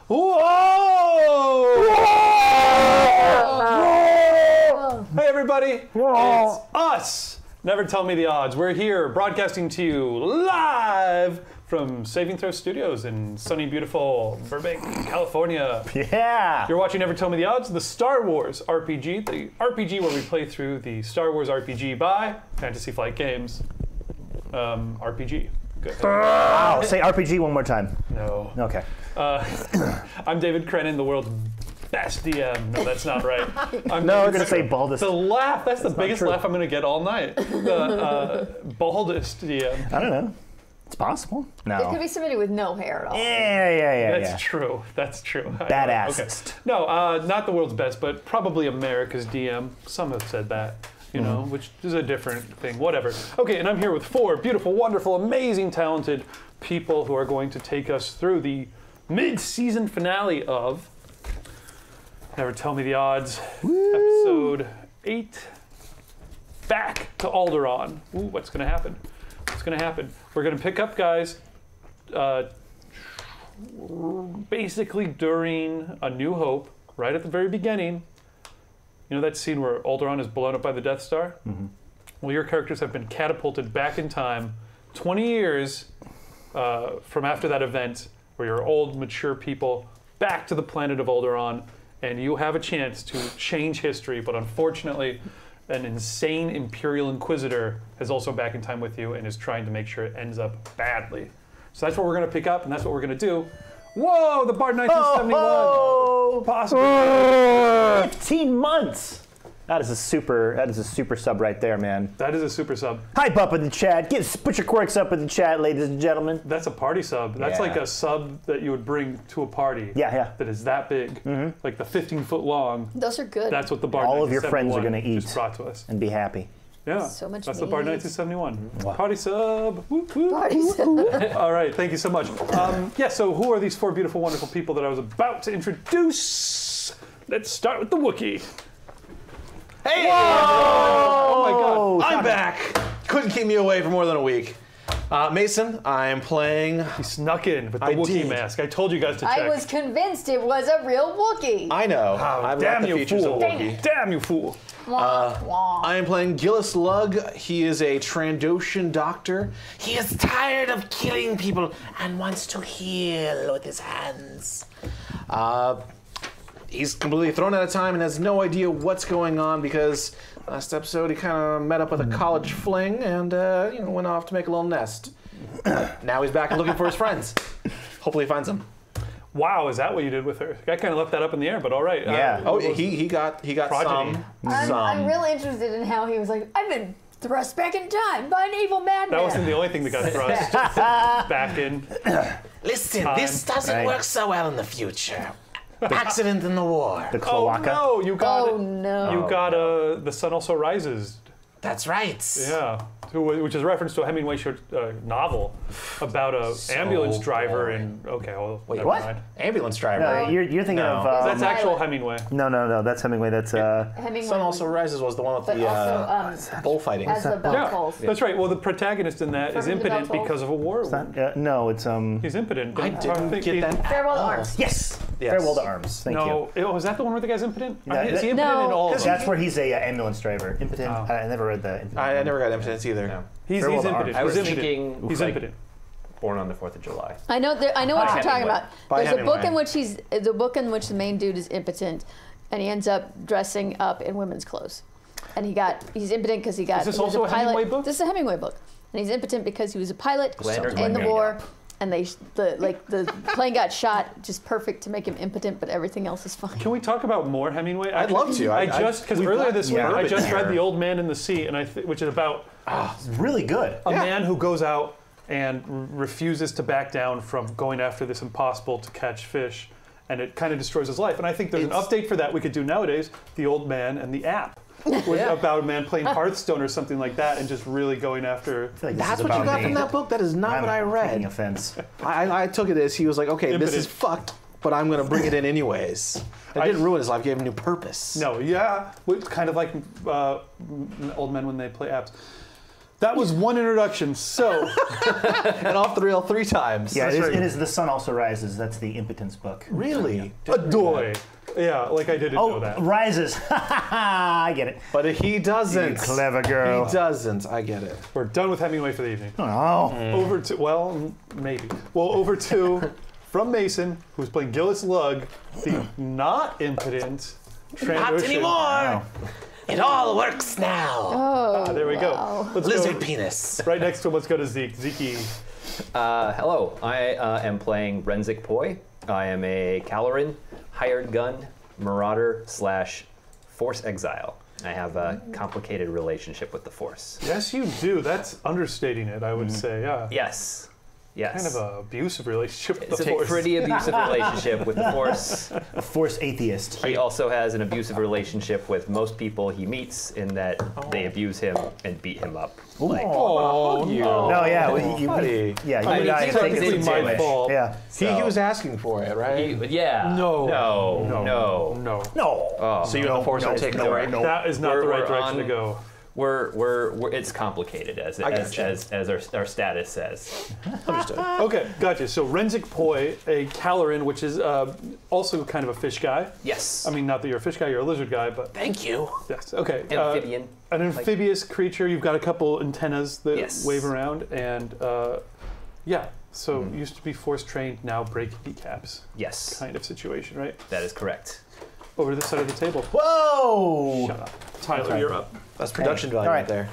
Whoa! Hey everybody, it's us. Never Tell Me the Odds. We're here broadcasting to you live from Saving Throw Studios in sunny, beautiful Burbank, California. Yeah! You're watching Never Tell Me the Odds, the Star Wars RPG, the RPG where we play through the Star Wars RPG by Fantasy Flight Games. RPG. Good. Wow, say RPG one more time. No. Okay. I'm David Crennan, the world's best DM. No, that's not right. No, we're going to say baldest. The laugh, that's the biggest laugh I'm going to get all night. The baldest DM. I don't know. It's possible. No. It could be somebody with no hair at all. Yeah. That's true. That's true. Badassest. Okay. No, not the world's best, but probably America's DM. Some have said that, you know, which is a different thing. Whatever. Okay, and I'm here with four beautiful, wonderful, amazing, talented people who are going to take us through the mid-season finale of Never Tell Me the Odds, episode 8. Back to Alderaan. Ooh, what's going to happen? What's going to happen? We're going to pick up, guys, basically during A New Hope, right at the very beginning. You know that scene where Alderaan is blown up by the Death Star? Mm-hmm. Well, your characters have been catapulted back in time 20 years from after that event, where you're old, mature people, back to the planet of Alderaan, and you have a chance to change history, but unfortunately, an insane Imperial Inquisitor is also back in time with you and is trying to make sure it ends up badly. So that's what we're going to pick up, and that's what we're going to do. Whoa, the Bard 1971! Possibly. 15 months! That is a super sub right there, man. That is a super sub. Hype up in the chat. Put your quirks up in the chat, ladies and gentlemen. That's a party sub. That's like a sub that you would bring to a party. Yeah. That is that big, like the 15-foot long. Those are good. That's what the Bard All of your friends are 1971 going to eat just brought to us. and be happy. Yeah, So much that's the Bard meat. 1971. Wow. Party sub. Woo, woo. Party sub. All right, thank you so much. Yeah, so who are these four beautiful, wonderful people that I was about to introduce? Let's start with the Wookiee. Hey! Oh my God. I'm back. Couldn't keep me away for more than a week. Mason, I'm playing... He snuck in with the I Wookiee did. mask. I told you guys to check. I was convinced it was a real Wookiee. I know. Oh, I've damn got the you, features fool. of Wookiee. Damn you, fool. Wah, wah. I am playing Gillis Lug. He is a Trandoshan doctor. He is tired of killing people and wants to heal with his hands. He's completely thrown out of time and has no idea what's going on because last episode he kind of met up with a college fling and went off to make a little nest. Now he's back and looking for his friends. Hopefully he finds them. Wow, is that what you did with her? I kind of left that up in the air, but all right. Yeah. Oh, he got Progeny. I'm really interested in how he was like, I've been thrust back in time by an evil madman. That wasn't the only thing that got thrust back in. Listen, this Time. doesn't work so well in the future. Accident in the war. The Oh cloaca. no, you got Oh, no. You got The Sun Also Rises. That's right. Yeah, which is a reference to a Hemingway short novel about a ambulance driver boring. and never what? mind. Ambulance driver. No, you're thinking No. of... That's actual Hemingway. No, that's Hemingway. That's... Hemingway Sun was- Also Rises was the one with but the also, bullfighting. as the bell Yeah, calls. that's right. Well, the protagonist in that is From the impotent Bell Tolls? because of a war wound. no, it's... He's impotent. I Don't didn't think get he- that. Farewell to Arms. Yes! Yes. Farewell to Arms. Thank you. No, was that the one where the guy's impotent? Yeah, Is he that- impotent No. in all of them? That's where he's a ambulance driver. Impotent. Oh. I never read the... I never got impotence either. No. He's Farewell to impotent. Arms. I was He's impotent. thinking He's like impotent. Born on the 4th of July. I know what you're talking Hemingway. about. By There's a book Hemingway. in which the main dude is impotent, and he ends up dressing up in women's clothes. And he's impotent because he got. Is this he was also a pilot. Hemingway book? This is a Hemingway book, and he's impotent because he was a pilot Leonard in the Cohen. war, and the plane got shot just perfect to make him impotent, but everything else is fine. Can we talk about more Hemingway? I'd love to. Because we've earlier got this week some I bourbon just read here. The Old Man in the Sea, and which is about It's really good. a man who goes out and refuses to back down from going after this impossible to catch fish, and it kind of destroys his life. And I think there's an update for that we could do nowadays, The Old Man and the App. About a man playing Hearthstone or something like that and just really going after... I feel like this That's is what you about got me. from that book? That is not what I Taking read. offense. I took it as he was like, okay, this is Impotent. fucked, but I'm going to bring it in anyways. It didn't ruin his life, gave him new purpose. No, yeah. It's kind of like old men when they play apps. That was one introduction. So, And off the rail 3 times. Yeah, That's right. it is The Sun Also Rises. That's the impotence book. Really? adoy. Yeah, like I didn't know Oh, that. Rises. I get it. But he doesn't. You clever girl. He doesn't. I get it. We're done with Hemingway for the evening. Oh. Over to, well, maybe. Well, over to, from Mason, who's playing Gillis Lug, the not impotent Not anymore. Wow. It all works now. Oh, There we wow. go. Let's Lizard go. penis. Right next to him, let's go to Zeke. Zeke. Hello, I am playing Renzik Poi. I am a Caloran, hired gun, marauder / force exile. I have a complicated relationship with the Force. Yes, you do. That's understating it, I would say. Yeah. Yes. Yes. Kind of an abusive relationship with It's the a Force. pretty abusive relationship with the Force. A Force atheist. He also has an abusive relationship with most people he meets in that they abuse him and beat him up. Like, Oh, you. No, yeah. Buddy. Yeah, you I and mean, I it's think technically it's my damage. fault. Yeah. He was asking for it, right? yeah. No. No. No. No. Oh. So you and the Force are taking over. That is not the right We're direction to on- go. We're it's complicated as gotcha. as our status says. Understood. Okay, gotcha. So Renzik Poi, a Caloran, which is also kind of a fish guy. Yes. I mean, not that you're a fish guy, you're a lizard guy, but Thank you. yes. Okay. Amphibian. An amphibious creature. You've got a couple antennas that Yes. wave around, and yeah. So used to be force trained, now break kneecaps Yes. kind of situation, right? That is correct. Over to this side of the table. Whoa. Shut up, Tyler. You're up. That's production value All right right.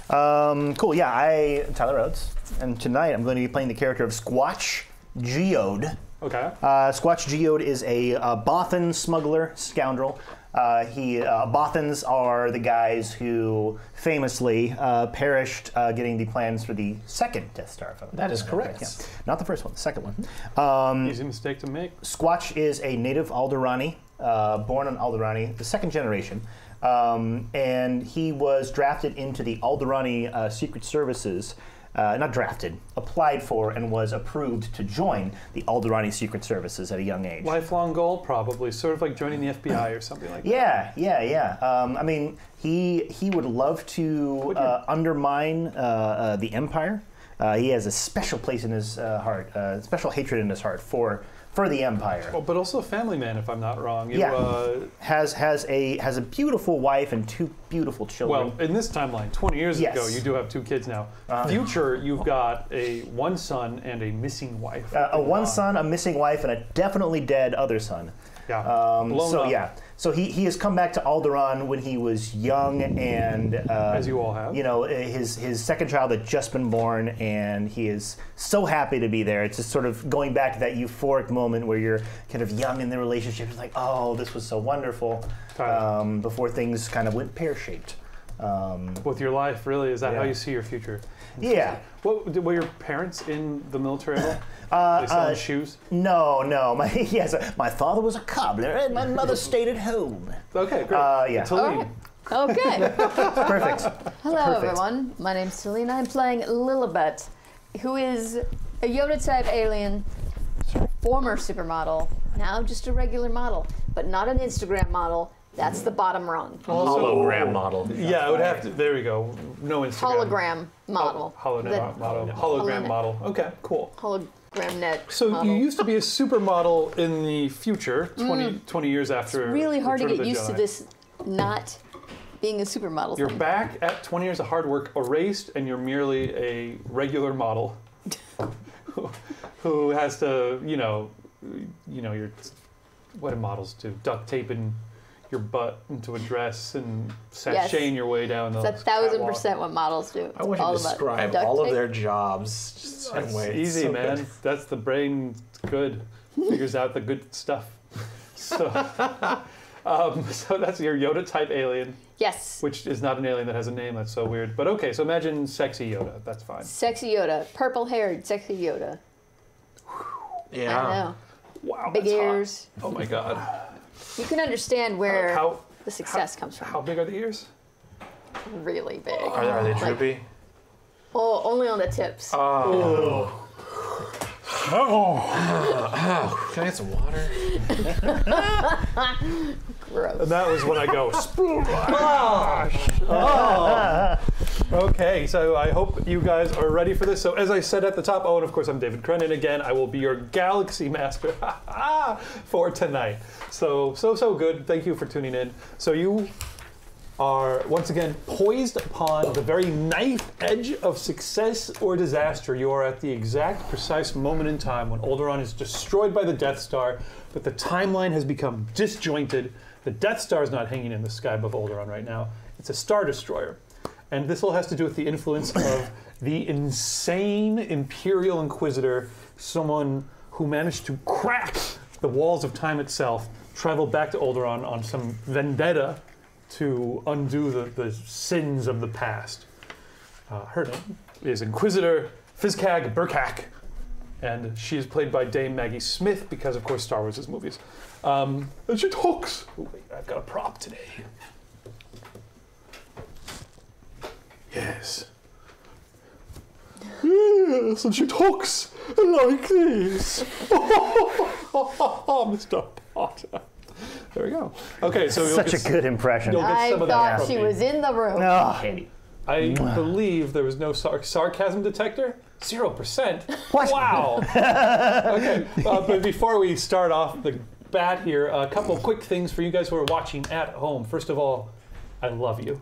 there. Cool. Yeah, Tyler Rhodes, and tonight I'm going to be playing the character of Squatch Geode. Okay. Squatch Geode is a Bothan smuggler scoundrel. Bothans are the guys who famously perished getting the plans for the second Death Star. That is correct. Yeah. Not the first one, the second one. Easy mistake to make. Squatch is a native Alderaani, born on Alderaan, the second generation. And he was drafted into the Alderaan Secret Services. Not drafted, applied for and was approved to join the Alderaan Secret Services at a young age. Lifelong goal, probably. Sort of like joining the FBI or something like that. Yeah. I mean, he would love to undermine the Empire. He has a special place in his heart, special hatred in his heart for the Empire. Well, but also a family man, if I'm not wrong. You, Yeah. Has a beautiful wife and 2 beautiful children. well, in this timeline, 20 years Yes. ago, you do have 2 kids now. Future, you've got one son and a missing wife. One son, a missing wife, and a definitely dead other son. Yeah. Blown So up, yeah, so he has come back to Alderaan when he was young, and as you all have. you know, his second child had just been born, and he is so happy to be there. It's just sort of going back to that euphoric moment where you're kind of young in the relationship. It's like, oh, this was so wonderful, before things kind of went pear-shaped. With your life, really, is that how Yeah. you see your future? Yeah. Were your parents in the military at all? They selling shoes? No. My father was a cobbler, and my mother stayed at home. Okay, great. Yeah. Talene. Okay. Perfect. Hello, Perfect. everyone. My name's Selena. I'm playing Lilibet, who is a Yoda-type alien, former supermodel, now just a regular model, but not an Instagram model. That's the bottom rung. Hologram model. Yeah, it would have to. There we go. No Instagram. Hologram model. Hologram model. Okay, cool. Hologram net So model. you used to be a supermodel in the future, 20 years after. Really hard to Return of get the used to Jedi. this not being a supermodel You're thing. back at 20 years of hard work erased, and you're merely a regular model who has to, your what do models do? Duct taping your butt into a dress and sashaying your way down the That's catwalk. 1,000% what models do. I want you to describe all of their jobs. Just That's wait, it's easy, so man. good. That's the brain. Good. Figures out the good stuff. So, so that's your Yoda type alien, Yes. which is not an alien that has a name. That's so weird. But okay, so imagine sexy Yoda. That's fine. Sexy Yoda. Purple-haired sexy Yoda. Yeah. I know. Wow. Big that's hot. ears. Oh my God. You can understand where How the success comes how from. big are the ears? Really big. Are they droopy? Oh, only on the tips. Can I get some water? Gross. And that was when I go. Okay, so I hope you guys are ready for this. So as I said at the top, oh, and of course I'm David Crennan again. I will be your Galaxy Master for tonight. So good. Thank you for tuning in. So you are once again poised upon the very knife edge of success or disaster. You are at the exact precise moment in time when Alderaan is destroyed by the Death Star, but the timeline has become disjointed. The Death Star is not hanging in the sky above Alderaan right now. It's a Star Destroyer. And this all has to do with the influence of the insane Imperial Inquisitor, someone who managed to crack the walls of time itself, travel back to Alderaan on some vendetta to undo the sins of the past. Her name is Inquisitor Fizcag Burkak, and she is played by Dame Maggie Smith because, of course, Star Wars is movies. And she talks. Oh, wait, I've got a prop today. Yes. Yes, and she talks like this. Mr. Potter. There we go. Okay, so Such a good impression. you'll get I some of that thought from she me. was in the room. Oh, Candy. I believe there was no sarcasm detector. 0%. What? Wow. Okay, but before we start off the bat here, a couple of quick things for you guys who are watching at home. First of all, I love you.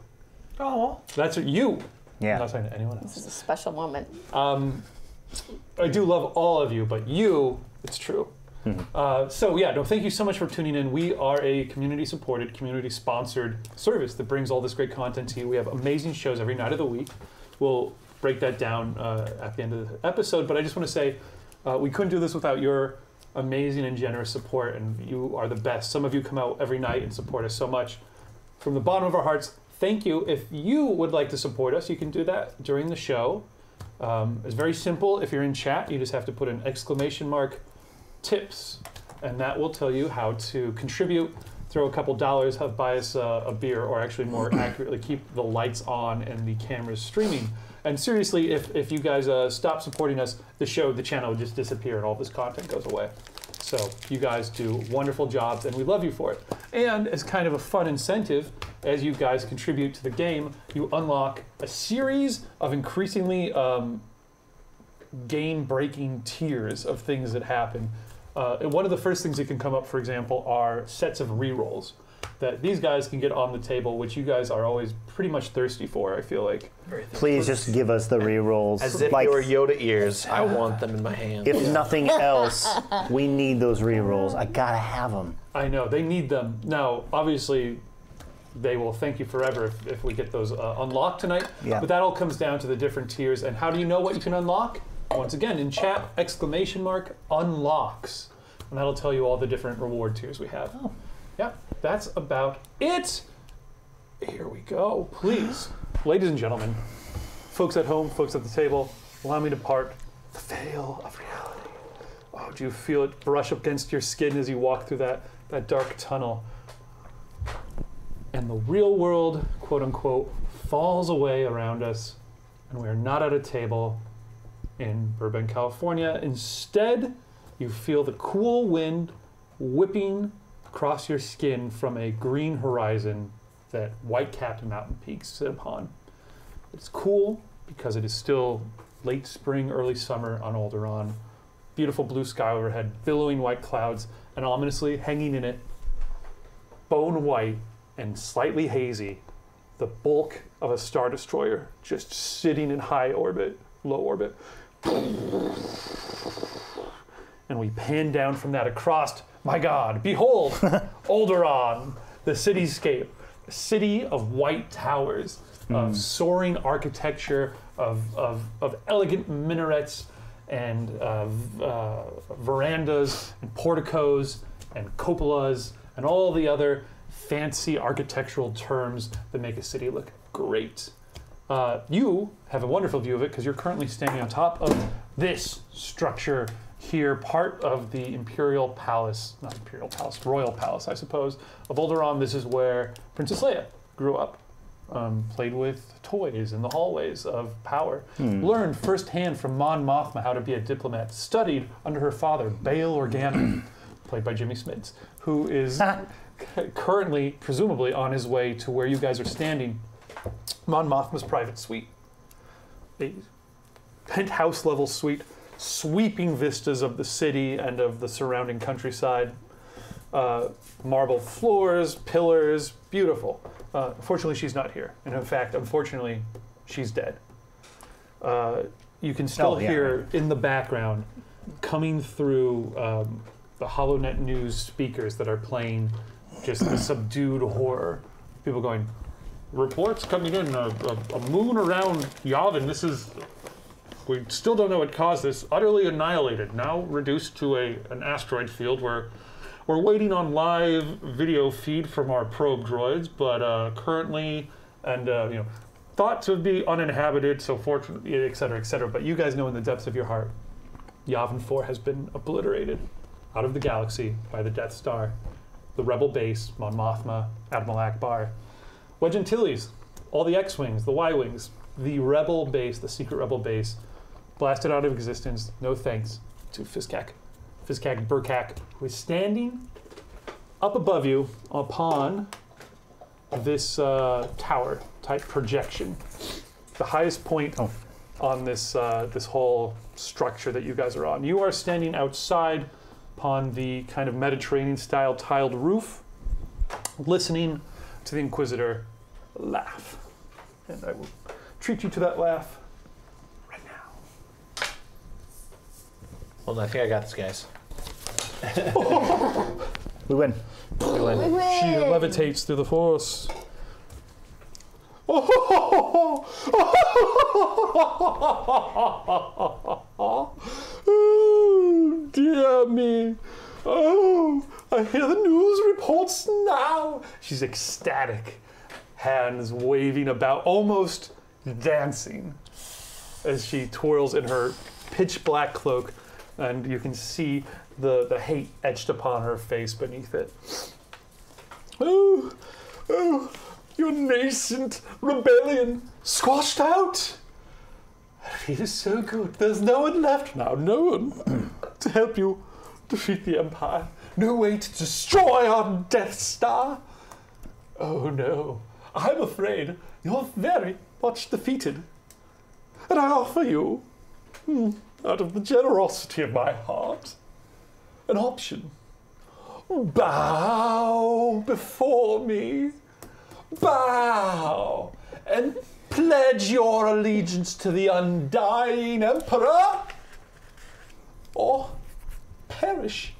Oh. That's you. yeah. I'm not saying to anyone else. This is a special moment. I do love all of you, but you, it's true. So yeah, no, thank you so much for tuning in. We are a community-supported, community-sponsored service that brings all this great content to you. We have amazing shows every night of the week. We'll break that down at the end of the episode, but I just want to say we couldn't do this without your amazing and generous support, and you are the best. Some of you come out every night and support us so much. From the bottom of our hearts, thank you. If you would like to support us, you can do that during the show. It's very simple. If you're in chat, you just have to put an exclamation mark tips, and that will tell you how to contribute. Throw a couple dollars, buy us a beer, or actually more accurately, keep the lights on and the cameras streaming. And seriously, if you guys stop supporting us, the channel would just disappear and all this content goes away. So you guys do wonderful jobs, and we love you for it. And as kind of a fun incentive, as you guys contribute to the game, you unlock a series of increasingly game-breaking tiers of things that happen. And one of the first things that can come up, for example, are sets of rerolls that these guys can get on the table, which you guys are always pretty much thirsty for, I feel like. Please just give us the rerolls. As if they were Yoda ears. I want them in my hand. If nothing else, we need those rerolls. I gotta have them. I know, they need them. Now, obviously, they will thank you forever if we get those unlocked tonight. Yeah. But that all comes down to the different tiers. And how do you know what you can unlock? Once again, in chat, exclamation mark, unlocks. And that'll tell you all the different reward tiers we have. Oh. Yeah, that's about it. Here we go. Please, ladies and gentlemen, folks at home, folks at the table, allow me to part the veil of reality. Oh, do you feel it brush up against your skin as you walk through that dark tunnel? And the real world, quote unquote, falls away around us, and we are not at a table in Burbank, California. Instead, you feel the cool wind whipping across your skin from a green horizon that white-capped mountain peaks sit upon. It's cool because it is still late spring, early summer on Alderaan. Beautiful blue sky overhead, billowing white clouds, and ominously hanging in it, bone white and slightly hazy, the bulk of a Star Destroyer just sitting in high orbit, low orbit. And we pan down from that across, my God, behold, Alderaan, the cityscape, a city of white towers, of soaring architecture, of elegant minarets and verandas and porticos and cupolas and all the other fancy architectural terms that make a city look great. You have a wonderful view of it because you're currently standing on top of this structure here, part of the Imperial Palace, not Imperial Palace, Royal Palace, I suppose, of Alderaan. This is where Princess Leia grew up, played with toys in the hallways of power, learned firsthand from Mon Mothma how to be a diplomat, studied under her father, Bail Organa, played by Jimmy Smits, who is currently, presumably, on his way to where you guys are standing, Mon Mothma's private suite. a penthouse level suite, sweeping vistas of the city and of the surrounding countryside. Marble floors, pillars, beautiful. Unfortunately, she's not here. And in fact, unfortunately, she's dead. You can still hear in the background, coming through the HoloNet News speakers that are playing just the subdued horror. People going, reports coming in, a moon around Yavin. We still don't know what caused this. Utterly annihilated, now reduced to an asteroid field where we're waiting on live video feed from our probe droids, but currently, and thought to be uninhabited, so fortunately, et cetera, but you guys know in the depths of your heart, Yavin 4 has been obliterated out of the galaxy by the Death Star, the Rebel base, Mon Mothma, Admiral Akbar, Wedge Antilles, all the X-Wings, the Y-Wings, the Rebel base, the secret Rebel base, blasted out of existence, no thanks to Fiskak Burkak, who is standing up above you upon this tower-type projection, the highest point on this this whole structure that you guys are on. You are standing outside upon the kind of Mediterranean-style tiled roof, listening to the Inquisitor laugh. And I will treat you to that laugh right now. Well, I think I got this, guys. We win. We win. She levitates through the force. Oh, dear me. Oh, I hear the news reports now. She's ecstatic, hands waving about, almost dancing, as she twirls in her pitch black cloak, and you can see the hate etched upon her face beneath it. Oh, your nascent rebellion squashed out. It is so good. There's no one left now, no one to help you defeat the Empire. No way to destroy our Death Star. Oh no, I'm afraid you're very much defeated. And I offer you, out of the generosity of my heart, an option. Bow before me. Bow and pledge your allegiance to the undying Emperor, or perish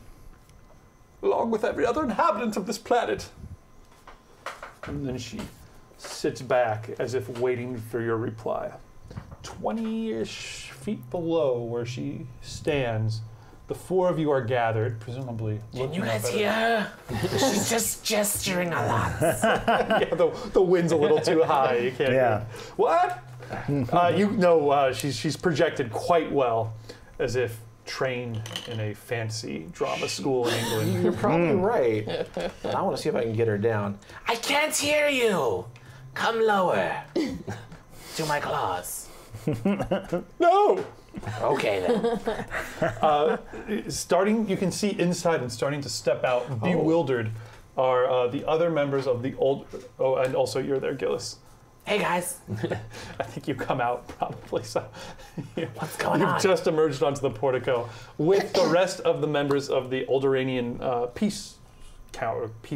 along with every other inhabitant of this planet. And then she sits back as if waiting for your reply. 20-ish feet below where she stands, the four of you are gathered, presumably. Can you guys hear her? She's just gesturing a lot. Yeah, the wind's a little too high. You can't hear. What? She's projected quite well, as if trained in a fancy drama school in England. You're probably right. I want to see if I can get her down. I can't hear you. Come lower. To my claws. No! Okay then. You can see inside and starting to step out, bewildered, are the other members of the old. Oh, and also you're there, Gillis. Hey guys. I think you come out probably. So What's going on? You've just emerged onto the portico with the rest of the members of the Alderaanian peace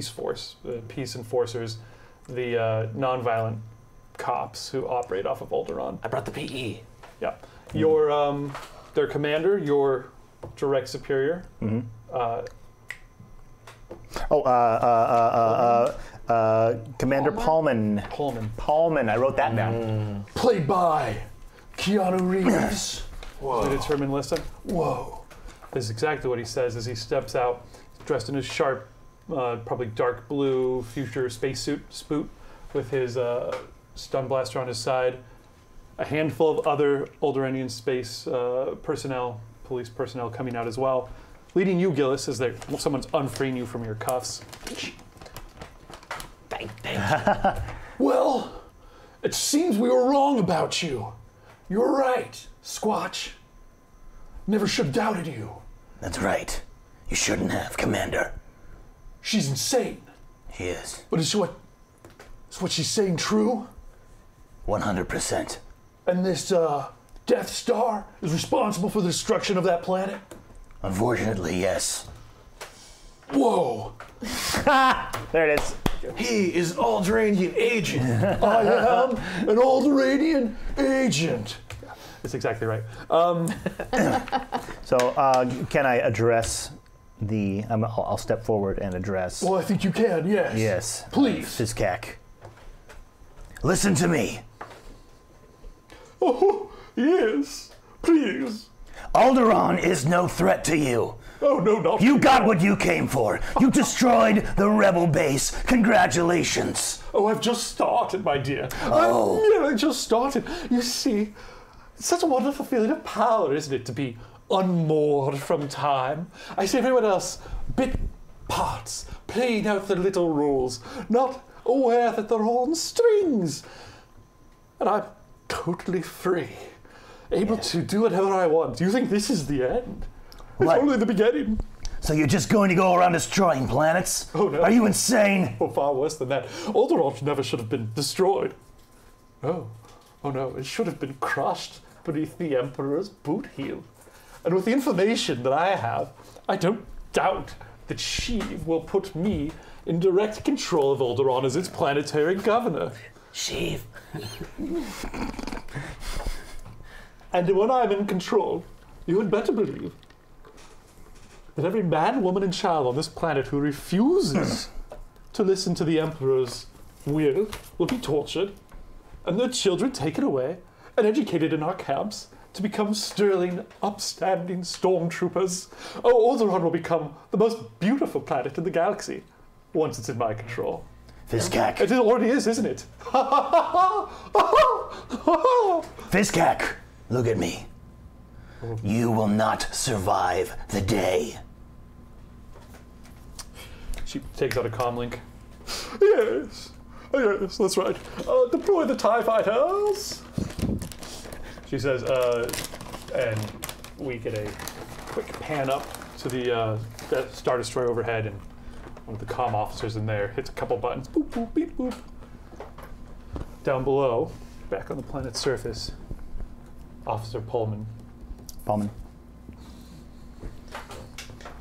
force, the peace enforcers, the non-violent cops who operate off of Alderaan. I brought the PE. Yeah. Your their commander, your direct superior. Commander Paulman. Paulman, I wrote that down. Played by Keanu Reeves. Whoa. To determine list time. Whoa. This is exactly what he says as he steps out, dressed in his sharp, probably dark blue future spacesuit spoot with his stun blaster on his side. A handful of other Alderaanian space personnel, police personnel coming out as well. Leading you, Gillis, as someone's unfreeing you from your cuffs. Thank you. Well, it seems we were wrong about you. You were right, Squatch. Never should have doubted you. That's right. You shouldn't have, Commander. She's insane. She is. But is what she's saying true? 100%. And this Death Star is responsible for the destruction of that planet? Unfortunately, yes. Whoa! There it is. He is an Alderaan agent. I am an Alderaan agent. That's exactly right. So, can I address the? I'll step forward and address. Well, I think you can, yes. Yes. Please. Fiskak. Listen to me. Oh, yes. Please. Alderaan is no threat to you. Oh, no, not You got what you came for. You destroyed the rebel base. Congratulations. Oh, I've just started, my dear. Oh. I've merely just started. You see, it's such a wonderful feeling of power, isn't it, to be unmoored from time? I see everyone else, bit parts, playing out their little rules, not aware that they're all on strings. And I'm totally free, able to do whatever I want. Do you think this is the end? It's What? only the beginning. So you're just going to go around destroying planets? Oh, no. Are you insane? Oh, far worse than that. Alderaan never should have been destroyed. Oh no, it should have been crushed beneath the Emperor's boot heel. And with the information that I have, I don't doubt that she will put me in direct control of Alderaan as its planetary governor. Sheev. And when I'm in control, you had better believe that every man, woman, and child on this planet who refuses to listen to the Emperor's will be tortured, and their children taken away and educated in our camps to become sterling, upstanding stormtroopers. Oh, Alderaan will become the most beautiful planet in the galaxy once it's in my control. Fiskak. It already is, isn't it? Fiskak, look at me. You will not survive the day. She takes out a comlink. Yes, that's right. Deploy the TIE fighters. She says, and we get a quick pan up to the Star Destroyer overhead, and one of the comm officers in there hits a couple buttons. Boop, boop, beep, boop. Down below, back on the planet's surface, Officer Pullman Ballman.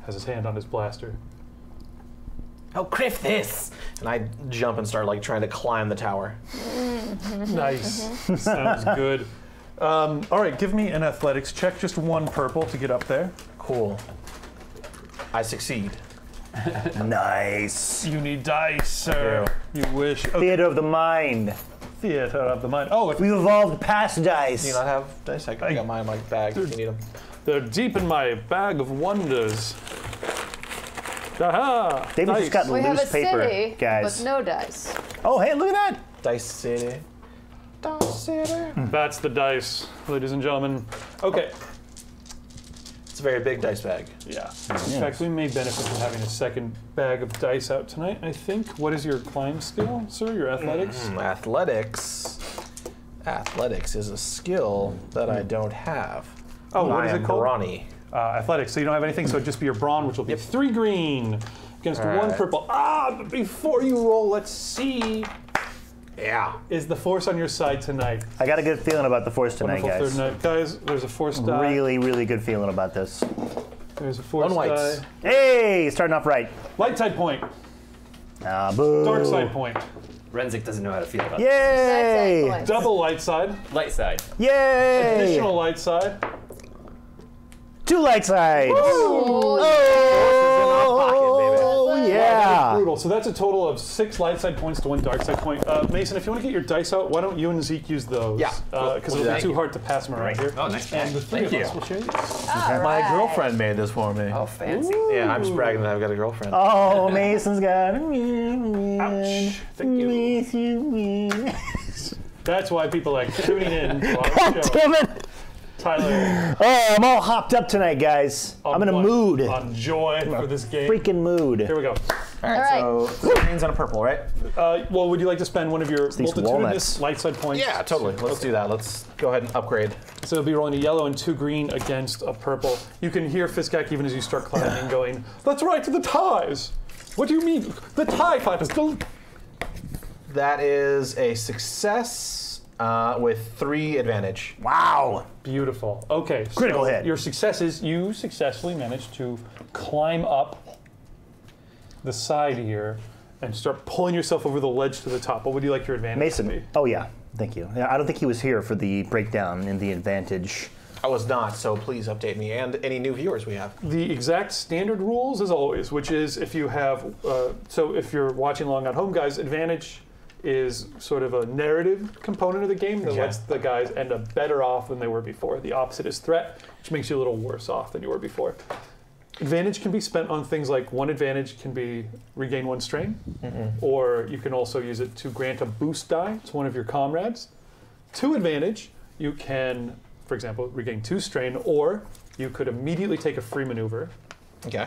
has his hand on his blaster. Oh, criff this! And I jump and start like trying to climb the tower. Nice. Sounds good. All right, give me an athletics check. Just one purple to get up there. Cool. I succeed. Nice. You need dice, sir. You wish. Okay. Theater of the mind. Theater of the mind. Oh, We've evolved past dice. Do you not have dice? I got mine in my bag if you need them. they're deep in my bag of wonders. Aha! David's Dice. just got We have a loose paper, city, guys. but no dice. Oh, hey, look at that. Dice City. Dice City. That's the dice, ladies and gentlemen. Okay. It's a very big dice bag. Yeah. In fact, we may benefit from having a second bag of dice out tonight, I think. What is your climb skill, sir? Your athletics? Athletics. Athletics is a skill that I don't have. Oh, what I is it am called? brawny. Athletics. So you don't have anything, so it'd just be your brawn, which will be 3 green against All 1 right. purple. But before you roll, let's see. Yeah. Is the force on your side tonight? I got a good feeling about the Force tonight, Wonderful guys. third night. Guys, there's a force die. Really, really good feeling about this. There's a force On whites. die. Hey, starting off right. Light side point. Boo. Dark side point. Renzik doesn't know how to feel about it. Yay! That's Double light side. Light side. Yay! Additional light side. 2 light sides. Oh, Oh, yeah. Brutal. So that's a total of 6 light side points to 1 dark side point. Mason, if you want to get your dice out, why don't you and Zeke use those? Yeah. Because We'll do it'll be that. too hard to pass them around here. Oh, nice. And the 3 of Thank us you. will share these. all My right. girlfriend made this for me. Oh, fancy. Yeah, I'm just bragging that I've got a girlfriend. Oh, Mason's got a Ouch. Thank you. That's why people like tuning in to our God show. damn it! Tyler, Oh, I'm all hopped up tonight, guys. I'm in a on mood. On joy for this game. Freaking mood. Here we go. All All right. so 3 greens and a purple, right? Well, would you like to spend one of your these multitudinous walnuts. light side points? Yeah, totally. Let's do that. Let's go ahead and upgrade. So you'll be rolling a yellow and 2 green against a purple. You can hear Fiskak even as you start climbing going, that's right, the ties. What do you mean? The TIE fighters. That is a success with 3 advantage. Wow. Beautiful. Okay. Critical so hit. Your success is you successfully managed to climb up the side here and start pulling yourself over the ledge to the top. What would you like your advantage to be? Mason. Oh, yeah. Thank you. I don't think he was here for the breakdown in the advantage. I was not, so please update me and any new viewers we have. The exact standard rules as always, which is if you have, so if you're watching along at home, guys, advantage is sort of a narrative component of the game that lets the guys end up better off than they were before. The opposite is threat, which makes you a little worse off than you were before. Advantage can be spent on things like 1 advantage can be regain 1 strain, or you can also use it to grant a boost die to one of your comrades. 2 advantage, you can, for example, regain 2 strain, or you could immediately take a free maneuver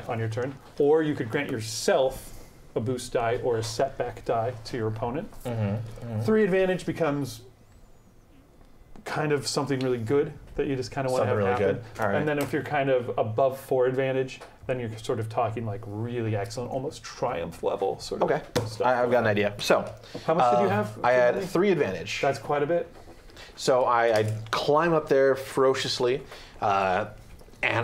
on your turn, or you could grant yourself a boost die or a setback die to your opponent. 3 advantage becomes kind of something really good that you just kind of want to have Something really happen. good. All right. And then if you're kind of above 4 advantage, then you're sort of talking like really excellent, almost triumph level sort of stuff. I've got an idea. So, How much did you have? I had Kimberly? 3 advantage. That's quite a bit. So I climb up there ferociously, and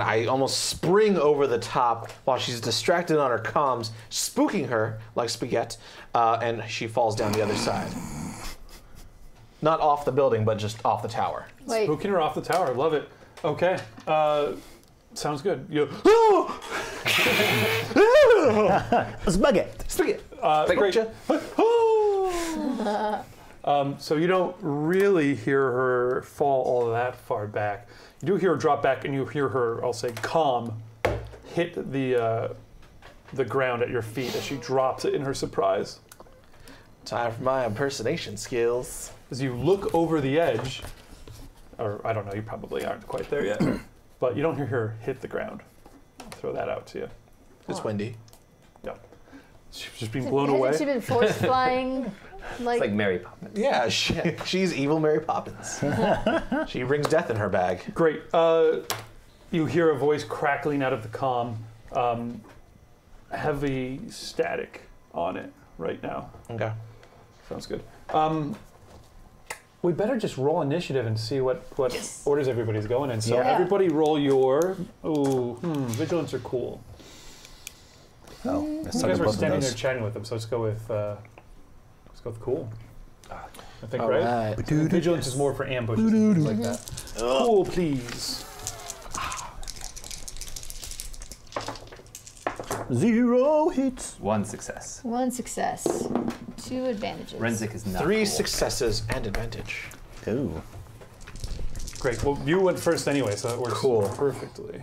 I almost spring over the top while she's distracted on her comms, spooking her like spaghetti, and she falls down the other side. Not off the building, but just off the tower. Wait, Spooking her off the tower. Love it. Okay. Sounds good. You Spaghetti. Spaghetti. great. So you don't really hear her fall all that far back. You do hear her drop back, and you hear her, I'll say, comm hit the ground at your feet as she drops it in her surprise. Time for my impersonation skills. As you look over the edge, or I don't know, you probably aren't quite there yet, but you don't hear her hit the ground. I'll throw that out to you. It's windy. Yeah. She's just being blown away. hasn't she been force flying? It's like Mary Poppins. Yeah, she's evil Mary Poppins. She brings death in her bag. Great. You hear a voice crackling out of the comm. Heavy static on it right now. Okay. Sounds good. We better just roll initiative and see what orders everybody's going in. So Yeah. everybody roll your... vigilance are cool. Oh, You guys were standing there chatting with them, so let's go with cool. I think, All right? right. Vigilance is more for ambushes and things like that. Cool, please. 0 hits. 1 success. 1 success, 2 advantages. Renzik is not 3 cool. successes and advantage. Ooh. Great. Well, you went first anyway, so that works perfectly.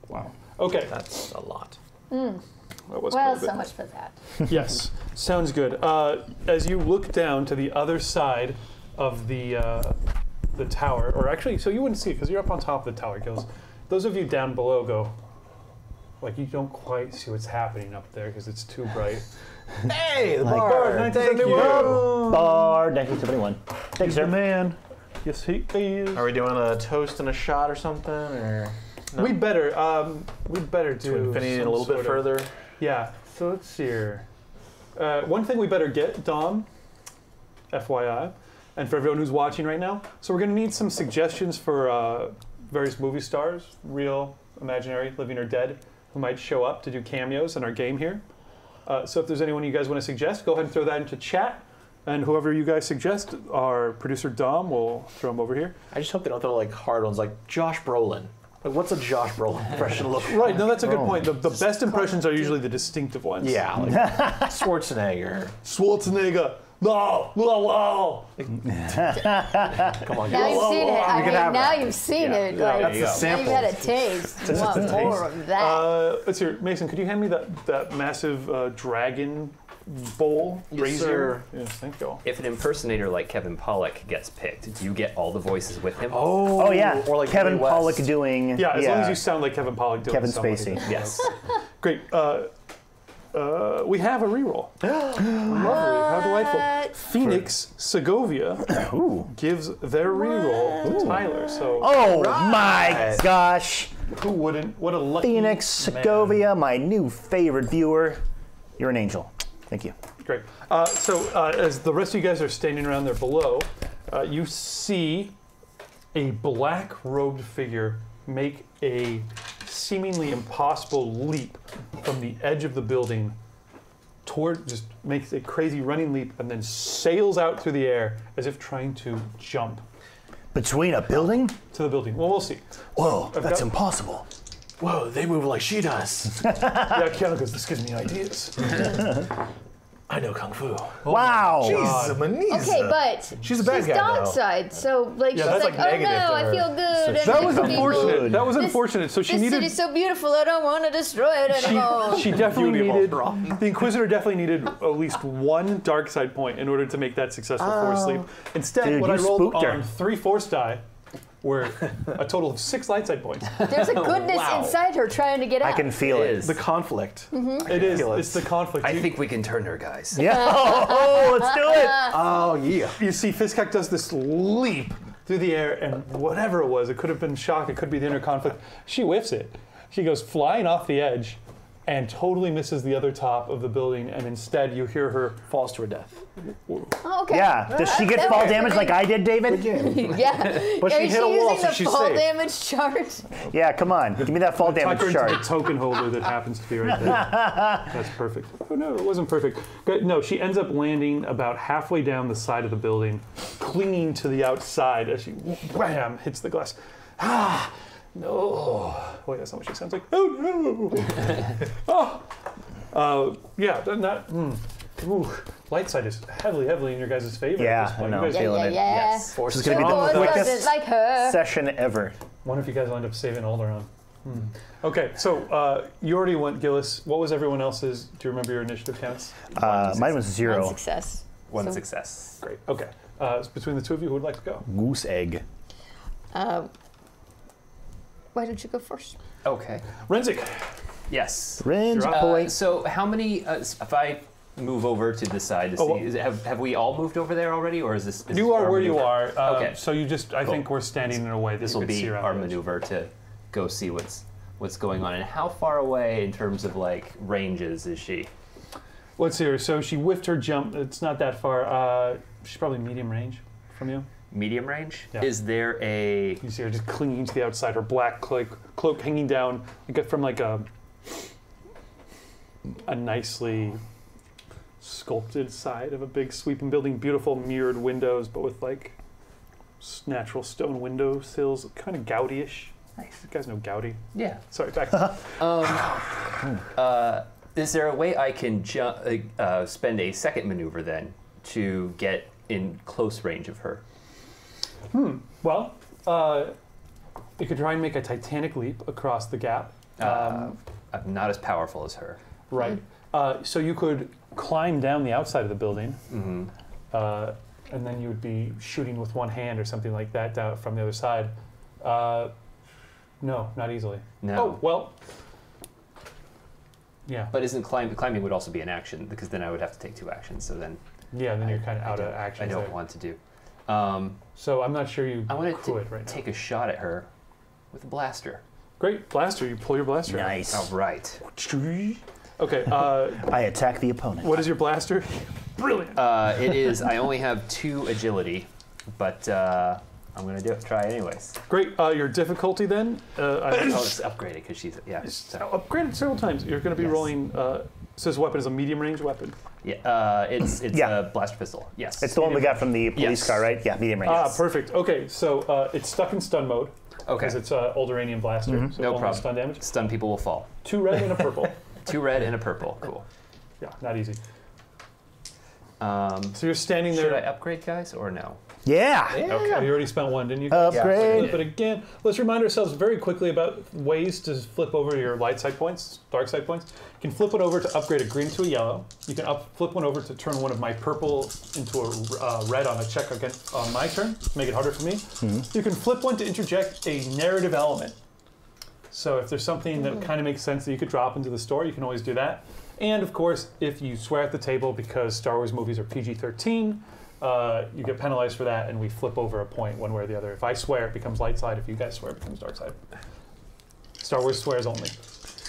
Wow. Okay. That's a lot. That was Well, quite a bit. so much for that. Yes, sounds good. As you look down to the other side of the tower, or actually, so you wouldn't see it because you're up on top of the tower, Gills. Those of you down below go, like you don't quite see what's happening up there because it's too bright. Hey, the Like- bar. Thank you. Bar 1971. Thanks, He's sir. the man. Yes, he is. Are we doing a toast and a shot or something, or no? We'd better do to infinity and a some little bit sort of- further? Yeah. So let's see here. One thing we better get, Dom, FYI, and for everyone who's watching right now. So we're going to need some suggestions for various movie stars, real, imaginary, living or dead, who might show up to do cameos in our game here. So if there's anyone you guys want to suggest, go ahead and throw that into chat. And whoever you guys suggest, our producer Dom will throw him over here. I just hope they don't throw like hard ones, like Josh Brolin. Like, what's a Josh Brolin impression look like? Right, no, that's a good point. The best impressions are usually the distinctive ones. Yeah, like Schwarzenegger. Schwarzenegger. No, no, Come on, Now guys. you've seen it. I mean, have now that. you've seen it. Yeah, Like, that's the now sample. you've had a taste. You want more of that. Let's hear, Mason. Could you hand me that massive dragon bowl Yes, brazier? sir. Yes, thank you. If an impersonator like Kevin Pollak gets picked, do you get all the voices with him? Oh, yeah. Or like Kevin Billy West. Pollock doing. Yeah, as long as you sound like Kevin Pollak doing Kevin somebody. Spacey. Yes. Great. We have a reroll. Lovely. How delightful. What? Phoenix Segovia gives their reroll to Tyler. So Oh my gosh. who wouldn't? What a lucky Phoenix man. Segovia, my new favorite viewer. You're an angel. Thank you. Great. So as the rest of you guys are standing around there below, you see a black-robed figure make a seemingly impossible leap from the edge of the building just makes a crazy running leap and then sails out through the air as if trying to jump Between a building? to the building. Well, we'll see. Whoa, I've that's got- impossible. Whoa, they move like she does. Yeah, Keanu goes, this gives me ideas. I know kung fu. Wow. Jesus, Manisa. Okay, but She's a bad guy now. dog side, so like Yeah, she's that's like, like oh negative no, to I her. feel good. and That was it's people- unfortunate. That was This- unfortunate. So she This needed. city's so beautiful, I don't want to destroy it anymore. She definitely Beauty of needed. Ultron. The Inquisitor definitely needed at least one dark side point in order to make that successful force sleep. Instead, Dude, what I you rolled spooked her. on 3 force die were a total of 6 light side points. There's a goodness Wow. inside her trying to get out. I can feel It it. is. The conflict. It is. It's the conflict. I You- think we can turn her, guys. Yeah. Oh, let's do it. Oh, yeah. You see, Fiskak does this leap through the air, and whatever it was, it could have been shock, it could be the inner conflict. She whiffs it. She goes flying off the edge and totally misses the other top of the building, and instead you hear her. Falls to her death. Oh, okay. Yeah. Does she get That fall works. damage like I did, David? Yeah. But she Is hit a wall, using so the she's fall safe. damage chart? Yeah, come on. Give me that fall damage Tuck her into chart. the token holder that happens to be right there. That's perfect. Oh no, it wasn't perfect. Good. No, she ends up landing about halfway down the side of the building, clinging to the outside as she wham hits the glass. Ah, no. Wait, that's not what she sounds like. Oh no. Yeah, that. Ooh, light side is heavily in your guys' favor. Yeah, at this point. I know. You guys, Feeling it. Yes. This is going to be Oh, the it quickest doesn't like her. session ever. wonder if you guys will end up saving Alderaan. Okay, so you already went, Gillis. What was everyone else's? Do you remember your initiative counts? Mine was One 0. success. One So- success. Great. Okay. So between the two of you, who would like to go? Goose egg. Why don't you go first? Okay. Renzik. Yes. Rinse You're up. boy. So how many? If I move over to the side to see, Oh, well- have we all moved over there already, or is this? You are where you are. Okay. So you just, I think we're standing in a way that This you will can see be around our the edge. maneuver to go see what's going on, and how far away in terms of like ranges is she? Let's see her. So she whiffed her jump. It's not that far. She's probably medium range from you. Medium range. Yeah. Is there a? You see her just clinging to the outside, her black cloak hanging down, like from like a nicely sculpted side of a big sweeping building, beautiful mirrored windows, but with like natural stone window sills, kind of Gaudi-ish. Nice. You guys know Gaudi? Yeah. Sorry, back. Is there a way I can spend a second maneuver then to get in close range of her? Well, you could try and make a Titanic leap across the gap. I'm not as powerful as her. Right. So you could climb down the outside of the building, and then you would be shooting with one hand or something like that down from the other side. No, not easily. No. Oh, well. Yeah. But isn't climbing would also be an action, because then I would have to take 2 actions. So then Yeah, then you're kind of out of I action. don't want to do. So I'm not sure you I want could to right now. take a shot at her with a blaster. Great. Blaster. You pull your blaster out. Nice. All right. Okay. I attack the opponent. What is your blaster? Brilliant. It is. I only have 2 agility, but I'm gonna try anyways. Great. Your difficulty then? Oh, it's upgraded because she's so, Upgraded several times. You're going to be Yes. rolling. So this weapon is a medium range weapon. yeah. It's Yeah. a blaster pistol. Yes. It's the one we got from the police Yes. car, right? Yeah, medium range. Ah, perfect. Okay, so it's stuck in stun mode Okay. because it's an Alderanian blaster. So No only problem. stun damage. Stun people will fall. 2 red and a purple. 2 red and a purple. Cool. Yeah, not easy. So So you're standing should I there. upgrade, guys, or no? Yeah. Oh, you already spent 1, didn't you? Upgrade. But again, let's remind ourselves very quickly about ways to flip over your light side points, dark side points. You can flip one over to upgrade a green to a yellow. You can flip one over to turn one of my purple into a red on a check against on my turn, make it harder for me. You can flip one to interject a narrative element. So if there's something that kind of makes sense that you could drop into the story, you can always do that. And of course, if you swear at the table because Star Wars movies are PG-13, you get penalized for that, and we flip over a point one way or the other. If I swear, it becomes light side. If you guys swear, it becomes dark side. Star Wars swears only.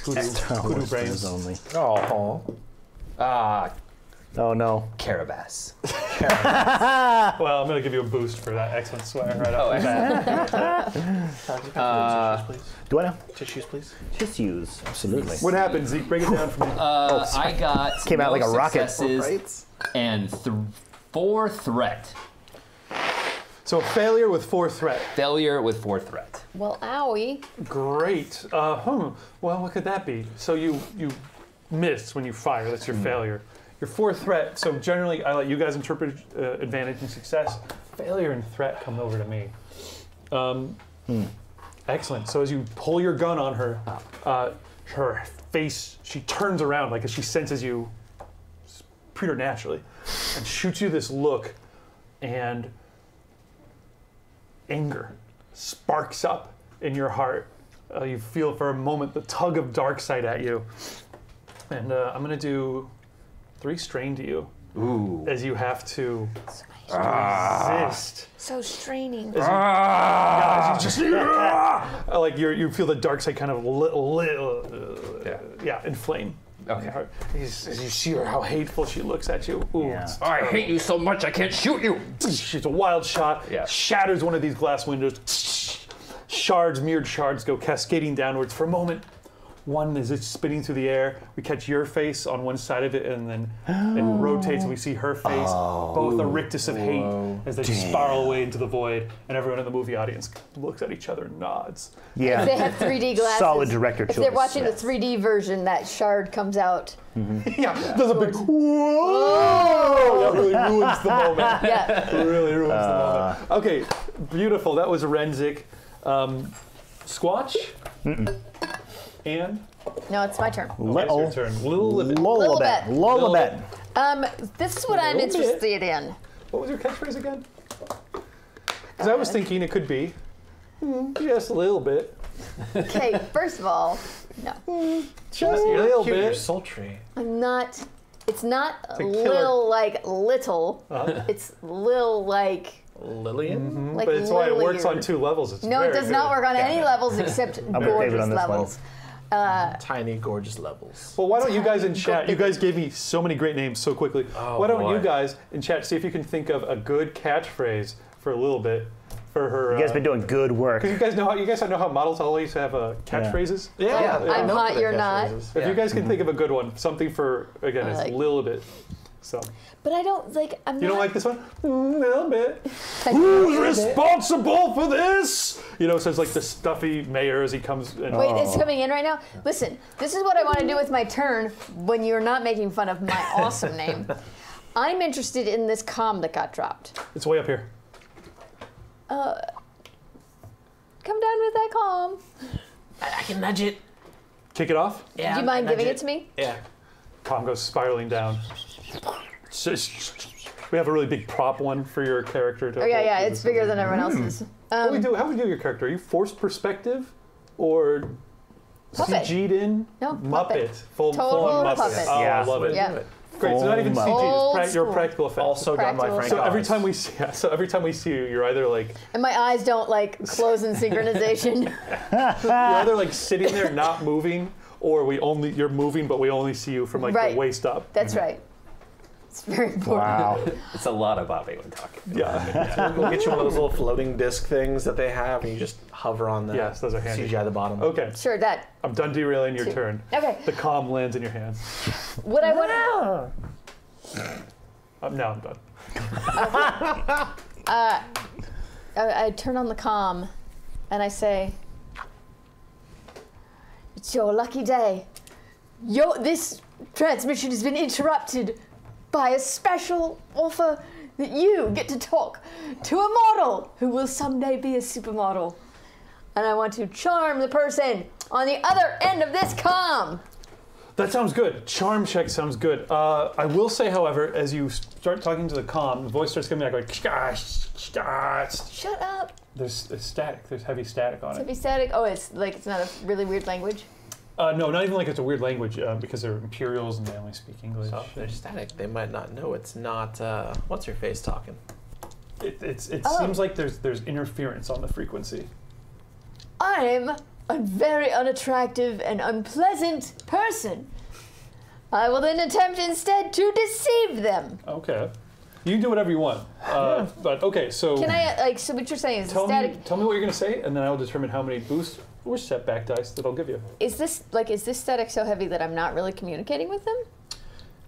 Hoodoo brains. only. Oh. Oh no. Carabas. Well, I'm going to give you a boost for that excellent swear right off the bat. Tissues, please. Do I know? Tissues, please. Tissues, absolutely. What happened, Zeke? Break it down for me. I got Came out no like a rocket. successes and 4 threat. So failure with 4 threat. Failure with 4 threat. Well, owie. Great. Well, what could that be? So you miss when you fire. That's your failure. Your 4 threat. So generally, I let you guys interpret advantage and success. Failure and threat come over to me. Excellent. So as you pull your gun on her, her face, she turns around like as she senses you preternaturally and shoots you this look, and anger sparks up in your heart. You feel for a moment the tug of darkseid at you. And I'm going to do 3 strain to you. Ooh. As you have to resist. So straining. As you just, like you feel the dark side kind of inflame. Okay. As you see her, how hateful she looks at you. Ooh, Yeah. it's I hate you so much I can't shoot you. She's a wild shot, Yeah. shatters one of these glass windows. Shards, mirrored shards go cascading downwards. For a moment, one is it's spinning through the air. We catch your face on one side of it, and then it rotates, and we see her face. Both a rictus of hate as they spiral away into the void, and everyone in the movie audience looks at each other and nods. Yeah. If they have 3D glasses. Solid director If choice. they're watching the 3D version, that shard comes out. Yeah, there's a big whoa! That really ruins the moment. Yeah. Really ruins the moment. Okay, beautiful. That was Renzik. Squatch? And? No, it's my turn. It's your turn. Lilibet. Lolabet. Lolabet. This is what I'm Little bit. interested in. What was your catchphrase again? Because I was thinking it could be just a little bit. Okay, first of all, no. Just a little Cute, you're bit. sultry. I'm not. It's not a killer. little like little. It's lil like Lillian? like But it's why it works liliard. on 2 levels. It's No, it very does good. not work on any levels except with David gorgeous on this one. levels. Tiny, gorgeous levels. Well, why don't you guys in chat, you guys gave me so many great names so quickly. Why don't you guys in chat see if you can think of a good catchphrase for a little bit for her. You guys been doing good work. Because you guys know how models always have catchphrases? Yeah. I'm know hot, the you're not. catchphrases. If you guys can think of a good one, something for, again, it's like- a little bit. So, But I don't like. I'm you don't not, like this one? A little bit. like, Who's responsible for this? You know, so it's like the stuffy mayor as he comes in. Wait, it's coming in right now? Listen, this is what I want to do with my turn when you're not making fun of my awesome name. I'm interested in this comm that got dropped. It's way up here. Come down with that comm. I can nudge it. Kick it off. Yeah, Do you mind nudge giving it to me? Yeah. Comm goes spiraling down. We have a really big prop one for your character. To Oh, yeah, hold. yeah, it's bigger than everyone else's. How do we do your character? Are you forced perspective or Puppet. CG'd in? No, Muppet. puppet. Full Total on Muppet. puppet. Oh, Yeah. I love it. Yeah. Great. So not even Full CG. Old It's your school. practical effect. Also done by Practical. Frank So every Oz. time we see, so every time we see you, you're either like And my eyes don't like close in synchronization. you're either like sitting there not moving, or you're moving, but we only see you from like Right. the waist up. That's right. It's very important. Wow. It's a lot of Bobby when talking. Yeah. We'll get you one of those little floating disc things that they have, and you just hover on that. Yes, those are handy. CGI at the bottom. Okay. Sure, that. I'm done derailing your turn. Okay. The comm lands in your hands. What I want Now I'm done. I turn on the comm and I say, "It's your lucky day. This transmission has been interrupted by a special offer that you get to talk to a model who will someday be a supermodel. And I want to charm the person on the other end of this comm." That sounds good. Charm check sounds good. I will say, however, as you start talking to the comm, the voice starts coming back like, Shut up. there's static. There's heavy static on it. Heavy static. Oh, it's not a really weird language. No, not even like it's a weird language because they're Imperials and they only speak English. So if they're static, they might not know it's not, what's your face talking? It Oh. seems like there's interference on the frequency. I'm a very unattractive and unpleasant person. I will then attempt instead to deceive them. Okay. You can do whatever you want. But okay, so Can I, so what you're saying is tell static. me what you're going to say, and then I will determine how many boost or setback dice that I'll give you. Is this static so heavy that I'm not really communicating with them?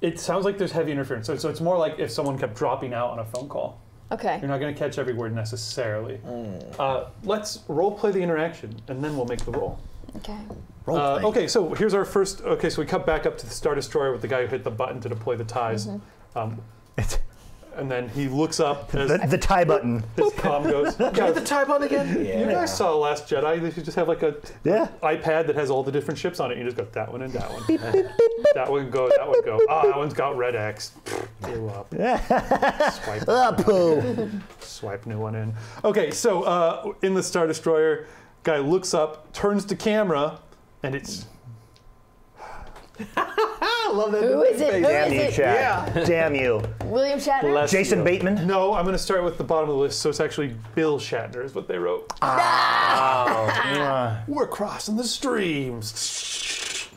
It sounds like there's heavy interference. So it's more like if someone kept dropping out on a phone call. Okay. You're not going to catch every word necessarily. Let's role play the interaction, and then we'll make the roll. Okay. Okay, so here's our first. Okay, so we cut back up to the Star Destroyer with the guy who hit the button to deploy the ties. And then he looks up as The tie button. his comm goes. Can I hit the tie button again? You guys saw Last Jedi. They should just have like a Yeah. iPad that has all the different ships on it. You just go that one and that one. That one go. That one go. Oh, that one's got red X. Blew up. Swipe. Swipe new one in. Okay, so in the Star Destroyer, guy looks up, turns to camera, and it's. I love that. Who is it? Who Damn is you, it? Chad. Damn you. William Shatner? Bless Jason you. Bateman? No, I'm going to start with the bottom of the list. So it's actually Bill Shatner is what they wrote. We're crossing the streams.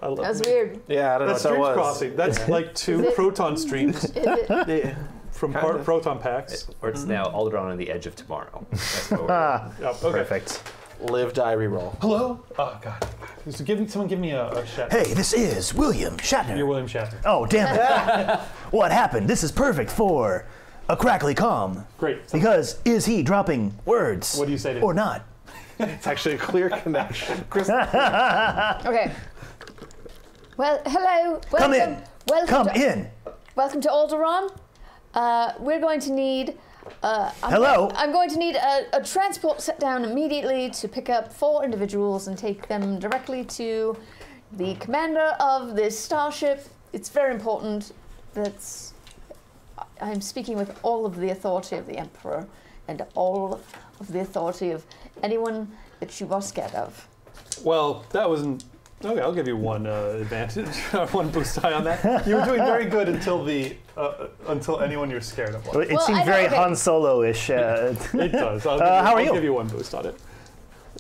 I love That was it. weird. Yeah, I don't know That's what that streams was. crossing. That's like two it? proton streams Is it? Yeah. from Kind of. proton packs. Or it's now Alderaan on the edge of tomorrow. That's what we're Yep, okay. Perfect. Live, die, reroll. Hello? Oh, God. So someone give me a Shatner. Hey, this is William Shatner. You're William Shatner. Oh, damn it. What happened? This is perfect for a crackly calm. Great. Because is he dropping words? What do you say to Or him? not? It's actually a clear connection. Okay. Well, hello. Welcome. Come in. Welcome Come to, in. Welcome to Alderaan. We're going to need. Hello? I'm going to need a transport set down immediately to pick up 4 individuals and take them directly to the commander of this starship. It's very important that I'm speaking with all of the authority of the Emperor and all of the authority of anyone that you are scared of. Well, that wasn't. Okay, I'll give you one advantage, one boost die on that. You were doing very good until anyone you're scared of. It Well, I seems know, very okay. Han Solo-ish. It does. How are I'll you? give you one boost on it.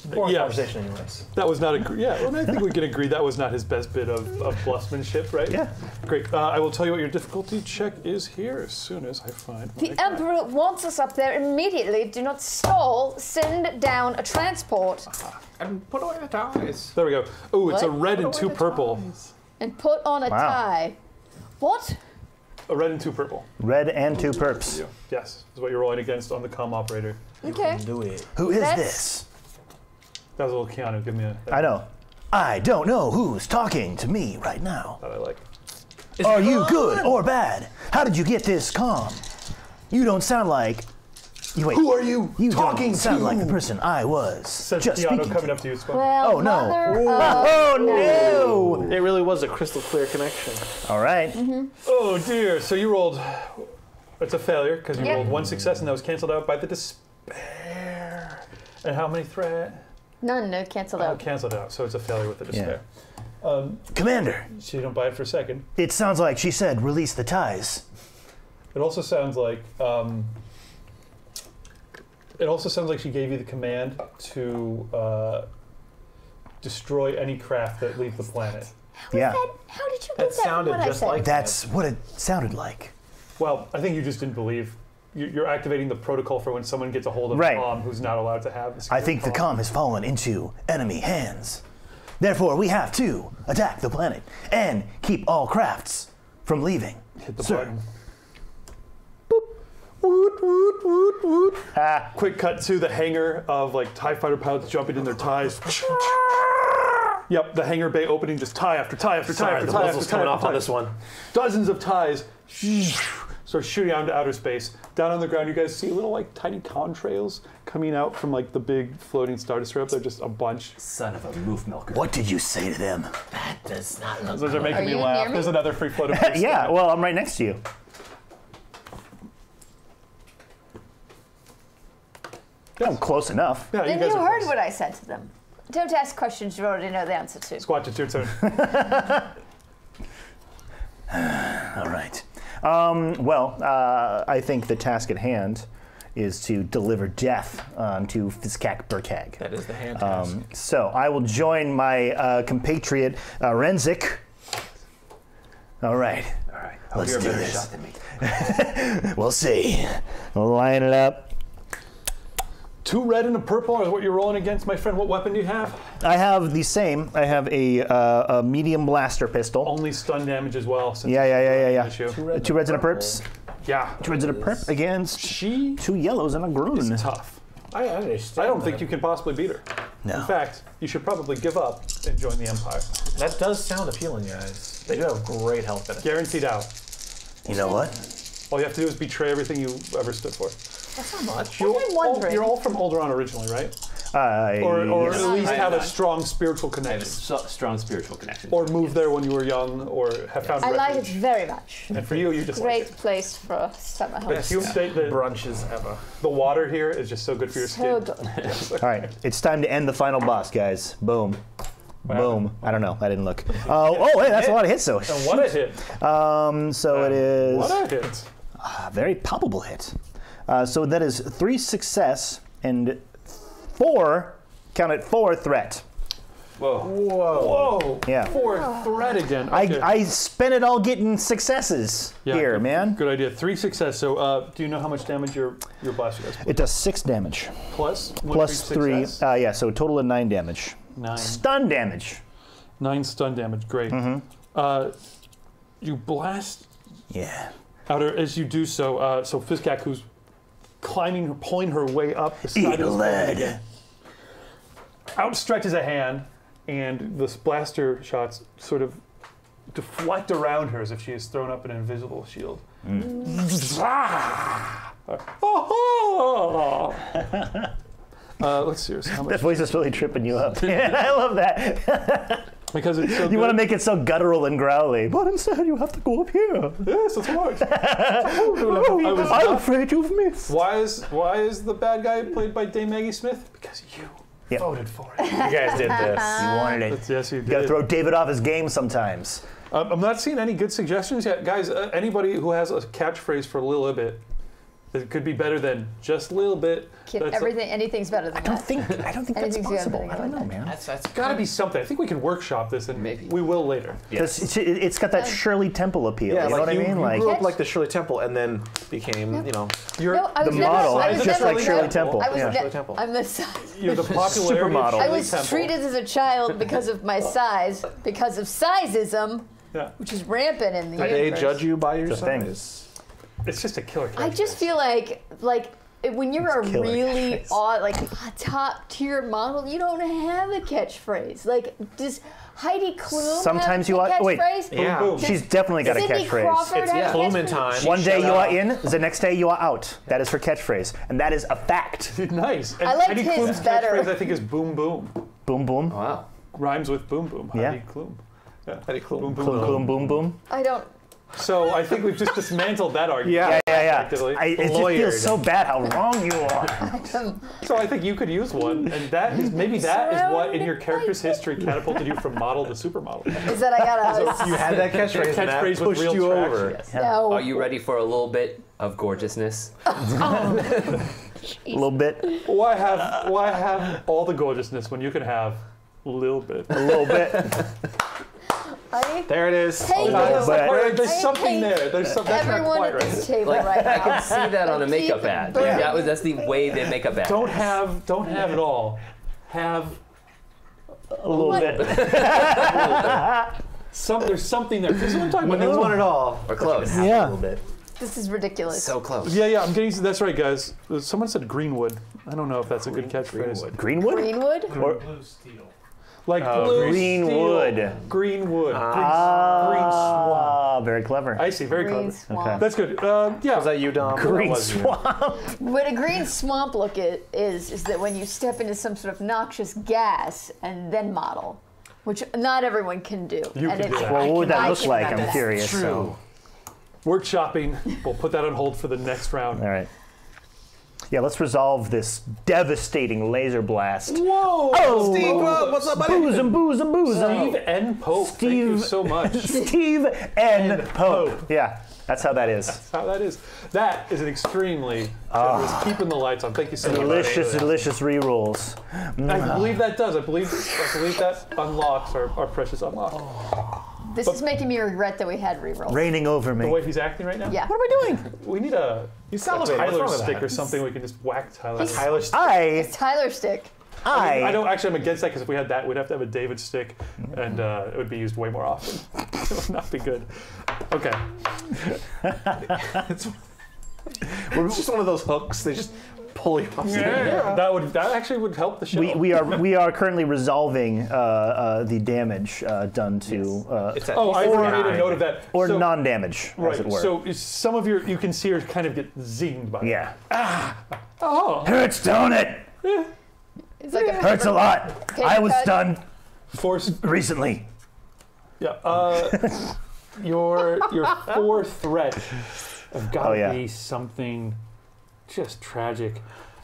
Boring Yes. conversation, anyways. That was not a. Yeah, well, I think we can agree that was not his best bit of bluffsmanship, right? Yeah. Great. I will tell you what your difficulty check is here as soon as I find my The Emperor wants us up there immediately. Do not stall. Send down a transport And put away the ties. There we go. Oh, it's a What? red and 2 purple. and put on a Wow. tie. What? A red and 2 purple. Red and 2 perps. Yeah. Yes, is what you're rolling against on the comm operator. Okay. Do it. Who is That's- this? That was a little Keanu. Give me a. I know. I don't know who's talking to me right now. That I like. Are you good or bad? How did you get this calm? You don't sound like. You wait. Who are you You talking don't sound to? like the person I was Says just Keanu speaking. coming up to you. Squad. Well, Oh, no. mother Oh, no! It really was a crystal clear connection. All right. Oh dear. So you rolled. It's a failure because you Yep. rolled 1 success and that was canceled out by the despair. And how many threat? None. No, canceled Oh, out. canceled out. So it's a failure with the despair. Commander, So you don't buy it for a second. it sounds like she said release the ties. It also sounds like. It also sounds like she gave you the command to destroy any craft that leave the planet. Yeah. How did you get That that from sounded what I just said? like That's what it sounded like. Well, I think you just didn't believe. You're activating the protocol for when someone gets a hold of Right. a comm who's not allowed to have. I think the comm has fallen into enemy hands. Therefore, we have to attack the planet and keep all crafts from leaving. Hit the Sir. button. Woot, woot, woot, woot. Quick cut to the hangar of like TIE fighter pilots jumping in their ties. Yep, the hangar bay opening, just tie after tie after tie Sorry, after the tie after muzzle's tie coming after off tie. on this one. Dozens of ties start shooting out into outer space. Down on the ground, you guys see little like tiny contrails coming out from like the big floating Star Destroyer up there, just a bunch. Son of a moof milker. What did you say to them? That does not look Those are good. making me you laugh. near me? There's another free floating. Yeah, well, I'm right next to you. I'm close enough. Yeah, Then guys you are heard close. what I said to them. Don't ask questions you already know the answer to. Squatch, it's your turn. All right. I think the task at hand is to deliver death to Fiskak Burkag. That is the hand task. So I will join my compatriot Renzik All right. All right. Let's You're a do better this. shot than me. We'll see. We'll line it up. 2 red and a purple is what you're rolling against, my friend. What weapon do you have? I have the same. I have a medium blaster pistol. Only stun damage as well. Since Yeah. issue. 2 reds and a perps. Yeah. 2 reds and a perp against She 2 yellows and a groon. is tough. I understand. I don't think you can possibly beat her. No. In fact, you should probably give up and join the Empire. That does sound appealing, guys. They do have great health benefits. Guaranteed out. You know what? All you have to do is betray everything you ever stood for. That's not much. I've been wondering. You're all from Alderaan originally, right? Or yes. at least I am have a not. strong spiritual I have a connection. strong spiritual connection. Or moved there when you were young, or have found I like it refuge. very much. And for you, you just Great like it. place for a summer home. But you state that Brunches ever. the water here is just so good for your So skin. good. All right, it's time to end the final boss, guys. Boom. Boom. I don't know. I didn't look. Hey, that's a lot of hits, though. And what a hit. So it is What a hit. a very palpable hit. So that is 3 success and 4, count it, 4 threat. Whoa. Whoa. Yeah. 4 threat again. Okay. I spent it all getting successes Yeah, here, good, man. Good idea. 3 success. So do you know how much damage your blaster does? It does 6 damage. Plus? one Plus for each 3. success? Yeah, so a total of 9 damage. 9. Stun damage. 9 stun damage. Great. You blast Yeah. out her as you do so. So Fiskak, who's pulling her way up the side Eat of this lead. building again, outstretches a hand, and the blaster shots sort of deflect around her as if she has thrown up an invisible shield. Let's see. How That much? voice is really tripping you up. I love that. Because it's so You want to good. make it so guttural and growly, but instead you have to go up here. Yes, that's right. I'm afraid you've missed. Why is the bad guy played by Dame Maggie Smith? Because you Yep. voted for it. You guys did this. You wanted it. Yes, you You gotta did. throw David off his game sometimes. I'm not seeing any good suggestions yet, guys. Anybody who has a catchphrase for Lil Bit that could be better than just Lil Bit. that's Anything's better than I don't that. think that's Anything's possible. better I don't than know, man. That's Gotta be something. I think we can workshop this, and Maybe. we will later. Because it's got that Shirley Temple appeal. Yeah, you know like what I mean? you Like grew up like the Shirley Temple and then became, you know, You're, No, I the was never, model I is was just never, like Shirley no, Temple. I was Yeah. Shirley Temple. I'm the size. you're the popularity Supermodel. of I Shirley was Temple. treated as a child because of my size, because of sizeism, Yeah. which is rampant in the do they universe. judge you by your It's a thing. size? It's just a killer I just feel like when you're a killer really catchphrase. odd, like a top tier model, you don't have a catchphrase. Like, does Heidi Klum Sometimes have you a are- wait. catchphrase? Yeah. Boom. She's definitely got a Cindy catchphrase. Crawford It's have a Klum catchphrase? time. One day Shut you are up. in, the next day you are out. That is her catchphrase, and that is a fact. Nice. And I liked Heidi his Klum's better. catchphrase, I think, is boom boom. Boom, boom. Wow. Rhymes with boom boom. Yeah. Heidi Klum. Yeah. Heidi Klum. Boom boom. Boom, boom, boom, boom. I don't. So I think we've just dismantled that argument. Yeah. Yeah. Effectively. It just Lawyered. feels so bad how wrong you are. So I think you could use one, and that is maybe that is what in your character's history catapulted you from model to supermodel. Is that I gotta? You had that catchphrase and that Catchphrase with pushed real you traction. over. No. Are you ready for a little bit of gorgeousness? A little bit, Why have all the gorgeousness when you can have a little bit? a little bit. I There it is. hate But- There's I something hate there. There's something that's not everyone quite at this right. table Like, right I now. can see that on a makeup ad. Like, Yeah. that's the way they make up ads. Don't have it all. Have A little bit. there's something there. This is what I'm talking When about. you want it all. Or close. Yeah. A little bit. This is ridiculous. So close. Yeah, I'm getting. That's right, guys. Someone said Greenwood. I don't know if that's a good catchphrase. Greenwood? Greenwood? Or Like blue Greenwood. steel, Greenwood. Green swamp. Very clever. I see. Very Green clever. swamp. That's good. Yeah. Was that you, Dom? Green That was you. swamp. What a green swamp look is that when you step into some sort of noxious gas and then model, which not everyone can do. You and can do it's- that. Well, what would I that look can like? do I'm that. curious. So. Workshopping. We'll put that on hold for the next round. All right. Yeah, let's resolve this devastating laser blast. Whoa! Oh, Steve, what's up, buddy? Boozum, boozum, boozum. Steve N. Pope. Thank you Steve- so much. Steve and Pope. Yeah, that's how that is. That's how that is. That is an extremely generous keeping the lights on. Thank you so much. Delicious, delicious re-rolls. I believe that does. I believe that unlocks our precious unlock. This is making me regret that we had rerolls. Raining over me. The way he's acting right now? Yeah. What am I doing? We need a salivating. What's Tyler wrong with stick that? or something we can just whack Tyler. Tyler. Tyler stick. I don't actually. I'm against that because if we had that, we'd have to have a David stick, and it would be used way more often. It would not be good. Okay. It's just one of those hooks. They just pull you off. Yeah. That actually would help the show. We are currently resolving the damage done to It's at I least already made a 9. note of that. or So- non-damage, Right. as it were. So some of you can see her kind of get zinged by it. yeah. Oh. Hurts, don't it? It's like a Hurts a lot. Okay, I was cut. stunned Force. recently. Yeah. Your fourth threat has got to be something just tragic.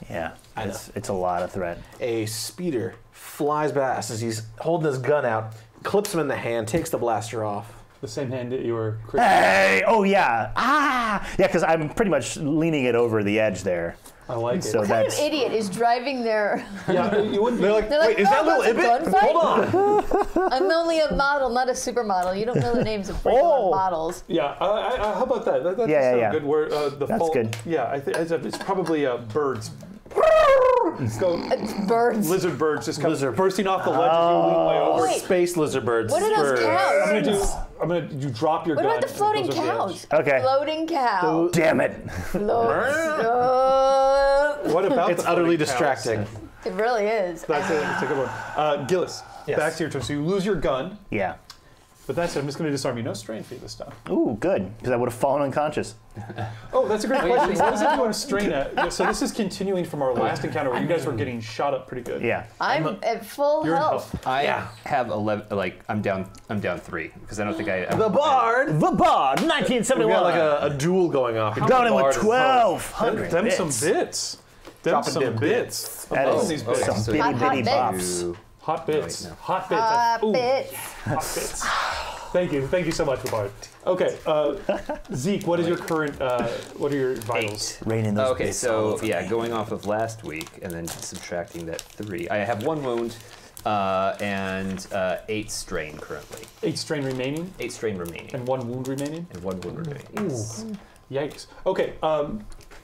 Yeah. It's a lot of threat. A speeder flies past as he's holding his gun out, clips him in the hand, takes the blaster off. The same hand that you were. Hey! Oh yeah. Yeah, because I'm pretty much leaning it over the edge there. I like it. So What kind of that's idiot is driving their... Yeah, you wouldn't. They're like, They're like, wait, is that "Oh, little that's a Ibit? gunfight?" Hold on. I'm only a model, not a supermodel. You don't know the names of regular models. Yeah. How about that? That's Yeah, not yeah. a good word. The That's fault- good. Yeah, I think it's probably birds. Go. It's birds. Lizard birds just come bursting off the ledge as you lean way over. Wait. Space lizard birds. What are those cows? I'm gonna you drop your What gun. about the and floating those are the edge. cows? okay. Floating cow. Damn it. Floats. What about It's the utterly floating cows? distracting. It really is. That's a good one. Gillis, back to your turn. So you lose your gun, Yeah. but that's it. I'm just going to disarm you. No strain for you this time. Ooh, good, because I would have fallen unconscious. Oh, that's a great question. What does everyone strain at? Yeah, so this is continuing from our last encounter where you guys were getting shot up pretty good. Yeah. I'm at full You're in health. health. I have 11. Like I'm down 3 because I don't think I. The Bard! The Bard, We 1971. got like a duel going off. Got him with Bard is- 1,200 Them bits. some bits. Them Dropping some them bits. That I'm is loving these bits. some so bitty Hot, hot bitty bits. bops. to- Hot bits. no. Hot bits. Ooh, Bits. hot bits. Thank you so much, Bard. Okay, Zeke, what is your current? What are your vitals? Raining those Okay, bits all so over yeah, me. going off of last week and then subtracting that 3, I have 1 wound and 8 strain currently. 8 strain remaining 8 strain remaining and 1 wound remaining. and 1 wound remaining. Yikes. Okay.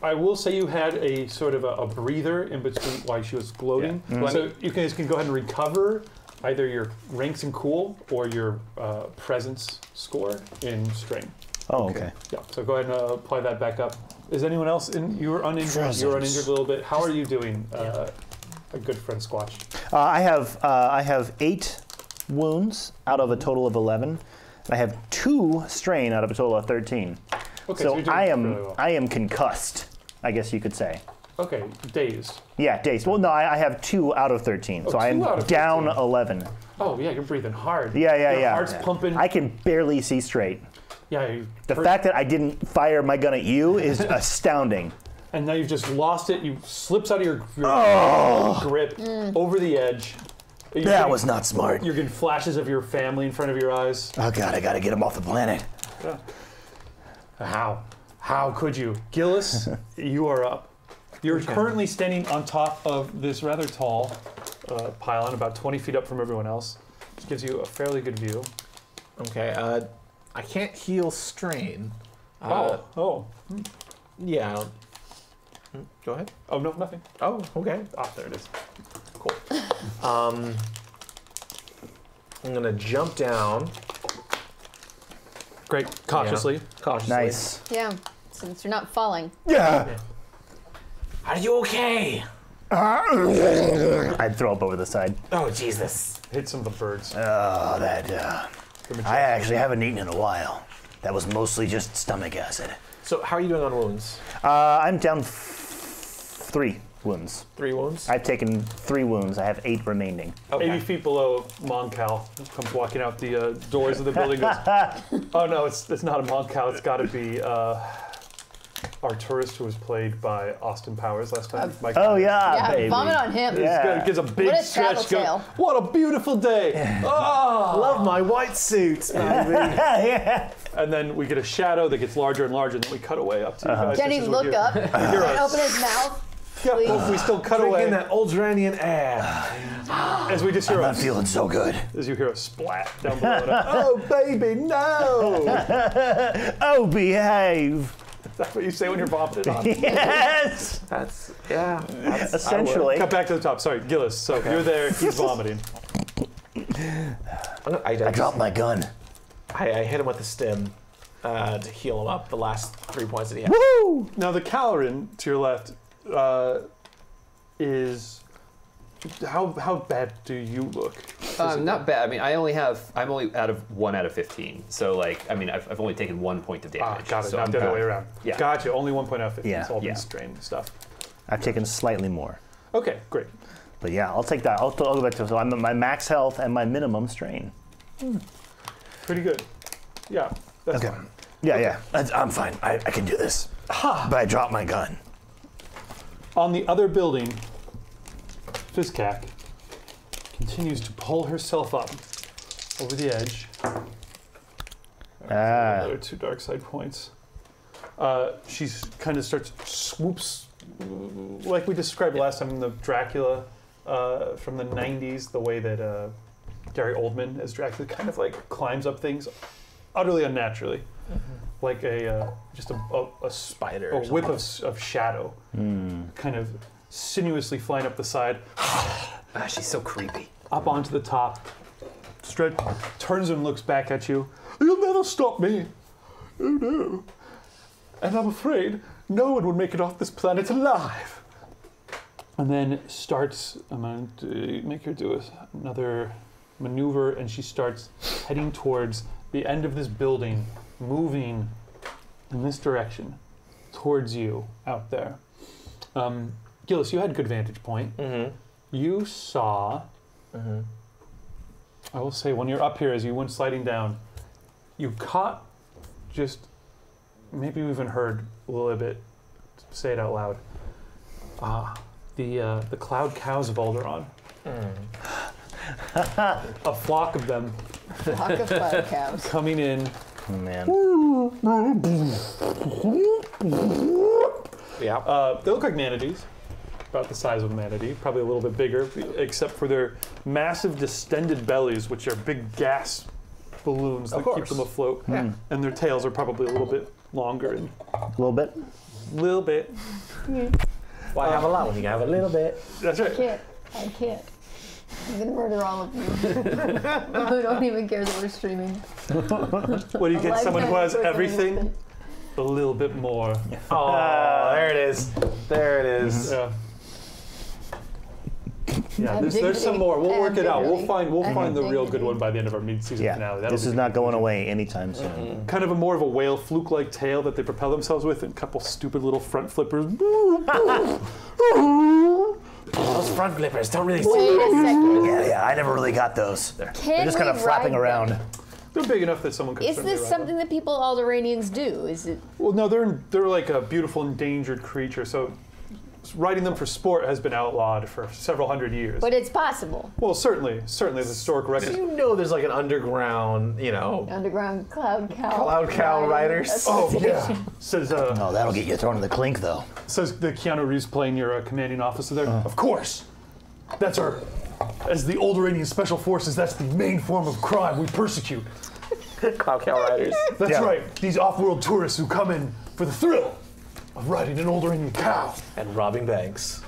I will say you had a sort of a breather in between while she was gloating. Yeah. So you guys can go ahead and recover either your ranks in cool or your presence score in strain. Oh, okay. Yeah. So go ahead and apply that back up. Is anyone else in? You were uninjured. You were uninjured a little bit. How are you doing, a good friend Squatch? I have 8 wounds out of a total of 11. I have 2 strain out of a total of 13. Okay. So you're doing really well. I am concussed, I guess you could say. Okay. Dazed. Yeah, dazed. Well, no, I have 2 out of 13, so I 2 am out of down 13. 11. Oh yeah, you're breathing hard. Yeah. Your heart's pumping. I can barely see straight. Yeah. The fact that I didn't fire my gun at you is astounding. And now you've just lost it. You slips out of your grip over the edge. You're That getting- was not smart. You're getting flashes of your family in front of your eyes. Oh god, I gotta get him off the planet. How? How could you? Gillis, you are up. You're currently standing on top of this rather tall pylon, about 20 feet up from everyone else, which gives you a fairly good view. Okay, I can't heal strain. Oh, Yeah. Go ahead. no, nothing. Oh, okay. Ah, there it is. Cool. I'm gonna jump down Great. Cautiously. cautiously. Nice. Yeah, since you're not falling. Yeah. Are you okay? I'd throw up over the side. Oh Jesus! Hit some of the birds. Oh, I actually haven't eaten in a while. That was mostly just stomach acid. So how are you doing on wounds? I'm down 3 wounds. 3 wounds. I've taken 3 wounds. I have 8 remaining. 80 feet below Moncal comes walking out the doors of the building. Goes, oh no, it's not a Moncal. It's got to be our tourist who was played by Austin Powers last time. Mike Oh Myers. yeah, Yeah, baby. vomit on him. Yeah. Gives a big What a stretch. tattletale. What a beautiful day! Oh! Love my white suit, baby. Yeah. And then we get a shadow that gets larger and larger, and then we cut away up to you guys. Can he just as we look hear- up hear and us. open his mouth? Yeah, we still cut away. Drinking that Alderaan air. As we just hear I'm not feeling so good. as you hear a splat down below. Oh, baby, no! Oh, behave. That's what you say when you're vomited on. Yes. That's That's, Essentially. Cut back to the top. Sorry, Gillis. So you're there. He's vomiting. I dropped my gun. I hit him with the stim to heal him up the last 3 points that he had. Woo! Now the Caloran to your left is how bad do you look? Not bad. I mean, I'm only out of 1 out of 15. So like, I mean, I've only taken 1 point of damage. Got it. So Not I'm the other good. way around. Yeah. Gotcha. Only 1 point out of 15. Yeah, It's all yeah. been strain stuff. I've taken slightly more. Okay, great. But yeah, I'll take that. I'll go back to so I'm at my max health and my minimum strain. Pretty good. Yeah. That's Okay. fine. Yeah. I'm fine. I can do this. But I dropped my gun. On the other building, Fizcac continues to pull herself up over the edge. Another 2 dark side points. She's kind of swoops, like we described last time in the Dracula from the 90s, the way that Gary Oldman as Dracula kind of like climbs up things utterly unnaturally. Like just a Spider. a whip of shadow, kind of sinuously flying up the side, She's so creepy. up onto the top. Turns and looks back at you. You'll never stop me. Oh no. And I'm afraid no one would make it off this planet alive. And then starts, I'm going to make her do another maneuver, and she starts heading towards the end of this building, moving in this direction towards you out there. Gillis, you had a good vantage point. Mm-hmm. You saw, I will say, when you're up here, as you went sliding down, you caught just, maybe you even heard a little bit, say it out loud, the cloud cows of Alderaan. A flock of them Flock of cloud cows. coming in. Oh, man. Yeah. They look like manatees, about the size of a manatee, probably a little bit bigger, except for their massive distended bellies, which are big gas balloons that keep course. them afloat. Yeah. And their tails are probably a little bit longer and A little bit. little bit. Well, I have a lot when you have a little bit. That's right. I can't. I'm gonna murder all of you. I don't even care that we're streaming. What do you A get? Someone who lifetime has of everything, a little bit more. Oh, there it is. There it is. Yeah. Yeah, And there's some dignity. more. We'll work And it out. We'll dignity. find the real good dignity. one by the end of our mid-season finale. Yeah. That'll This be is not going away anytime soon. kind of a more of a whale fluke-like tail that they propel themselves with, and a couple stupid little front flippers. Those front flippers don't really Wait a second. Yeah, I never really got those. They're Can just kind of we flapping ride around. them? They're big enough that someone could Is certainly this ride them. something that people Alderanians do? Is it? Well, no, they're like a beautiful endangered creature. So riding them for sport has been outlawed for several hundred years. But it's possible. Well, certainly the historic record. You know there's like an underground, Underground cloud cow. Cloud cow riders. Oh association. yeah, says Oh, that'll get you thrown in the clink, though. says the Keanu Reeves playing your commanding officer there. Of course, that's our. As the Alderanian Special Forces, that's the main form of crime we persecute. Cloud cow riders. That's Yeah. right. These off-world tourists who come in for the thrill of riding an Alderanian cow. And robbing banks.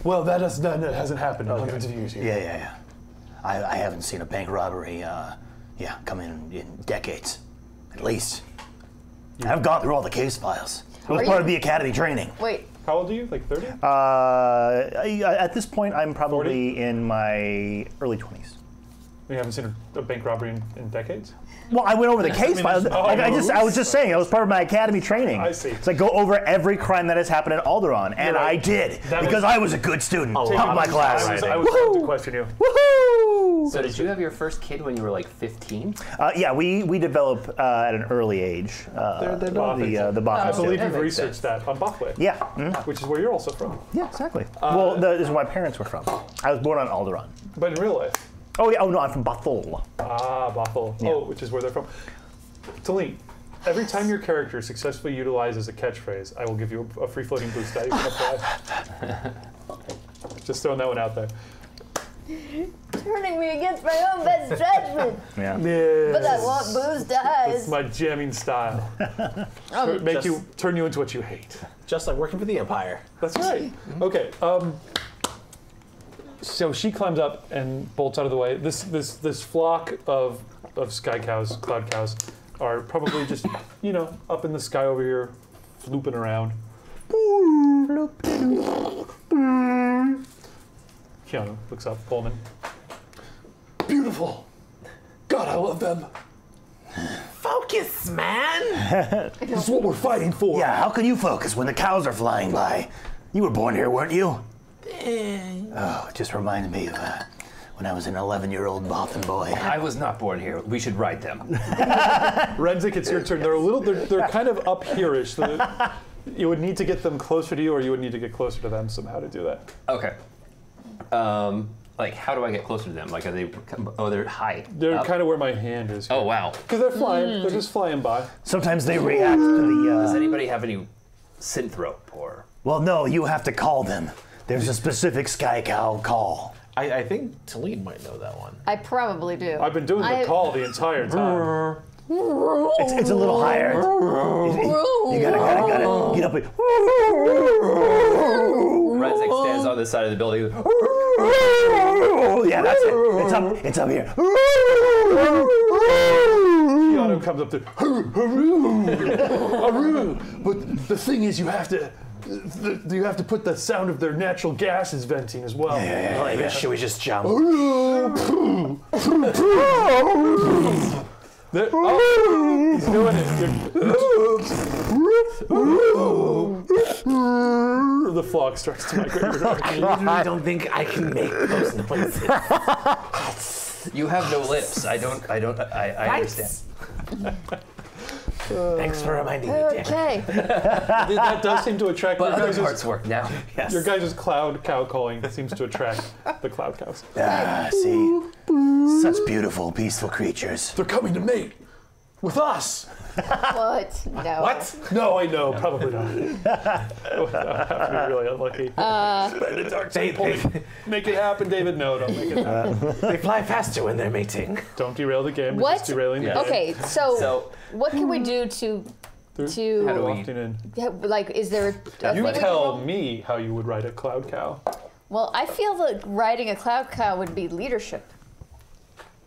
Well, that hasn't happened in hundreds of years here. Yeah. I haven't seen a bank robbery, come in decades, at least. I've gone through all the case files. It was Are part you- of the academy training. Wait, How old are you? Like 30? At this point, I'm probably in my early 20s. We haven't seen a bank robbery in decades? Well, I went over the case files. there's- I was just saying, it was part of my academy training. I see. It's like go over every crime that has happened in Alderaan, and right. I did That because was- I was a good student. lot. Top of my class. I was going to question you. Woohoo! So did you have your first kid when you were like 15? Yeah, we develop at an early age. The Bach. I believe That you've makes researched sense. that on Buffway. Yeah. Which is where you're also from. Yeah, exactly. Well, this is where my parents were from. I was born on Alderaan. But in real life. Oh yeah. Oh no, I'm from Bothell. Bothell. Yeah. Oh, which is where they're from. Taline, every time your character successfully utilizes a catchphrase, I will give you a free floating boost die you can apply. Just throwing that one out there. Turning me against my own best judgment. Yeah. But I want booze to It's eyes. my jamming style. Turn you into what you hate. Just like working for the Empire. That's right. Okay. So she climbs up and bolts out of the way. This flock of sky cows, cloud cows, are probably just up in the sky over here, flooping around. Keanu looks up. Pullman. Beautiful. God, I love them. Focus, man! This is what we're fighting for. Yeah, how can you focus when the cows are flying by? You were born here, weren't you? Oh, it just reminded me of when I was an 11-year-old Bothan boy. I was not born here. We should ride them. Renzik, it's your turn. They're kind of up here-ish. So you would need to get them closer to you, or you would need to get closer to them somehow to do that. Okay. Like, how do I get closer to them? Like, are they? Oh, they're high. They're up? kind of where my hand is. Oh wow. Because they're flying. They're just flying by. Sometimes they react to Does the. anybody have any synth rope or? Well, no, you have to call them. There's a specific sky cow call. I think Talene might know that one. I probably do. I've been doing the call the entire time. It's a little higher. You gotta get up. Renzik stands on the side of the building. Yeah, that's it. It's up here. Keanu comes up there. But the thing is, you have to put the sound of their natural gases venting as well. Maybe should we just jump? He's doing it. The flock starts to migrate. I literally don't think I can make those noises. You have no lips. I understand. Thanks for reminding me, Dan. Okay. That does seem to attract But your other guys', parts work now. Yes. your guys' cloud cow calling seems to attract the cloud cows. Ah, see. Such beautiful, peaceful creatures. They're coming to mate with us. What? No. What? No, I know, probably not. I have to be really unlucky. Spend the dark side pulling. Make it happen, David. No, don't make it happen. They fly faster when they're mating. Don't derail the game. What? It's just derailing the game. Okay, so So what can we do to How do we- wafting in. like? Is there a You thing we can tell roll? me how you would ride a cloud cow. Well, I feel that riding a cloud cow would be leadership.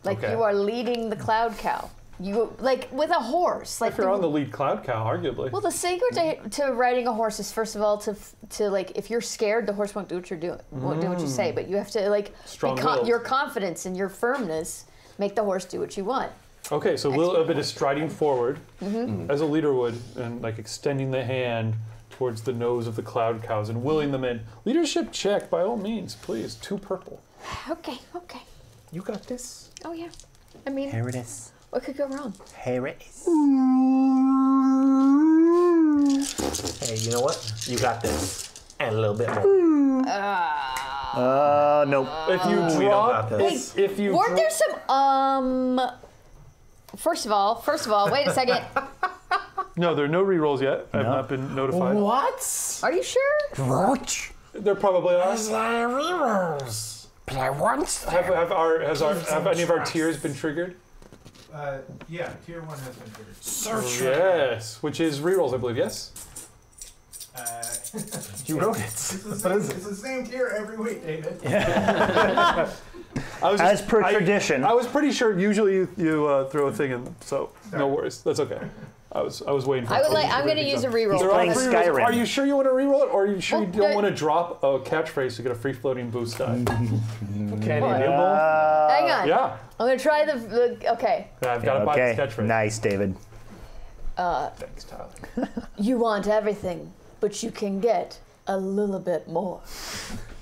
Like Okay. you are leading the cloud cow. You like with a horse. Like If you're on the lead cloud cow, arguably. well, the secret to riding a horse is first of all to like if you're scared, the horse won't do what you're doing, won't do what you say. But you have to like Strong-willed. your confidence and your firmness make the horse do what you want. Okay, so a little bit of striding forward, as a leader would, and like extending the hand towards the nose of the cloud cows and willing them in. Leadership check, by all means, please. 2 purple. Okay. You got this. Oh yeah. I mean, Here it is. what could go wrong? Here it is. Hey, you know what? You got this. And a little bit more. Nope. If you We don't drop, got this. if you Weren't there some First of all, wait a second. no, there are no rerolls yet. I've not been notified. What? Are you sure? There probably are. Rerolls. But I want Have any of our tiers been triggered? Yeah, tier 1 has been triggered. search. Yes, which is rerolls, I believe. Yes. You wrote it. It's the same tier every week, David. I was As per tradition. I was pretty sure. Usually you throw a thing in, so no worries. That's okay. I was waiting for. I'm going to use a reroll. There are playing free rolls. Skyrim. Are you sure you want to reroll it, or are you sure you Well, don't the- want to drop a catchphrase to get a free floating boost die? Can What? you? Hang on. Yeah. I'm going to try the okay. I've got to buy Okay. this catchphrase. Nice, David. Thanks, Tyler. You want everything, but you can get a little bit more.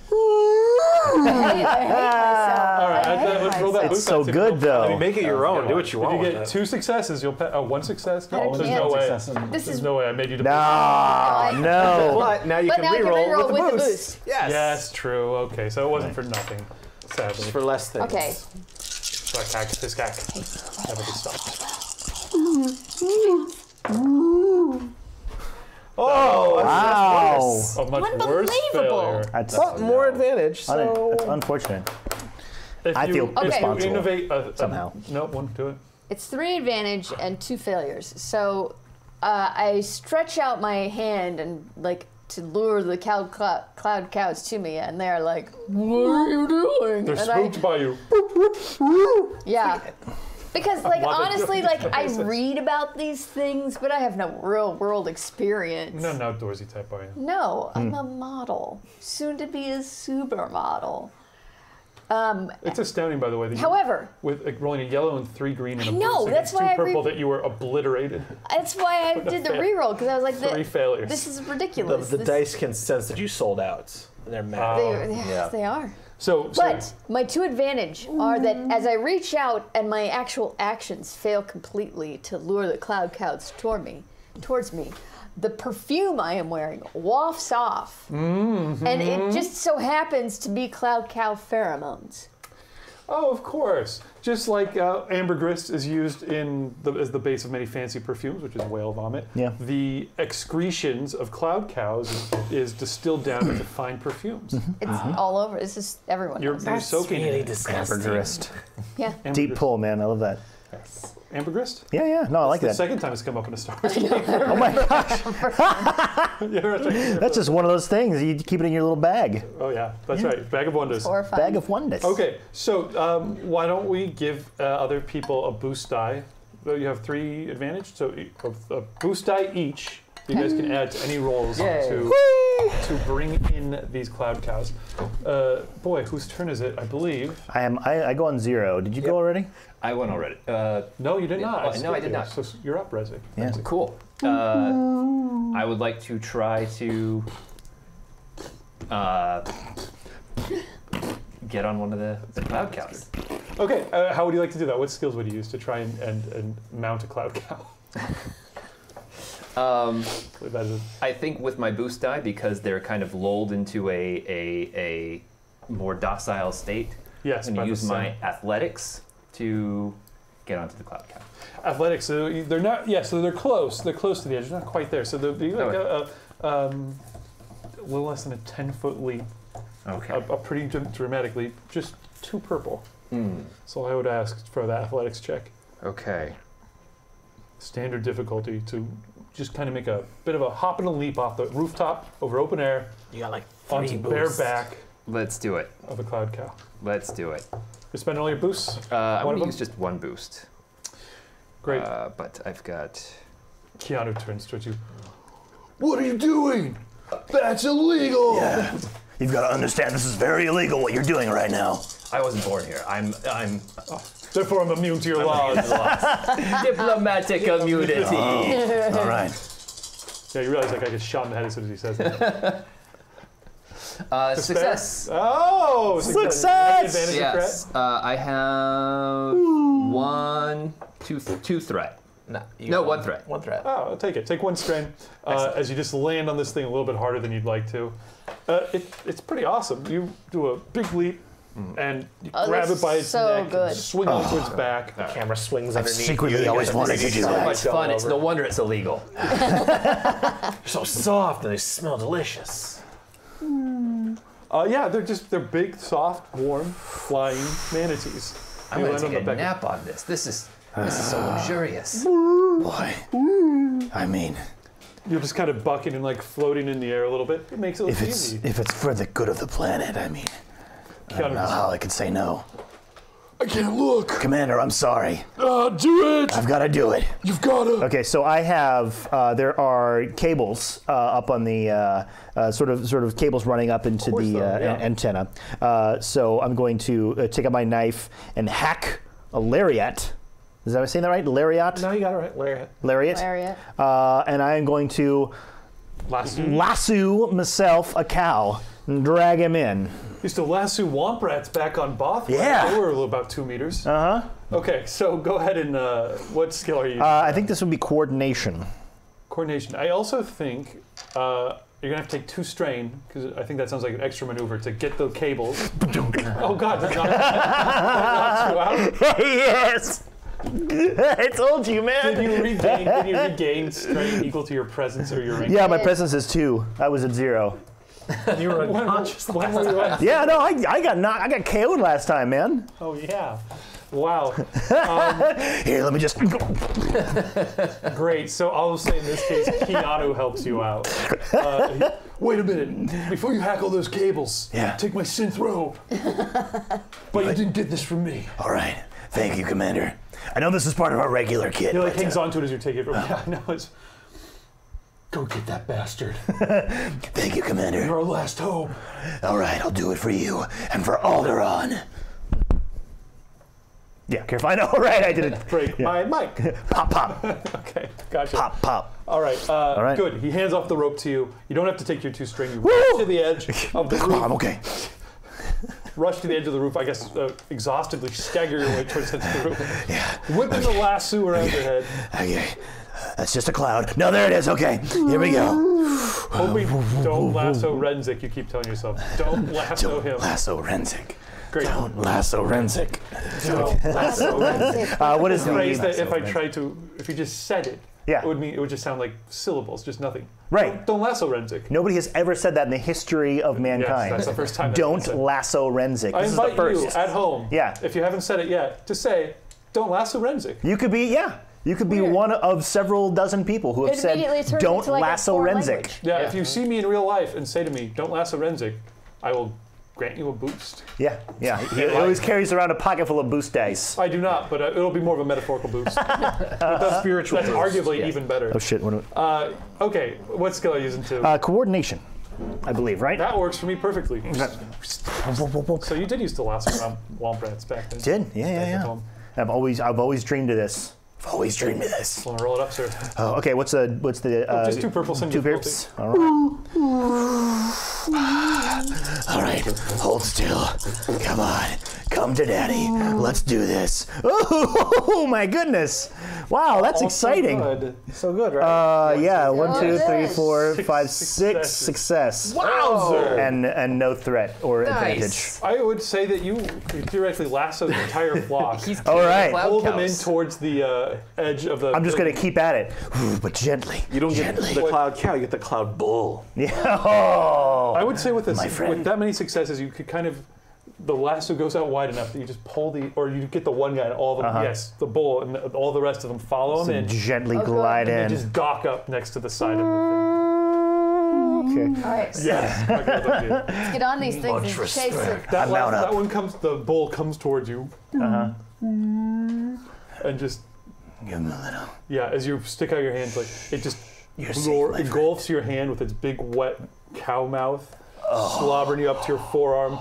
I hate myself. All right, let's roll that It's boost so die. good, I mean, though. make it your own. Do what you want. If you with get it. 2 successes, you'll pay. 1 success? I No, there's can't. no way. This There's is no way I made you. No. But now you But can now I can reroll reroll with with the the boost. Yes. Yes, true. Okay, so it wasn't for nothing. Sadly. Just for less things. okay. So this guy never gets stopped. Oh, Wow. A much worse Unbelievable. failure. That's more advantage. So that's unfortunate. I feel if responsible you innovate somehow. No, won't do it. It's 3 advantage and 2 failures. So I stretch out my hand and to lure the cloud cows to me, and they're like, "What are you doing?" They're and spooked by you. Yeah. Because, honestly, I Faces. read about these things, but I have no real world experience. Not an outdoorsy type, are you? No, I'm a model. Soon to be a supermodel. It's astounding, by the way, that However, with rolling a yellow and 3 green and a know, blue that's against 2 why I purple that you were obliterated. that's why I did the reroll, because I was like, 3 failures. this is The, ridiculous. the dice can sense that you sold out. And they're mad. They are. So But my 2 advantage are that as I reach out and my actual actions fail completely to lure the cloud cows towards me, the perfume I am wearing wafts off. And it just so happens to be cloud cow pheromones. Oh, of course. Just like ambergris is used as the base of many fancy perfumes, which is whale vomit. Yeah. The excretions of cloud cows is distilled down into fine perfumes. It's all over. It's just everyone knows. You're soaking in it. disgusting. Ambergris. Yeah. Deep pull, man. I love that. Ambergris? Yeah. No, I like The that. second time it's come up in a Star Wars game. Oh my gosh. Yeah, that's right. That's just one of those things. You keep it in your little bag. Oh, yeah. That's right. Bag of wonders. Horrifying. Bag of wonders. Okay, so why don't we give other people a boost die? You have 3 advantage, so a boost die each. You guys can add to any rolls to bring in these cloud cows. Boy, whose turn is it? I believe. I go on 0. Did you go already? I went already. No, you did not. Oh, no, I did skipped not. you. So you're up, Rezi. Yeah. Cool. I would like to try to get on one of the cloud cows. Okay, how would you like to do that? What skills would you use to try and mount a cloud cow? That is I think with my boost die, because they're kind of lulled into a more docile state, yes, I'm by going to the use my sun. athletics to get onto the cloud cow. Athletics. So they're not. Yeah, so they're close. They're close to the edge. They're not quite there. So they'll be like a little less than a 10-foot leap. Okay. A pretty dramatic leap. Just 2 purple. So I would ask for that athletics check. Okay. Standard difficulty to just kind of make a bit of a hop and a leap off the rooftop over open air You got like 3 onto boosts. bare back Let's do it. of a cloud cow. Let's do it. You're spending all your boosts? I'm One going of to them? use just 1 boost. Great. But I've got... Keanu turns towards you. What are you doing? That's illegal! Yeah. You've got to understand this is very illegal what you're doing right now. I wasn't born here. I'm Therefore, I'm immune to your laws. diplomatic immunity. All right. Yeah, you realize that guy gets shot in the head as soon as he says that. Success. Oh! Success! Advantage of Yes. I have 2 threat. No, 1 threat. 1 threat. Oh, I'll take it. Take 1 strain as you just land on this thing a little bit harder than you'd like to. It's pretty awesome. You do a big leap and you grab it by its so neck good. and swing it to its back. Camera swings underneath. Secretly you. always wanted to do So that. much fun. It's no wonder it's illegal. They're so soft and they smell delicious. Yeah, they're big, soft, warm, flying manatees. I'm You going land to on take a the back. nap on this. This is so luxurious. Boy. I mean, You're just kind of bucking and like floating in the air a little bit. It makes it look if it's easy. for the good of the planet, I mean, I don't know how I could say no. I can't look. Commander, I'm sorry. Do it. I've got to do it. You've got to. Okay, so I have there are cables up on the sort of cables running up into the antenna. So I'm going to take out my knife and hack a lariat. Is that saying that right? Lariat. No, you got it right. Lariat. Lariat. Lariat. And I am going to lasso myself a cow and drag him in. Used to lasso womp rats back on Both. Yeah. They were about 2 meters. Uh-huh. Okay, so go ahead and what skill are you using? I think this would be coordination. Coordination. I also think you're gonna have to take 2 strain because I think that sounds like an extra maneuver to get the cables. Oh God! That knocked you out. Yes. I told you, man. Did you regain strain equal to your presence or your range? Yeah, my presence is 2. I was at 0. You were unconscious. When were you at? Yeah, no, I got KO'd last time, man. Oh yeah. Wow. Here, let me just. Great. So I'll say in this case, Keanu helps you out. Wait a minute. Before you hack all those cables, take my synth robe. But you didn't get this from me. All right. Thank you, Commander. I know this is part of our regular kit. He like hangs on to it as you take it from Yeah, no, it's. Go get that bastard. Thank you, Commander. You're our last hope. All right, I'll do it for you and for Alderaan. Yeah, careful. I know, right? I did it. Break my mic. Pop, pop. Okay, gotcha. Pop, pop. All right, right. Good. He hands off the rope to you. You don't have to take your 2 string. You rush to the edge of the Come roof. on, okay. Rush to the edge of the roof. I guess exhaustedly stagger your way towards the roof. Yeah. Whipping the lasso around your head. Okay. That's just a cloud. No, there it is. Okay. Here we go. Hoping don't lasso Renzik. You keep telling yourself. Don't lasso him. Lasso Renzik. Great. Don't lasso Renzik. Don't lasso Renzik. What is the phrase that if you just said it, Yeah. it would just sound like syllables, just nothing. Right. Don't lasso Renzik. Nobody has ever said that in the history of mankind. Yes, that's the first time. Don't lasso Renzik. I This is the invite first. you at home. Yeah. If you haven't said it yet, to say, "Don't lasso Renzik." You could be, You could be one of several dozen people who have It said, immediately turns "Don't into, like, a lasso foreign Renzik." language. Yeah. If you see me in real life and say to me, "Don't lasso Renzik," I will grant you a boost. Yeah. He always carries around a pocket full of boost dice. I do not, but it'll be more of a metaphorical boost. That's spiritual. That's arguably even better. Oh shit! Okay, what skill are you using to? Coordination, I believe, right? That works for me perfectly. So you did used to lasso around womp rats back then. Did? Yeah. I've always dreamed of this. I've always dreamed of this. Want to roll it up, sir? Oh, okay. What's the? Just 2 purples and 2 difficulty. pips. All right. All right, hold still. Come on, come to Daddy. Let's do this. Oh my goodness! Wow, that's exciting. So good, right? Yeah. 1, 2, 3, Yes. 4, 6 5, 6 success. Wowzer! And no threat or advantage. I would say that you theoretically lasso the entire flock. All right. Pull them in towards the edge of the. I'm just gonna keep at it, but gently. You don't get Gently. the cloud cow, you get the cloud bull. Yeah. Oh. I would say with friend. that many successes, you could kind of. The lasso goes out wide enough that you just pull or you get the one guy and all of them, yes, the bull, and all the rest of them follow him in. Gently glide And in. they just dock up next to the side of the Okay. All right, Yes. Okay, let's get on these things and chase it. that mount up. one comes. The bull comes towards you. And just Give him a little. as you stick out your hands, like it just You're safe, my friend. engulfs your hand with its big wet cow mouth, slobbering you up to your forearm.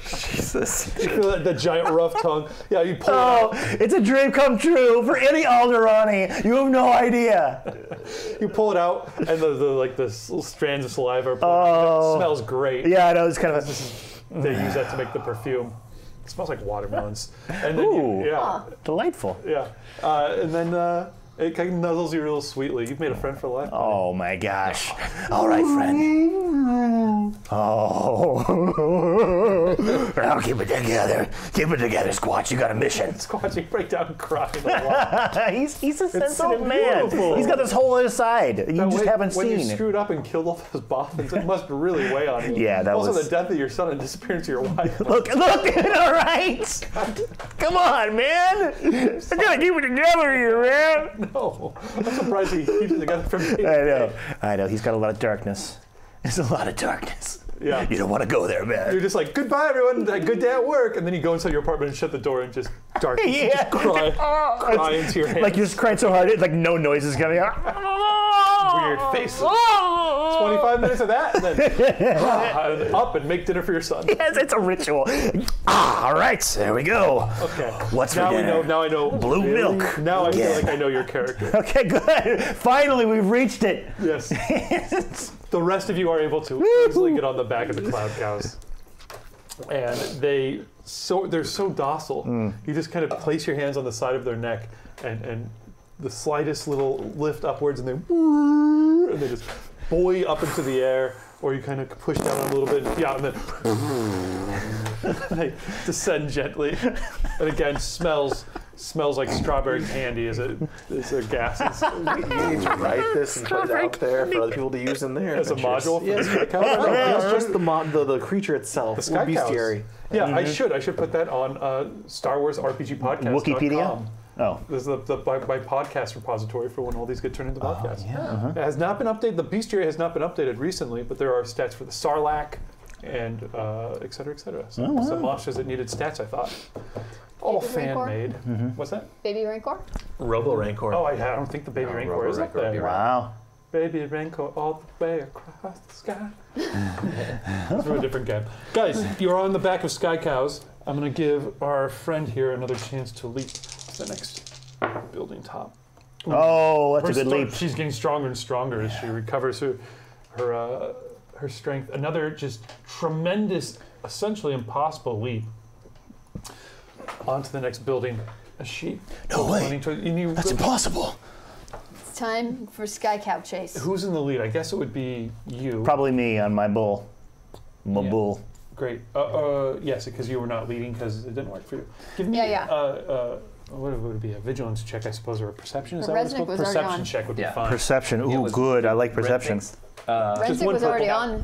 Jesus. You feel the giant rough tongue. Yeah, you pull it Oh, out. it's a dream come true for any Alderaani. You have no idea. You pull it out, and the little strands of saliva are pulling. Oh. It smells great. Yeah, I know. It's kind of. They use that to make the perfume. It smells like watermelons. And then Ooh. yeah. Delightful. And then it kind of nuzzles you real sweetly. You've made a friend for life. Oh my gosh. All right, friend. Oh. Now keep it together. Keep it together, Squatch. You got a mission. Squatch, you break down and cry. In the wall. he's a sensitive so man. beautiful. He's got this whole other side you That just way, haven't when you seen. screwed up and killed all those boffins, it must really weigh on you. Yeah, that also was- the death of your son and disappearance of your wife. Look, all right. Come on, man. I gotta keep it together here, man. No, I'm surprised he keeps it together from me. I know. He's got a lot of darkness. There's a lot of darkness. Yeah. You don't want to go there, man. You're just like, goodbye, everyone. Good day at work. And then you go inside your apartment and shut the door and just darkness. And Yeah. just cry into your hand. Like you're just crying so hard, like no noise is coming out. Weird faces. 25 minutes of that, and then up and make dinner for your son. Yes, it's a ritual. All right, there we go. Okay. What's for Now we dinner? know. Now I know. Blue milk. Now I feel Yeah. like I know your character. Okay, good. Finally, we've reached it. Yes. The rest of you are able to easily get on the back of the cloud cows, and they're so docile. You just kind of place your hands on the side of their neck, and the slightest little lift upwards, and they just buoy up into the air, or you kind of push down a little bit, and then they descend gently. And again, smells smells like strawberry candy as it gases. You need to write this and put it out there for other people to use in their As a adventures. module for Yes. the Sky Cow? No, just the creature itself. The Sky Cows. Bestiary. Yeah, I should put that on Star Wars RPG Podcast. Wikipedia? Oh. This is my podcast repository for when all these get turned into podcasts. Yeah. It has not been updated. The bestiary has not been updated recently, but there are stats for the Sarlacc and et cetera, et cetera. So some monsters that needed stats, I thought. All Baby Rancor? fan-made. What's that? Baby Rancor? Robo Rancor. Oh, I don't think the Baby Rancor is up Rancor would be there. right. Wow. Baby Rancor all the way across the sky. It's from a different game. Guys, you're on the back of Sky Cows. I'm going to give our friend here another chance to leap to the next building top. Oh, that's a good leap. She's getting stronger and stronger as she recovers her strength. Another just tremendous, essentially impossible leap onto the next building. As she No way. running toward- and you- That's impossible. It's time for Sky Cow chase. Who's in the lead? I guess it would be you. Probably me on my bull. My Yeah. bull. Great. Yes, because you were not leading because it didn't work for you. Give me. Yeah. What would it be? A vigilance check, I suppose, or a perception? Is The that what it's Resnick called? was already Perception on. check would Yeah. be fine. Perception. It Ooh, was good. I like perception. Renzik one was already purple. on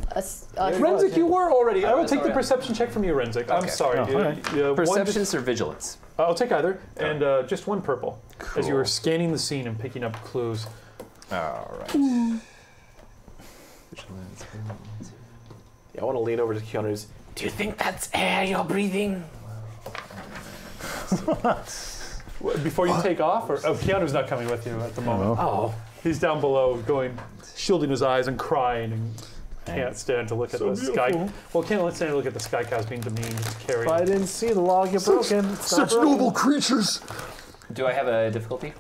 Renzik, you were already. I will take the sorry. perception check from you, Renzik. I'm Okay. sorry. Oh, okay. One Perceptions or vigilance? I'll take either, and just one purple, as you were scanning the scene and picking up clues. All right. Yeah, I want to lean over to Keanu's. Do you think that's air you're breathing? Before you take off, or Keanu's not coming with you at the moment. Oh. He's down below, shielding his eyes and crying, and can't stand to look at the sky. Well, can't stand to look at the Sky Cows being demeaned, carried. If I didn't see the log get broken. It's not broken. creatures. Do I have a difficulty?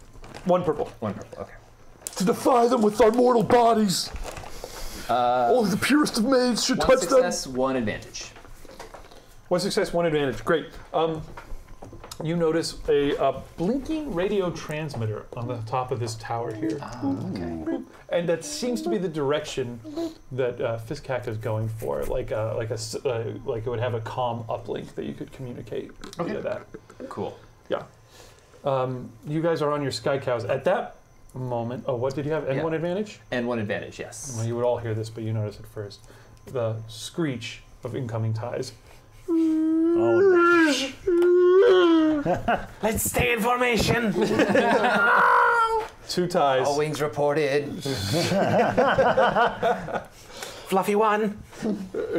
One purple. One purple. Okay. To defy them with our mortal bodies. Only the purest of maids should One touch success, one advantage. One success, one advantage. Great. You notice a blinking radio transmitter on the top of this tower here. Okay. And that seems to be the direction that Fiskak is going for, like it would have a comm uplink that you could communicate via that. Cool. Yeah. You guys are on your Sky Cows. At that moment, what did you have? N1 advantage? And one advantage, yes. Well, you would all hear this, but you notice it first. The screech of incoming ties. Let's stay in formation. Two ties. All wings reported. Fluffy one.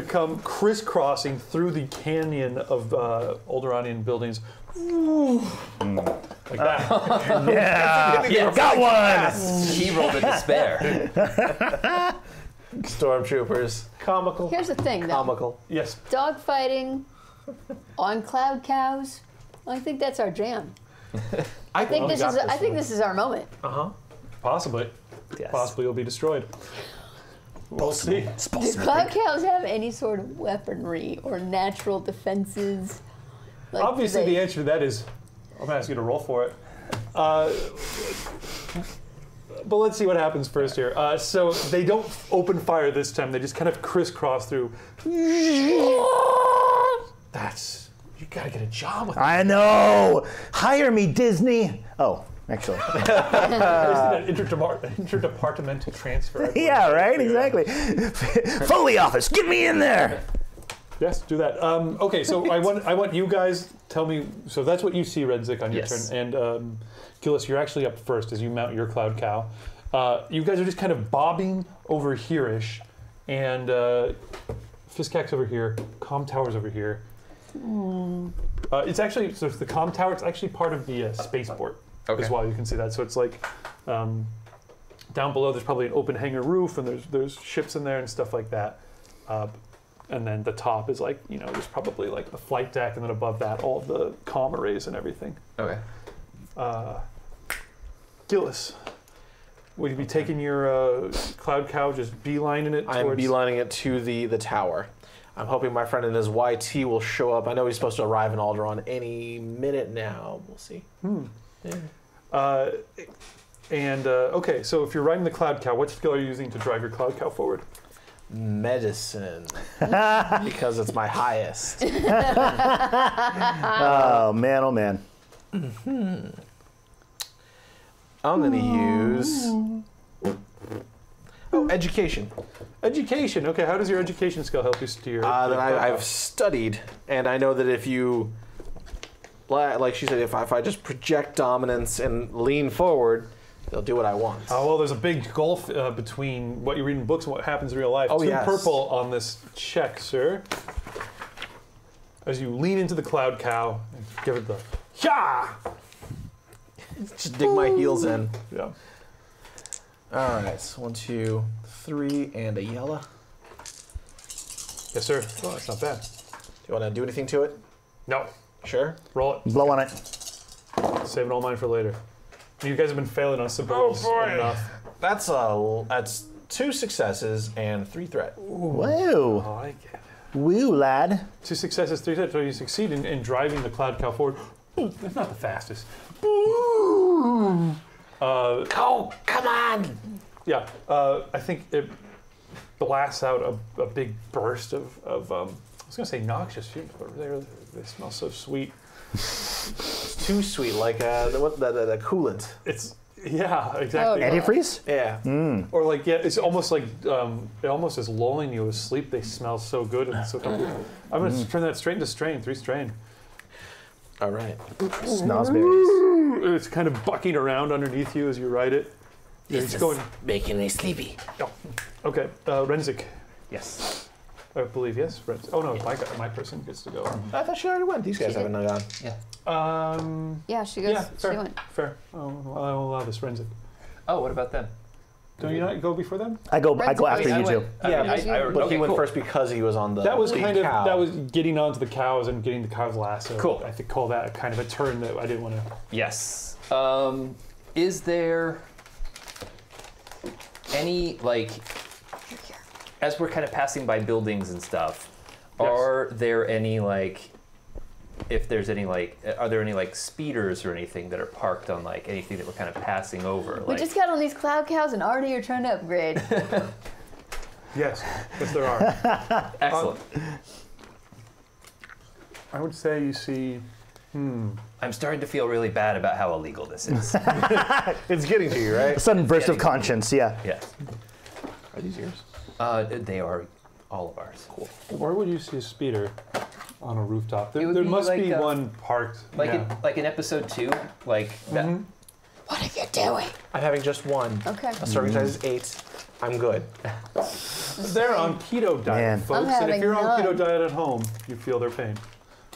Come crisscrossing through the canyon of Alderaanian buildings. Like that. Yeah, got one. He rolled a despair. Stormtroopers. Comical. Here's the thing, though. Comical. Yes. Dogfighting on cloud cows. I think that's our jam. I think this is our moment. Possibly. Yes. Possibly you'll be destroyed. We'll see. Do cloud cows have any sort of weaponry or natural defenses? Like, Obviously, do the answer to that is, I'm going to ask you to roll for it. But let's see what happens first here. So they don't open fire this time. They just kind of crisscross through. You got to get a job with I know. Hire me, Disney. Oh, actually. an interdepartmental transfer. Yeah, right? Exactly. Foley office, get me in there. Yes, do that. Okay, so I want you guys tell me. So that's what you see, Redzik, on your Yes. turn, and Gillis, you're actually up first as you mount your cloud cow. You guys are just kind of bobbing over here-ish, and Fiskak's over here. Comm Tower's over here. It's actually the comm tower. It's actually part of the spaceport Okay. as well. You can see that. So it's like down below. There's probably an open hangar roof, and there's ships in there and stuff like that. And then the top is like, there's probably like the flight deck, and then above that, all of the comm arrays and everything. Okay. Gillis, would you be taking your cloud cow, just beelining it I'm towards... beelining it to the tower. I'm hoping my friend and his YT will show up. I know he's supposed to arrive in Alderaan any minute now. We'll see. Okay, so if you're riding the cloud cow, what skill are you using to drive your cloud cow forward? Medicine. Because it's my highest. Oh, man, oh, man. I'm going to use... Oh, education. Education. Okay, how does your education skill help you steer? I've studied, and I know that if you, like she said, if I just project dominance and lean forward, they'll do what I want. Oh, well, there's a big gulf between what you read in books and what happens in real life. Oh, 2 yes. purple on this check, sir. As you lean into the cloud cow and give it the yeah. Just dig my heels in. Yeah. All right, so 1, 2, 3, and a yellow. Yes, sir. Oh, that's not bad. Do you want to do anything to it? No. Sure. Roll it. Blow on it. Saving all mine for later. You guys have been failing on simple rolls enough. That's 2 successes and 3 threat. Whoa. I like it. Woo, lad. 2 successes, 3 threats. So you succeed in driving the cloud cow forward. It's not the fastest. Oh, come on! Yeah, I think it blasts out a big burst of I was going to say noxious fumes, but they smell so sweet. It's too sweet, like the coolant. It's, yeah, exactly. Antifreeze? Yeah. Or like, yeah, it's almost like, it almost is lulling you asleep. They smell so good and so comfortable. I'm going to turn that straight into strain, 3 strain. All right. Snozberries. It's kind of bucking around underneath you as you ride it. Yeah, it's going. Making me sleepy. Oh. Okay, Renzik. Yes. I believe, yes. Oh no, my person gets to go. I thought she already went. These guys haven't gone. Yeah. Yeah, she goes. Yeah, fair. She went. Fair. Oh, well, I'll allow this Renzik. Oh, what about them? Don't you not go before them? I go after you two. Yeah, but okay, he went cool. first because he was on the That was lead kind of cow. that was getting onto the cows and getting the cows last. So Cool. I think call that kind of a turn that I didn't want to. Yes. Is there any, like, as we're kind of passing by buildings and stuff, are there any, like, if there's any, like, are there any, like, speeders or anything that are parked on, like, anything that we're kind of passing over? We Like, just got on these cloud cows and already you're trying to upgrade. Yes, there are. excellent. I would say you see. I'm starting to feel really bad about how illegal this is. It's getting to you, right? A sudden burst of conscience, yeah. Yes. Are these yours? They are all of ours. Cool. Where would you see a speeder on a rooftop? There, It would there be must like be a- one parked. Like yeah. like in episode 2, like that. What are you doing? I'm having just one. Okay. A serving size is 8. I'm good. They're on keto diet, Man. folks. I'm And if having you're on none. keto diet at home, you feel their pain.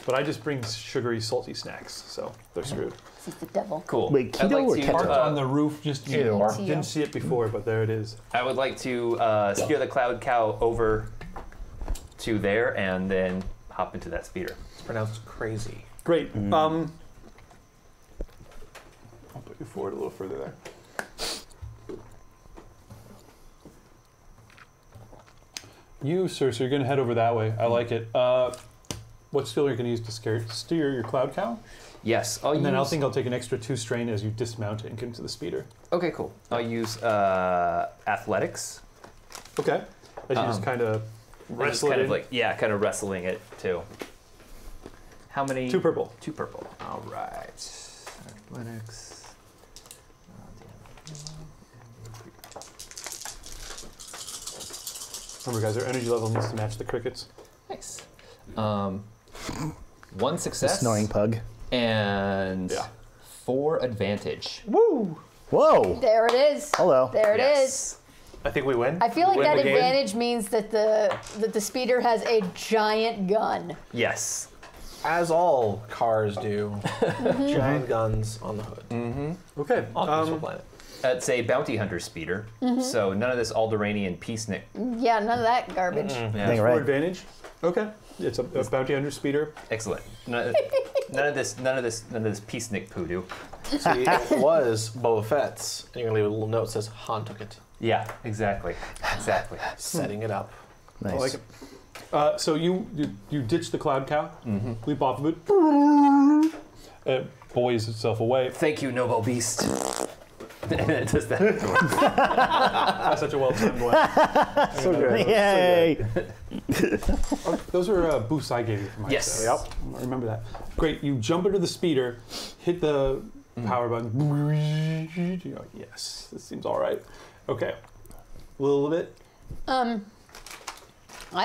But I just bring sugary, salty snacks, so they're screwed. This is the devil. Cool. Wait, I'd keto like or to, keto? Parked on the roof, just Either or. didn't see it before, but there it is. I would like to steer the cloud cow over to there and then hop into that speeder. It's pronounced crazy. Great. I'll put you forward a little further there. You, sir, so you're going to head over that way. I like it. What skill are you going to use to steer your cloud cow? Yes, I'll And then use. I think I'll take an extra 2 strain as you dismount it and get into the speeder. Okay, cool. I'll use athletics. Okay. As you just kind of Just wrestle kind it of in. like kind of wrestling it too. How many? 2 purple. 2 purple. All right. Athletics. Remember, guys, our energy level needs to match the crickets. Nice. 1 The success. snoring pug. And Yeah. 4 advantage. Woo! Whoa. There it is. Hello. There it is. Yes. I think we win. I feel like Win that the game. advantage means that the speeder has a giant gun. Yes. As all cars do. Giant guns on the hood. Okay. On a peaceful planet. It's a bounty hunter speeder, so none of this Alderanian peacenik. Yeah, none of that garbage. Dang For right. advantage. Okay. It's a bounty hunter speeder. Excellent. None of this peacenik poodoo. See, it was Boba Fett's. And you're going to leave a little note that says Han took it. Yeah, exactly. Setting it up. Nice. I like it. So you ditch the cloud cow, leap off of it, it buoys itself away. Thank you, noble beast. And it does that. That's such a well-timed one. So good. Yay! Those are boosts I gave you for my Yes. set. Yep. I remember that. Great. You jump into the speeder, hit the power button. You're like, yes, this seems all right. Okay. A little bit. I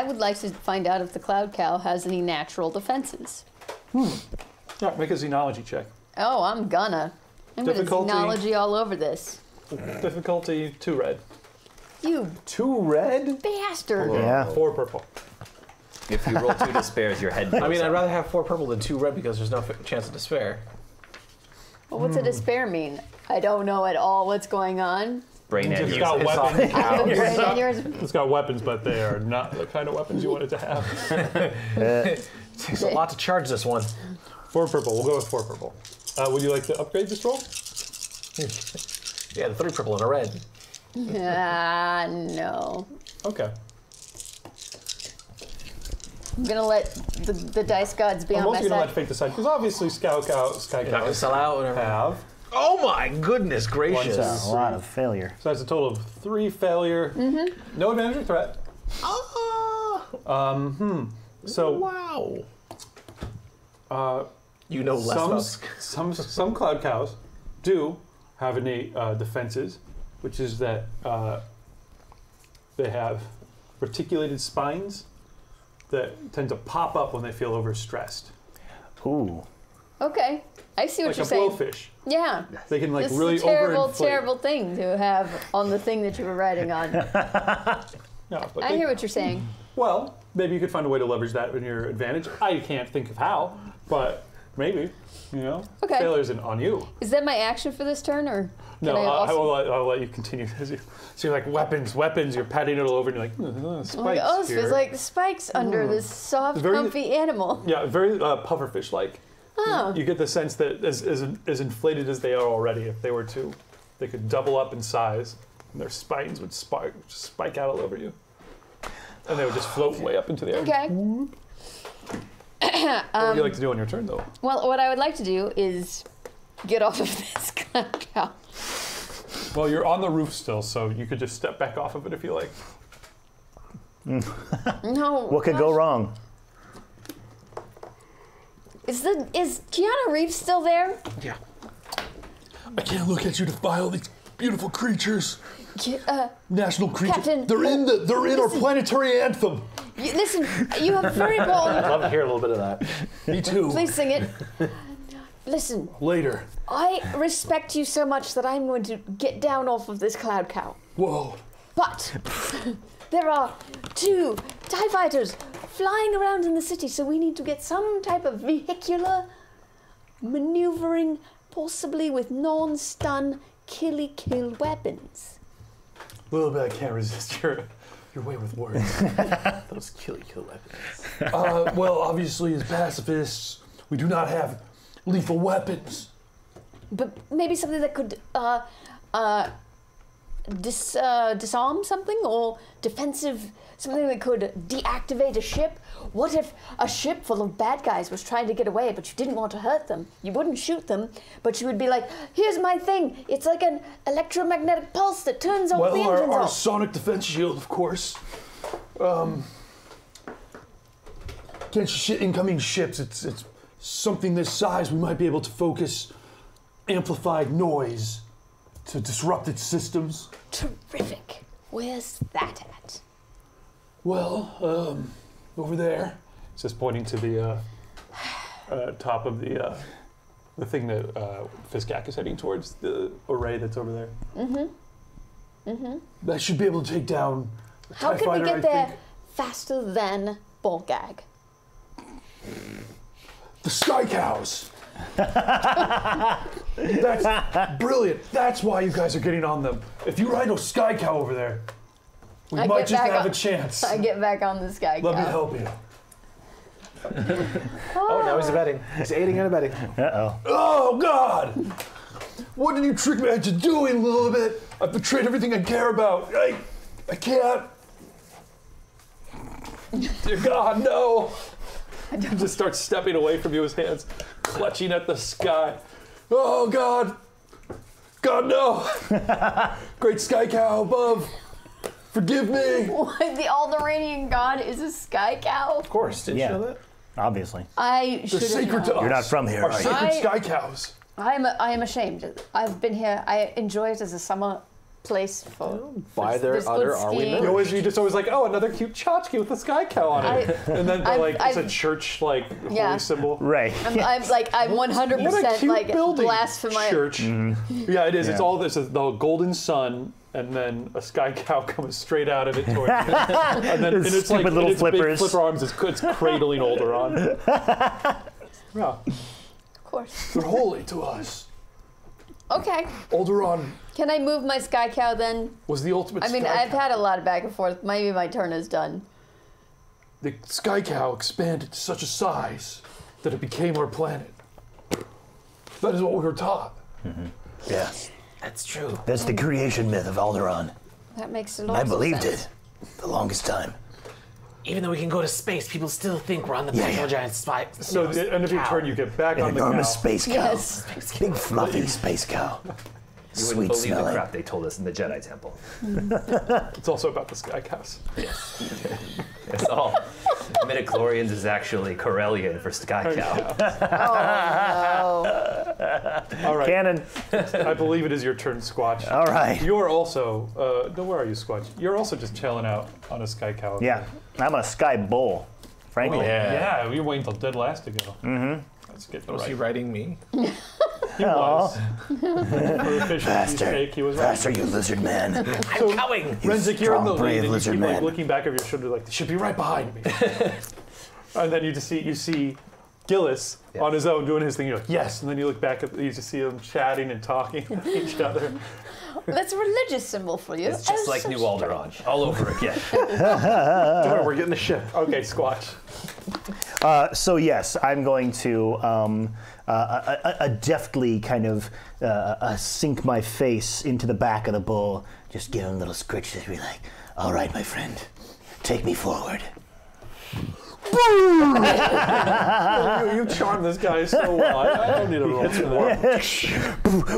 would like to find out if the Cloud Cow has any natural defenses. Yeah, make a xenology check. Oh, I'm gonna Difficulty. xenology all over this. Difficulty 2 red. You 2 red? bastard! Yeah. 4 purple. If you roll 2 despairs, your head blows I mean, I'd up. rather have 4 purple than 2 red because there's no chance of despair. Well, what's a despair mean? I don't know at all what's going on. Brain It's got aneurysm. weapons. I have a brain aneurysm. It's got weapons, but they are not the kind of weapons you want it to have. Takes a lot to charge this one. 4 purple. We'll go with 4 purple. Would you like to upgrade this roll? Yeah, the 3 purple and a red. No. Okay. I'm gonna let the dice gods be I'm on my also going to let side. fate decide, because obviously Sky Not gonna Cows sell out, whatever. have. Oh my goodness gracious. That's a lot of failure. So that's a total of 3 failure. No advantage or threat. So Wow. You know less about some Cloud Cows do have innate defenses, which is that they have reticulated spines that tend to pop up when they feel overstressed. Ooh. Okay, I see what Like you're a saying. blowfish. Yeah. They can like This really is a terrible, overinflate. terrible thing to have on the thing that you were writing on. No, but I they- hear what you're saying. Well, maybe you could find a way to leverage that in your advantage. I can't think of how, but maybe, you know. Okay. Failure isn't on you. Is that my action for this turn, or No, can I also? I'll let you continue. So you're like, weapons, you're patting it all over, and you're like, spikes I'm like, oh, here. there's like spikes under this soft, Very- comfy animal. Yeah, very pufferfish-like. Oh. You get the sense that as inflated as they are already, if they were to, they could double up in size, and their spines would spike out all over you. And they would just float way up into the air. Okay. What would you like to do on your turn, though? Well, what I would like to do is get off of this Cloud Cow. Well, you're on the roof still, so you could just step back off of it if you like. No. What could go wrong? Is Keanu Reeves still there? Yeah. I can't look at you to file these beautiful creatures. National creatures. Captain, they're in our listen. planetary anthem. Listen, you have very I'd bold. love to hear a little bit of that. Me too. Please sing it. Listen, Later. I respect you so much that I'm going to get down off of this Cloud Cow. Whoa. But there are 2 TIE fighters flying around in the city, so we need to get some type of vehicular maneuvering, possibly with non-stun, kill weapons. A little bit, I can't resist your way with words. Those kill weapons. Well, obviously, as pacifists, we do not have lethal weapons. But maybe something that could disarm something, or defensive, something that could deactivate a ship. What if a ship full of bad guys was trying to get away, but you didn't want to hurt them? You wouldn't shoot them, but you would be like, here's my thing. It's like an electromagnetic pulse that turns all the engines our off. sonic defense shield, of course. Against incoming ships, it's something this size. We might be able to focus amplified noise to disrupt its systems. Terrific. Where's that at? Well, over there. It's just pointing to the top of the thing that Fiskak is heading towards, the array that's over there. That should be able to take down a How TIE can we fighter, get I there think. faster than ball gag? The Sky Cows. That's brilliant. That's why you guys are getting on them. If you ride a Sky Cow over there, we I might get just back have on- a chance. I get back on the Sky Let me Cow. help you. Oh, now he's abetting. He's aiding and abetting. Uh-oh. Oh, God! What did you trick me into doing a little bit? I've betrayed everything I care about. I can't. Dear God, no. He just starts stepping away from you, his hands clutching at the sky. Oh, God. God, no! Great sky cow above! Forgive me! What? The Alderanian god is a sky cow? Of course, didn't you know that? Obviously. I should They're sacred to us. You're not from here, Our are you? sacred sky cows. I am ashamed. I've been here. I enjoy it as a summer place for. By their there's utter good are we skiing. You just always like, oh, another cute tchotchke with a sky cow on it. And then they're like, it's a church, like, Yeah. holy symbol. Right. I'm 100% What a cute like building. blasphemy. Church. Yeah, it is. It's Yeah. all this. Is the golden sun, and then a sky cow comes straight out of it towards you. And then Those it's stupid like little in its flippers. big flipper arms. It's cradling Alderaan. Yeah, Of course. they're holy to us. Okay. Alderaan Can I move my sky cow then? was the ultimate. I mean, sky I've cow. had a lot of back and forth. Maybe my turn is done. The sky cow expanded to such a size that it became our planet. That is what we were taught. Yeah, That's true. that's the creation myth of Alderaan. That makes a lot I of believed sense. it the longest time. Even though we can go to space, people still think we're on the back of a giant spy. So at the end of your turn, you get back An on the cow. enormous space cow. Yes. Big fluffy space cow. You Sweet wouldn't believe the smelling. crap they told us in the Jedi Temple. It's also about the sky cows. It's all midichlorians is actually Corellian for sky cow. Oh, All right. Cannon. I believe it is your turn, Squatch. All right. You're also, no, where are you, Squatch? You're also just chilling out on a sky cow. Yeah. I'm a sky bull, frankly. Yeah, we were waiting till dead last to go. Mm-hmm. Let's get the Was he right. writing me? He was. For efficiency's sake, he was right. Faster, you lizard man. So, Coming! Renzik, you're in the strong, brave lead, and you lizard keep like, man. looking back over your shoulder like, they should be right behind me. And then you see Gillis on his own doing his thing. You're like, yes. And then you look back at, you just see them chatting and talking with each other. that's a religious symbol for you. It's just like New Alderaan, all over again. Don't worry, we're getting the ship. Okay, Squatch. So yes, I'm going to deftly kind of sink my face into the back of the bull. Just give him little scritches. Be like, all right, my friend, take me forward. You charm this guy so well. I don't need a roll for that.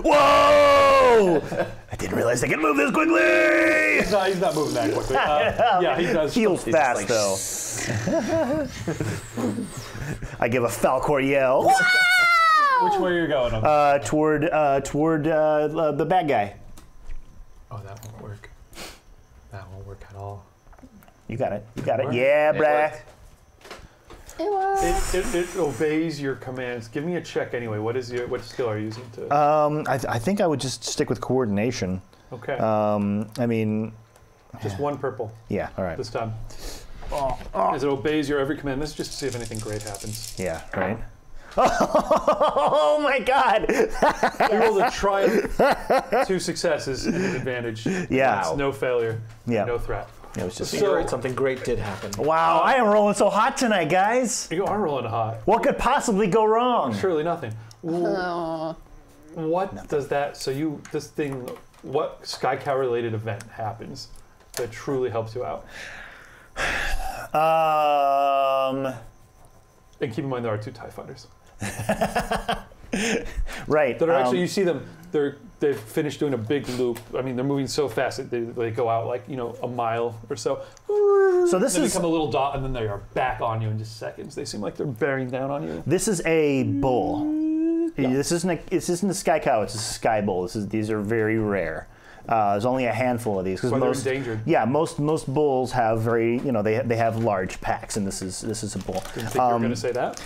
Whoa! I didn't realize I could move this quickly. No, he's not moving that quickly. Yeah, he does. Heals He's just fast like, though. I give a Falcor yell Which way are you going? toward the bad guy. Oh, that won't work. That won't work at all. You got it. You got it. Yeah, It bruh. worked. It was. It obeys your commands. Give me a check anyway. What skill are you using to? I think I would just stick with coordination. Okay. I mean, Just one purple yeah. All right. this time. As it obeys your every command. This is just to see if anything great happens. Yeah. Right. Oh my God! You rolled a triumph, 2 successes, and an advantage. Yeah. It's no failure. Yeah. No threat. It was just. So- Something great did happen. Wow! I am rolling so hot tonight, guys. You are rolling hot. What could possibly go wrong? Surely nothing. Oh. What does that? So this thing. What sky cow related event happens that truly helps you out? And keep in mind there are 2 TIE fighters Right. that are actually. You see them. They've finished doing a big loop. I mean, they're moving so fast that they go out like a mile or so. So this They is become a little dot, and then they are back on you in just seconds. They seem like they're bearing down on you. this is a bull. This isn't a sky cow. It's a sky bull. These are very rare. There's only a handful of these because Why they're most endangered. yeah most bulls have very they have large packs, and this is a bull. Didn't think you were going to say that.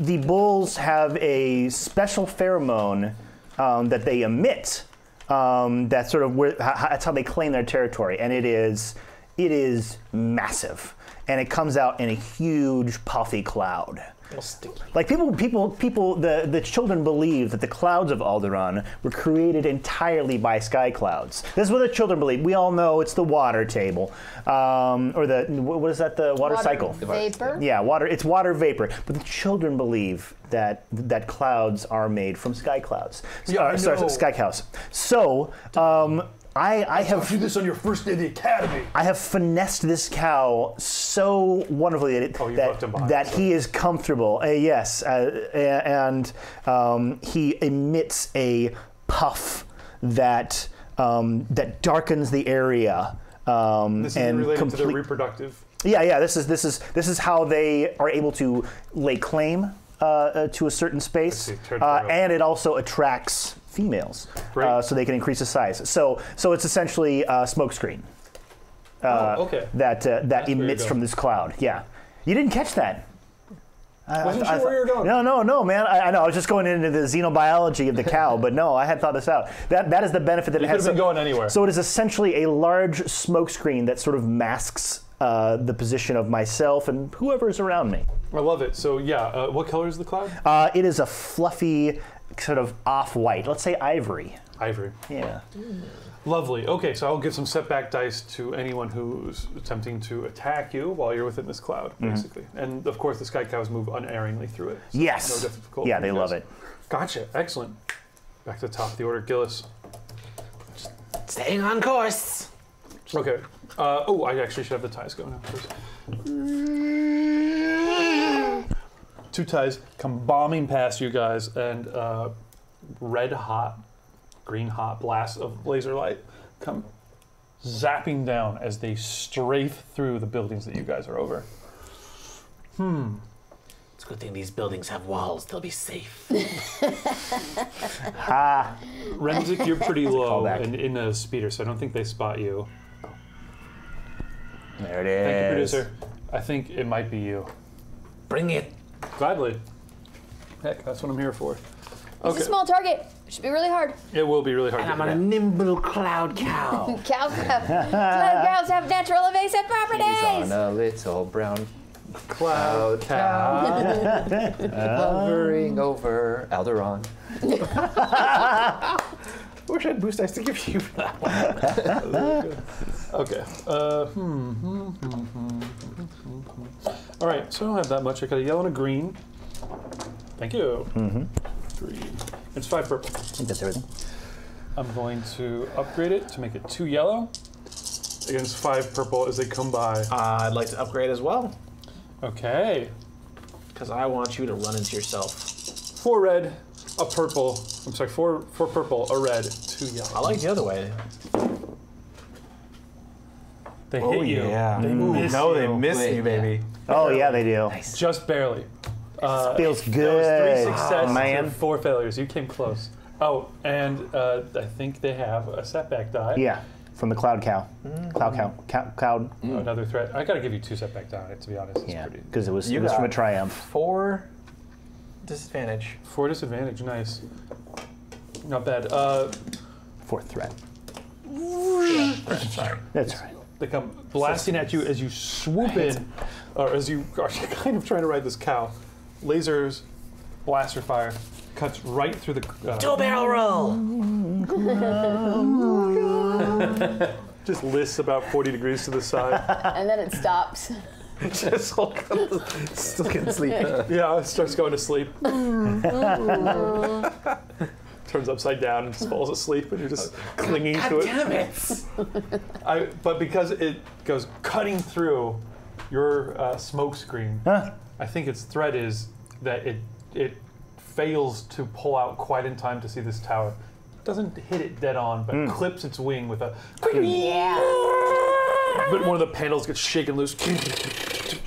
The bulls have a special pheromone that they emit. That's sort of that's how they claim their territory, and it is massive, and it comes out in a huge puffy cloud. Like the children believe that the clouds of Alderaan were created entirely by sky clouds. This is what the children believe. We all know it's the water table, or what is that? The water cycle. Vapor. Yeah, water. It's water vapor. But the children believe that clouds are made from sky clouds. Yeah, I sorry, know. sky cows. So I have do this on your first day at the academy. I have finessed this cow so wonderfully you've left him behind, that so. he is comfortable. Yes, and he emits a puff that that darkens the area. This is and related to their reproductive. Yeah. This is how they are able to lay claim to a certain space, and it also attracts females, so they can increase the size. So it's essentially a smokescreen that emits from this cloud. Yeah, you didn't catch that. Wasn't sure where you were going. No, man. I know. I was just going into the xenobiology of the cow, but no, I had thought this out. That is the benefit that it has. Could have been going anywhere. So it is essentially a large smokescreen that sort of masks the position of myself and whoever is around me. I love it. So yeah, what color is the cloud? It is a fluffy, sort of off-white. Let's say ivory. Ivory. Yeah. Lovely. Okay, so I'll give some setback dice to anyone who's attempting to attack you while you're within this cloud, basically. And of course, the sky cows move unerringly through it. So Yes. no difficulty. Yeah, they love it. Gotcha. Excellent. Back to the top of the order, Gillis. Staying on course. Okay. I actually should have the ties going now first. 2 ties come bombing past you guys, and red hot, green hot blasts of laser light come zapping down as they strafe through the buildings that you guys are over. It's a good thing these buildings have walls. They'll be safe. Ha! Renzik, you're pretty low Callback. and in a speeder, so I don't think they spot you. There it is. Thank you, producer. I think it might be you. Bring it. Gladly. Heck, that's what I'm here for. It's a small target. It should be really hard. It will be really hard. And I'm to on a nimble cloud cow. Cloud cows have natural evasive He's properties. on a little brown cloud cow. hovering over Alderaan. I wish I had boost dice to give you for that one. Okay. All right, so I don't have that much. I got a yellow and a green. Thank you. Green. It's 5 purple. I think that's everything. I'm going to upgrade it to make it 2 yellow against 5 purple as they come by. I'd like to upgrade as well, Okay. because I want you to run into yourself. 4 red, a purple. I'm sorry, 4 purple, a red, 2 yellow. I like the other way. They hit you. They miss they you. miss you, baby. Oh yeah, they do. Just barely. Feels That was good. 3 successes man. and 4 failures. You came close. Oh, and I think they have a setback die. Yeah, from the cloud cow. Cloud. Another threat. I gotta give you 2 setback die, to be honest. It's Yeah, pretty. because it was You from a got- triumph. 4 disadvantage. 4 disadvantage, nice. Not bad. 4th threat. Sorry. That's all right. They come blasting at you as you swoop in, or as you are kind of trying to ride this cow. Lasers, blaster fire, cuts right through the. Dual barrel roll. Just lists about 40 degrees to the side. And then it stops. Just still can't sleep. Yeah, it starts going to sleep. Turns upside down and just falls asleep, and you're just clinging to it. Damn it. But because it goes cutting through your smoke screen, I think its threat is that it fails to pull out quite in time to see this tower. Doesn't hit it dead on, but clips its wing with a. Yeah. But one of the panels gets shaken loose.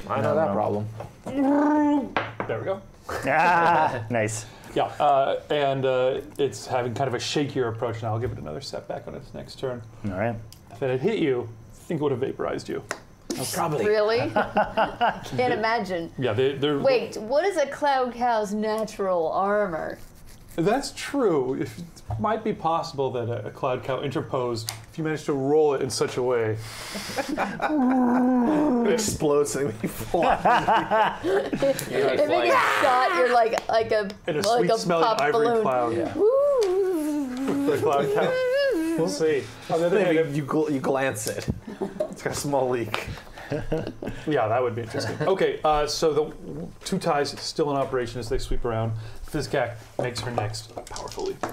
I know that problem. There we go. Ah, nice. Yeah, and it's having kind of a shakier approach now. I'll give it another setback on its next turn. All right. If it had hit you, I think it would have vaporized you. Probably. Really? I can't imagine. Yeah, they're. Wait, what is a cloud cow's natural armor? That's true. It might be possible that a cloud cow interposed, if you manage to roll it in such a way. It explodes and we fly. If it gets shot, you're like a In a like sweet-smelling pop ivory balloon. cloud. Woo. The cloud cow. We'll see. On the other hand, Maybe you glance it. It's got a small leak. yeah, that would be interesting. Okay, so the 2 ties still in operation as they sweep around. Fizgak makes her next powerful leap.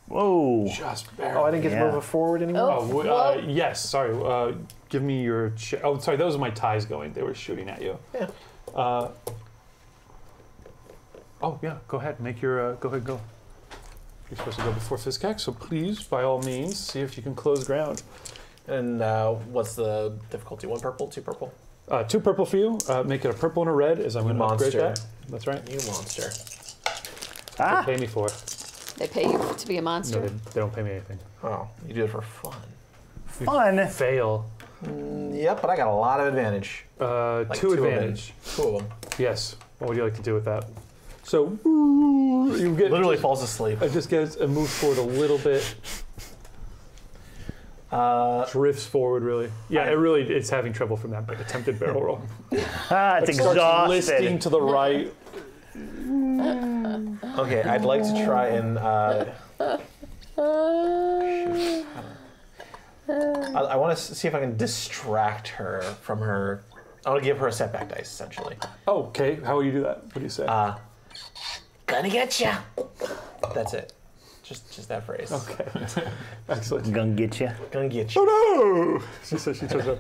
Whoa. Just barely. Oh, I didn't get to Yeah. move it forward anymore? Oh, Oh, whoa. yes, sorry. Give me your. Oh, sorry, those are my ties going. They were shooting at you. Yeah. Oh, yeah, go ahead. Make your. Go ahead, go. You're supposed to go before Fiskak, so please, by all means, see if you can close ground. And what's the difficulty? 1 purple, 2 purple? 2 purple for you. Make it a purple and a red, as I'm going to upgrade Monster. that. That's right. You monster. They pay me for it. They pay you to be a monster. No, they don't pay me anything. Oh, you do it for fun. Fun. Fail. Yep, but I got a lot of advantage. 2 advantage. 2 of them. Yes. What would you like to do with that? So you get Literally falls asleep. I just get a move forward a little bit. Drifts forward really. Yeah, it's having trouble from that attempted barrel roll. It's Starts exhausted. listing to the right. Okay, I'd like to try and. I want to see if I can distract her from her. I want to give her a setback dice, essentially. Oh, okay. How will you do that? What do you say? Gonna get ya. That's it. Just that phrase. Okay. Excellent. Gonna get you. Gonna get you. Oh no! She says she turns up.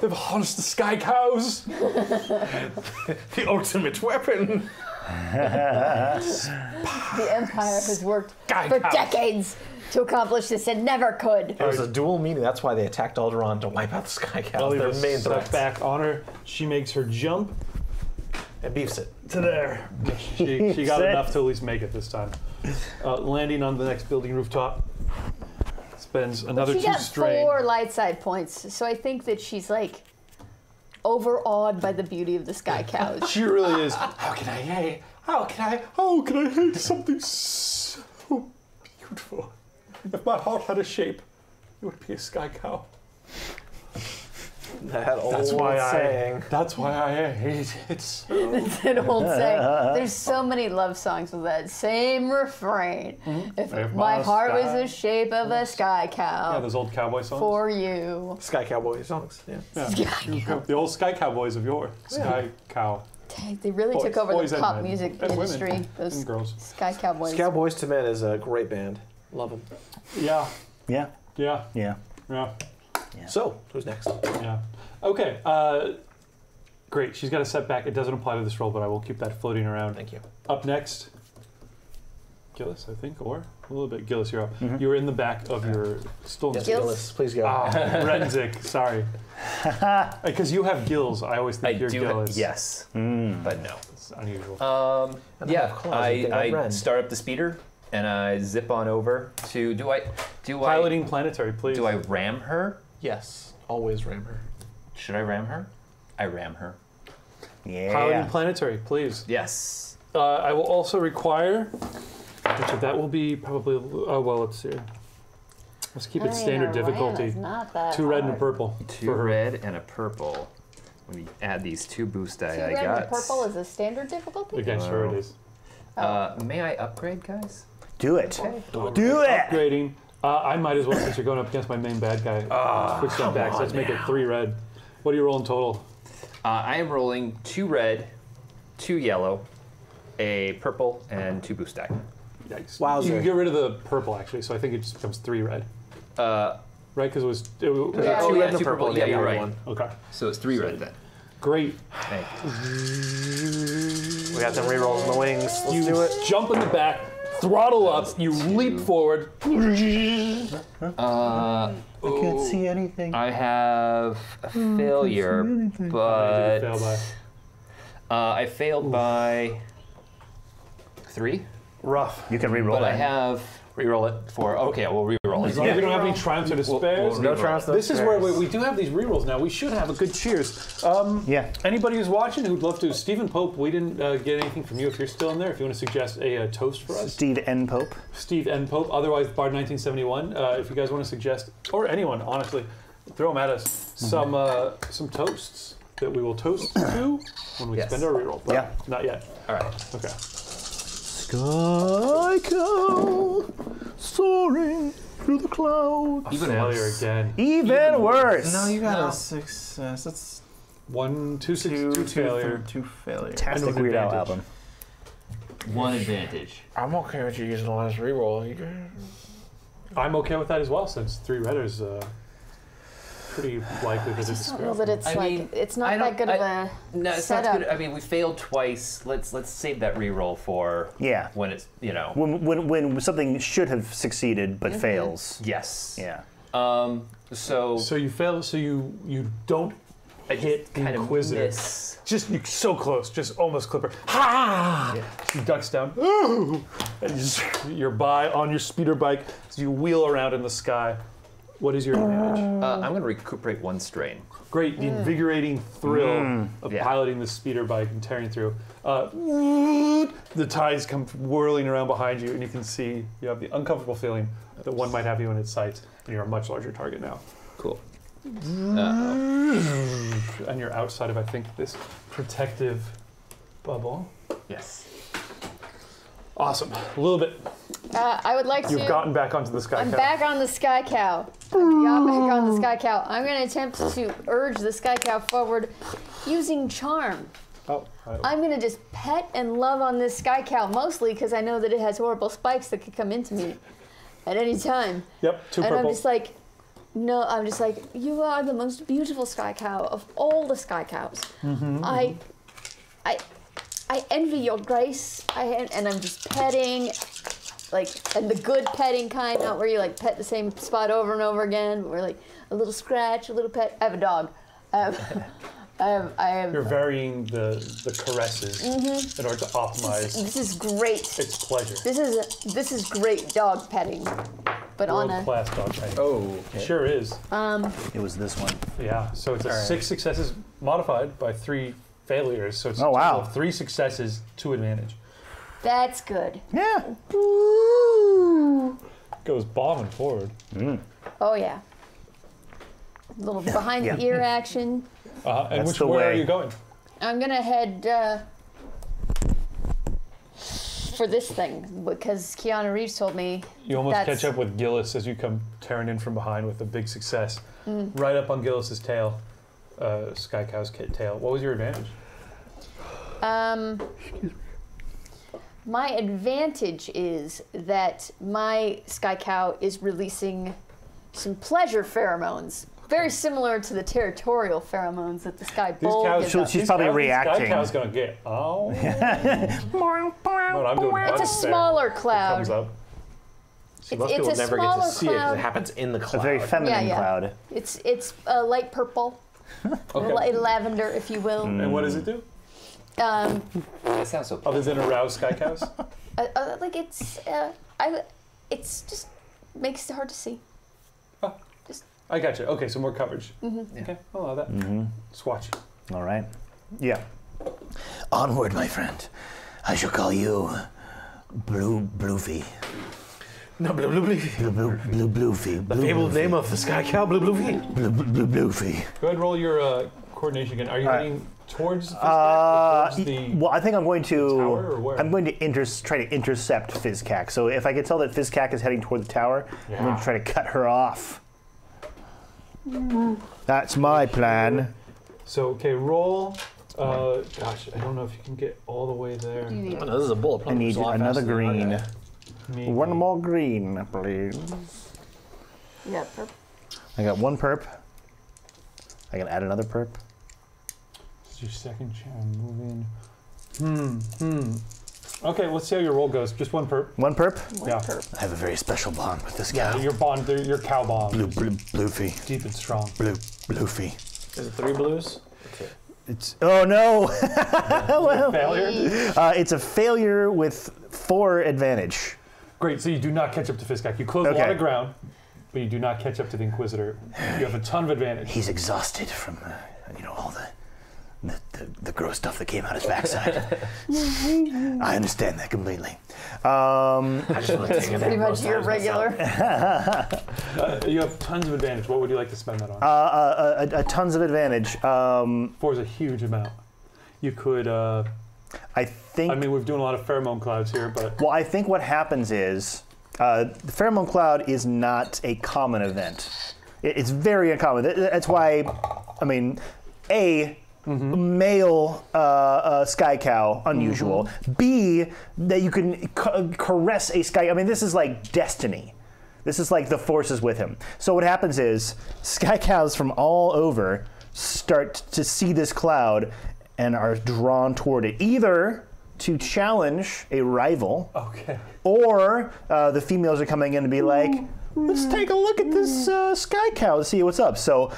They've harnessed the sky cows. The ultimate weapon. The Empire has worked Sky for cows. decades to accomplish this and never could. It was a dual meaning. That's why they attacked Alderaan, to wipe out the Sky Cows. Their main threat. back on her. She makes her jump It beefs it. to there. She got Set. enough to at least make it this time. Landing on the next building rooftop. Spends another She 2 got strain. 4 light side points, so I think that she's like overawed by the beauty of the sky cows. She really is. How can I hate something so beautiful? If my heart had a shape, it would be a sky cow. That old That's why saying. That's why I hate it. So. It's an old saying. There's so many love songs with that same refrain. If my heart was the shape of a sky cow, Yeah, those old cowboy songs. for you. Sky Cowboy songs. Yeah. Yeah. The old Sky Cowboys of yore. Sky Cow. Dang, they really Boys- took over boys the and pop men. music And women. industry. Those And girls. Sky Cowboys. Cowboys to Men is a great band. Love them. Yeah. Yeah. Yeah. Yeah. Yeah. So, who's next? Yeah. Okay. Great. She's got a setback. It doesn't apply to this roll, but I will keep that floating around. Thank you. Up next, Gillis, I think, or a little bit. Gillis, you're up. You're in the back of your stolen. Yes, Gills? Gillis, please go. Renzik, sorry. Because you have gills. I always think I you're do. Gillis. Yes, but no. It's unusual. And I have claws, I think I I'm red. start up the speeder and I zip on over to. Do I Piloting planetary, please. Do I ram her? Yes, always ram her. Should I ram her? I ram her. Yeah. Piloting planetary, please. Yes. I will also require, which that will be probably, oh, well, let's see. Let's keep it standard difficulty. 2 2 red and a purple. 2 red and a purple. Let me add these 2 boost die 2 I red got. and purple is a standard difficulty? Again, sure it is. May I upgrade, guys? Do it. Okay. Do it. Upgrading. I might as well, since you're going up against my main bad guy. Switch that back, so let's make it 3 red. What do you roll in total? I am rolling 2 red, 2 yellow, a purple, and 2 boost die. Yikes. Wowzer. You can get rid of the purple, actually, so I think it just becomes 3 red. Right? Because it was Yeah. 2 yeah, red and a 2 purple. purple, yeah, you're right. One. okay. So it's 3 red then. Great. Thank you. We got them rerolls in the wings. Let's You do it. jump in the back, throttle up, you leap forward. I can't see anything. I have a failure, but Fail by. I failed by 3. Rough. You can re-roll But I that. have Reroll it. 4. Okay, we'll re-roll As it. long as we don't have any triumphs or despairs. No triumphs, no This is where spares. we do have these rerolls now. We should have a good cheers. Yeah. Anybody who's watching who'd love to, Stephen Pope, we didn't get anything from you. If you're still in there, if you want to suggest a toast for us. Steve N. Pope. Steve N. Pope, otherwise Bard 1971. If you guys want to suggest, or anyone, honestly, throw them at us. Some toasts that we will toast to when we Yes. spend our reroll. But Yeah. not yet. All right. Okay. Sky cow soaring through the clouds. Even Failure worse. again. Even worse. No, you got a success. That's 1, 2, 6, 2 failure. 2 failure. Fantastic with Weird Al advantage. album. 1 advantage. I'm okay with you using the last reroll. I'm okay with that as well, since 3 red is pretty likely that it's I don't know that it's I like mean, it's not I that don't- good of a No, it's setup. not good. I mean, we failed twice. Let's save that reroll for Yeah. when it's When something should have succeeded but fails. yes. Yeah. So you fail. So you don't hit the kind of Inquisitor. miss. Just you're so close. Just almost clip her. Ha! She ducks down. Ooh! And you're on your speeder bike. So you wheel around in the sky. What is your advantage? I'm going to recuperate 1 strain. Great, the invigorating thrill of Yeah. piloting the speeder bike and tearing through. The tides come whirling around behind you, and you can see you have the uncomfortable feeling that one might have you in its sights, and you're a much larger target now. Cool. And you're outside of, I think, this protective bubble. Yes. Awesome. A little bit. I would like You've to. gotten back onto the sky I'm cow. back on the Sky Cow. I got back on the Sky Cow. I'm going to attempt to urge the Sky Cow forward using charm. Oh, I'm going to just pet and love on this Sky Cow, mostly because I know that it has horrible spikes that could come into me at any time. Yep, 2 And purple. I'm just like, no, I'm just like, you are the most beautiful Sky Cow of all the Sky Cows. I envy your grace, and I'm just petting, and the good petting kind, not where you pet the same spot over and over again, but we're like a little scratch, a little pet. I have a dog. I have. You're varying the caresses in order to optimize This is great. its pleasure. This is great dog petting, but on a. World-class dog training. Oh, okay. Sure is. It was this one. Yeah, so it's a 6 successes modified by 3 failures. So it's a Oh, total wow. of 3 successes, 2 advantage. That's good. Yeah. Goes bombing forward. Oh yeah. Little behind the ear action. And That's which the where are way. you going? I'm gonna head for this thing because Keanu Reeves told me. You almost that's- catch up with Gillis as you come tearing in from behind with a big success. Right up on Gillis's tail, Sky Cow's tail. What was your advantage? My advantage is that my Sky Cow is releasing some pleasure pheromones, very similar to the territorial pheromones that the Sky Bull cows- gives So off. she's probably Sky reacting. Cow's gonna get. Oh. What I'm doing. It's a buttons there. smaller Comes cloud. up. See, It's- most it's people a never get to smaller see it because cloud. it happens in the A cloud. very feminine Yeah. cloud. It's light purple, Okay. lavender, if you will. And what does it do? That sounds so. Other than arouse Sky Cows? It's just makes it hard to see. I got you. Okay, so more coverage. Okay, I'll allow that. Swatch. All right. Yeah. Onward, my friend. I shall call you Bluefy. No, Bluefy. The fabled name of the Sky Cow, Bluefy. Bluefy. Go ahead and roll your coordination again. Are you heading towards the Well, I think I'm going to. tower, or where? I'm going to try to intercept Fizcac. So if I can tell that Fizcac is heading toward the tower, I'm going to try to cut her off. That's my plan. So, okay, roll. Gosh, I don't know if you can get all the way there. Oh, no, this is a bullet. I need another green. Maybe. One more green, please. Yeah, purple. I got 1 perp. I can add another perp. This is your second chance. Move in. Okay, let's see how your roll goes. Just 1 perp. 1 perp. Yeah. I have a very special bond with this cow. Your bond, your cow bond. Bluefy. Deep and strong. Bluefy. Is it 3 blues? It's no. Failure? It's a failure with 4 advantage. Great, so you do not catch up to Fizcac. You close a lot of ground, but you do not catch up to the Inquisitor. You have a ton of advantage. He's exhausted from, all the gross stuff that came out his backside. I understand that completely. I just want to take it Pretty much your regular. You have tons of advantage. What would you like to spend that on? A tons of advantage. 4 is a huge amount. You could, I think. I mean, we're doing a lot of pheromone clouds here, but Well, I think what happens is the pheromone cloud is not a common event. It's very uncommon. That's why, I mean, male sky cow, unusual. B, that you can caress a sky. I mean, this is like destiny. This is like the force is with him. So what happens is sky cows from all over start to see this cloud and are drawn toward it, either to challenge a rival, or the females are coming in to be like, let's take a look at this sky cow to see what's up. So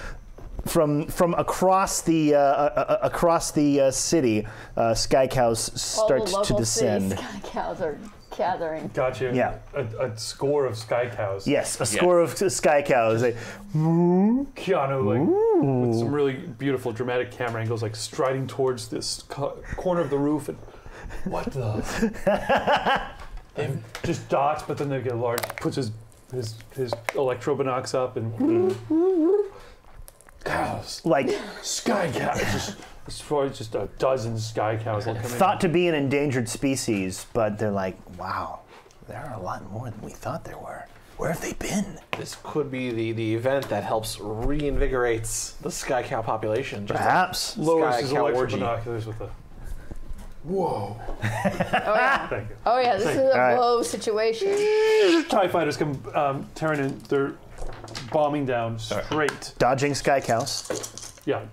from across the city, sky cows start to descend. Sky cows are gathering. Gotcha. Yeah. A score of sky cows. Yes, a score of sky cows. They, Keanu, like, with some really beautiful dramatic camera angles, like striding towards this corner of the roof, and what the? And just dots, but then they get large. Puts his electro binocs up and cows, like sky cows. Just a dozen sky cows will come in. thought to be an endangered species, but they're like, wow, there are a lot more than we thought there were. Where have they been? This could be the event that helps reinvigorates the sky cow population. Just Perhaps. Lowers Sky his cow electro orgy. binoculars with a. Whoa. Oh yeah. Thank you. Oh yeah. This is a right. blow situation. TIE fighters come tearing in. They're bombing down straight. Dodging sky cows. Yeah.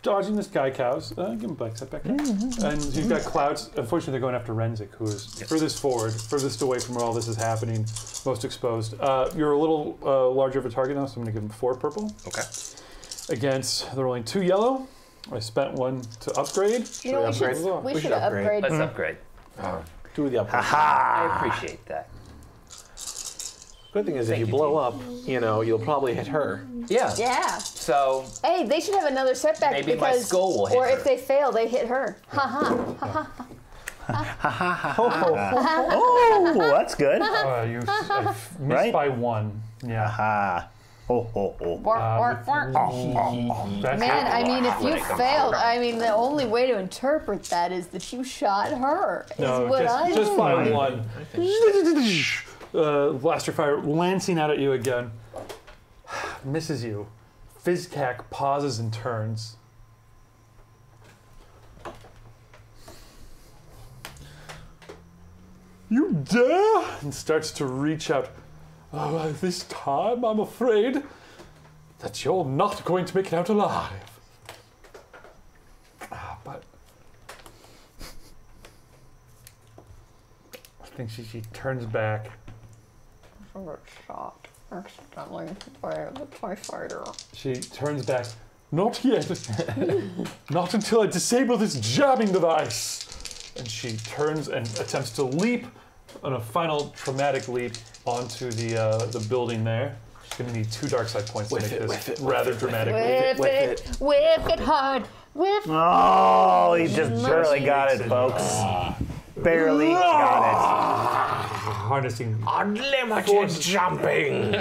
Dodging the sky cows. Give them back, set back. And you've got clouds. Unfortunately, they're going after Renzik, who is furthest forward, furthest away from where all this is happening, most exposed. You're a little larger of a target now, so I'm going to give him 4 purple. Okay. Against, they're rolling 2 yellow. I spent 1 to upgrade. You know, we should upgrade. Let's upgrade. do the upgrade. I appreciate that. Good thing is if Thank you you, blow team. up, you'll probably hit her. Yeah. Yeah. So Hey, they should have another setback Maybe my because, skull will hit or her. if they fail, they hit her. Ha ha. Oh, that's good. You missed Right? by 1. Yeah. Ah. Oh, oh, oh. That's Man, I mean, if you Let it come failed, out. I mean, the only way to interpret that is that you shot her. Is No, what I just by think. 1. Blaster fire lancing out at you again. Misses you. Fizzcack pauses and turns. You dare? And starts to reach out. Oh, this time I'm afraid that you're not going to make it out alive. But I think she turns back. Shot accidentally by the TIE fighter. She turns back. Not yet. Not until I disable this jamming device. And she turns and attempts to leap on a final traumatic leap onto the building there. She's going to need 2 dark side points to make this rather dramatic leap. Whip it hard. Whip. Oh, he just barely got it, folks. Barely got Harnessing. Unlimited jumping.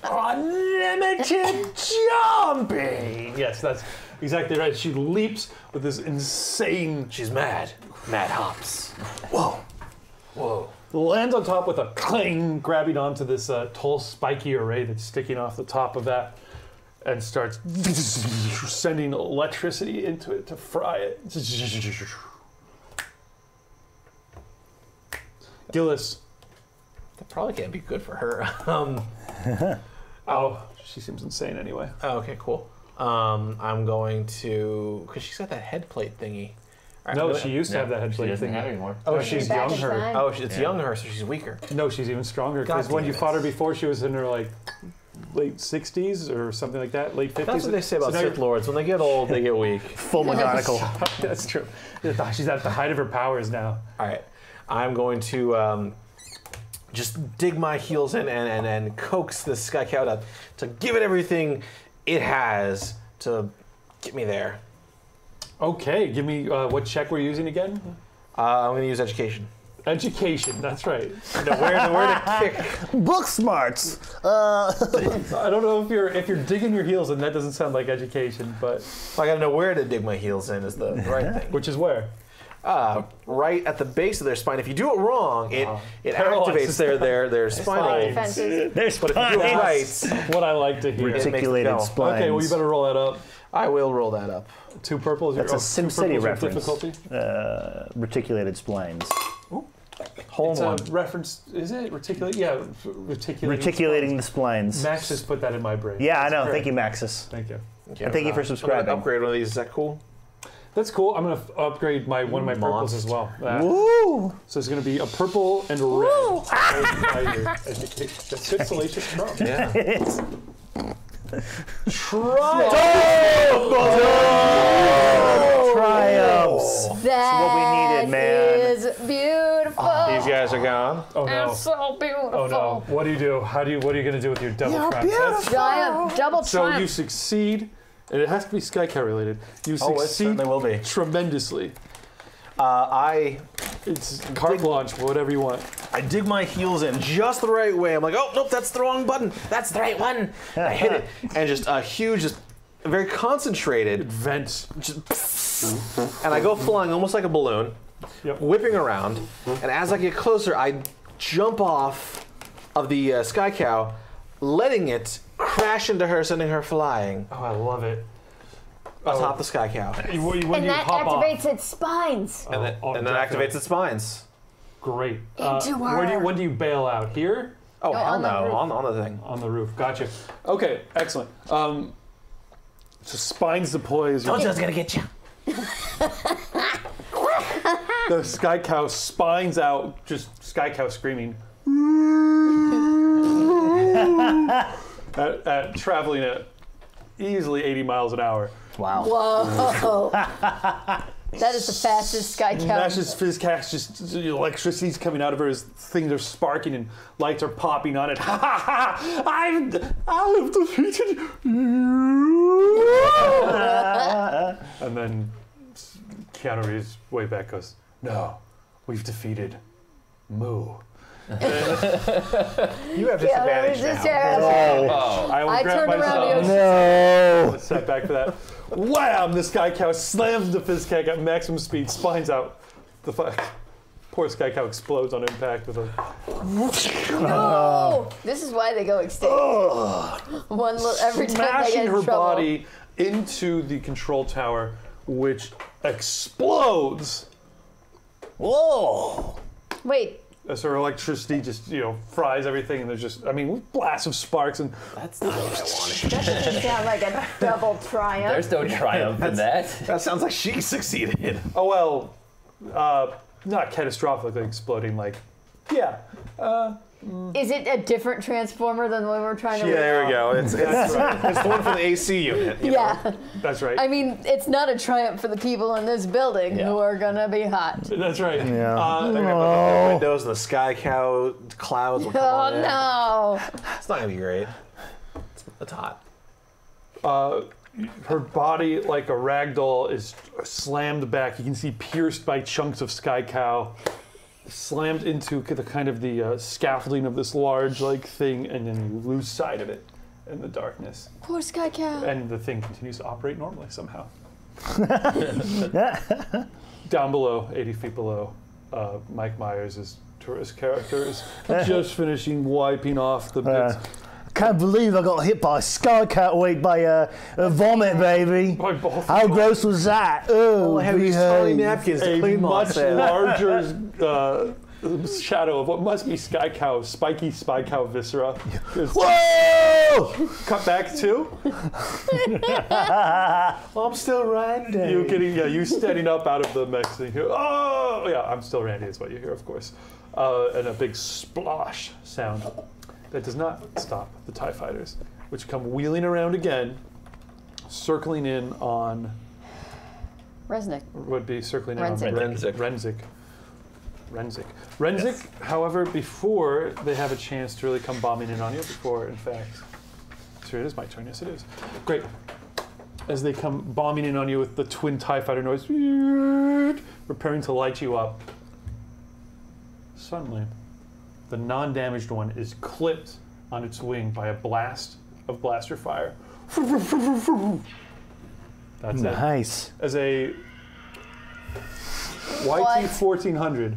Unlimited jumping! Yes, that's exactly right. She leaps with this insane. She's mad. Mad hops. Whoa. Lands on top with a clang, grabbing onto this tall, spiky array that's sticking off the top of that, and starts sending electricity into it to fry it. Gillis. That probably can't be good for her. Oh, she seems insane anyway. Oh, okay, cool. I'm going to, because she's got that head plate thingy. All right, No, I'm gonna- she used to have that head She plate doesn't thing. have anymore. Oh, Your she's back young is her. fine. Oh, it's young her, so she's weaker. No, she's even stronger. Because God when damn you it. fought her before, she was in her like late 60s or something like that, late 50s. That's what they say about So now Sith Lords. When they get old, they get weak. it. Full McGonagall. That's true. She's at the height of her powers now. All right. I'm going to just dig my heels in and coax this sky cow up to give it everything it has to get me there. Okay, give me what check we're using again? I'm going to use education. Education. That's right. Know where to kick. Book smarts. I don't know if you're digging your heels, and that doesn't sound like education, but I got to know where to dig my heels in is the right thing. which is where? Right at the base of their spine. If you do it wrong, it Paralyzes activates their spinal. Defenses. There's But if you do it spines. right, What I like to hear. It makes it Articulated go. splines. Okay, well you better roll that up. I will roll that up. 2 purple is That's a your SimCity two purples your reference. difficulty. Reticulated splines. Hole It's in a one. reference. Is it reticulating? Yeah, Reticulating the splines. Max just put that in my brain. Yeah, I That's know. correct. Thank you, Maxis. Thank you. And thank you for I'm subscribing. gonna upgrade one of these. Is that cool? That's cool. I'm gonna upgrade one of my purples as well. Woo! So it's gonna be a purple and a red. That's good, salacious charm. Yeah. Triumphs. That what we needed, man. is beautiful. These guys are gone. Oh no. It's so beautiful. Oh no. What do you do? What are you gonna do with your double triumph? Giant double So triumph. you succeed, and it has to be Skycar related. You Oh, it succeed certainly will be. tremendously. I It's carte blanche, whatever you want. dig my heels in just the right way. I'm like, oh nope, that's the wrong button. That's the right one. I hit it, and just a huge, just very concentrated, Vents. and I go flying almost like a balloon, Yep. whipping around. And as I get closer, I jump off of the Sky Cow, letting it crash into her, sending her flying Oh, I love it. atop the Sky Cow, When and you that pop activates off. its spines. and then definitely. activates its spines. Great. Into her. When do you bail out? Here? Oh No, hell on the no! roof. On the thing. On the roof. Gotcha. Okay, excellent. So spines deploy as Told you I was gonna get you. the Sky Cow spines out, just Sky Cow screaming. at traveling at easily 80 miles an hour. Wow. Whoa. That is the fastest Sky Cow. That's just Fizzcast, just electricity's coming out of her as things are sparking and lights are popping on it. Ha ha ha! I've defeated you! And then Keanu Reeves way back goes, no, we've defeated Moo. You have disadvantage now. Oh. I will I grab turned around myself. to go, No. Set back for that. Wham! The Sky Cow slams into Fizzcat at maximum speed, spines out. The fuck. Poor Sky Cow explodes on impact with a. no! This is why they go extinct. One every time they Smashing get in her trouble. body into the control tower, which explodes Whoa. Wait, as her electricity just, fries everything, and there's just, blasts of sparks and. That's not what I wanted. that doesn't sound like a double triumph. There's no triumph in that. That sounds like she succeeded. Oh well, not catastrophically exploding, yeah. Is it a different transformer than the one we're trying to Yeah, there we go. It's That's right. it's the one for the AC unit. you know? Yeah. That's right. I mean, it's not a triumph for the people in this building who are gonna be hot. That's right. Yeah. They're gonna put the windows and the Sky Cow clouds will come Oh on in. no! It's not gonna be great. It's hot. Her body, like a rag doll, is slammed back. You can see pierced by chunks of Sky Cow, slammed into the scaffolding of this large thing, and then you lose sight of it in the darkness. Poor Sky Cow. And the thing continues to operate normally somehow. Down below, 80 feet below, Mike Myers' tourist character is just finishing wiping off the bits. Can't believe I got hit by a sky cat weight by a vomit, baby. By both How gross was that? Oh, I have these tiny behave. napkins to a clean much myself. larger shadow of what must be Sky Cow, spiky Sky Cow viscera. Is Whoa! cut back to Well, I'm still Randy. you standing up out of the mix and you hear, oh yeah, I'm still Randy is what you hear, of course, and a big splosh sound that does not stop the TIE fighters, which come wheeling around again, circling in on Resnick. would be circling in Renzik. on Renzik, however, before they have a chance to really come bombing in on you, before, in fact, so it is my turn, yes it is. Great. As they come bombing in on you with the twin TIE fighter noise, preparing to light you up, suddenly, the non-damaged one is clipped on its wing by a blast of blaster fire. That's it. Nice. As a YT-1400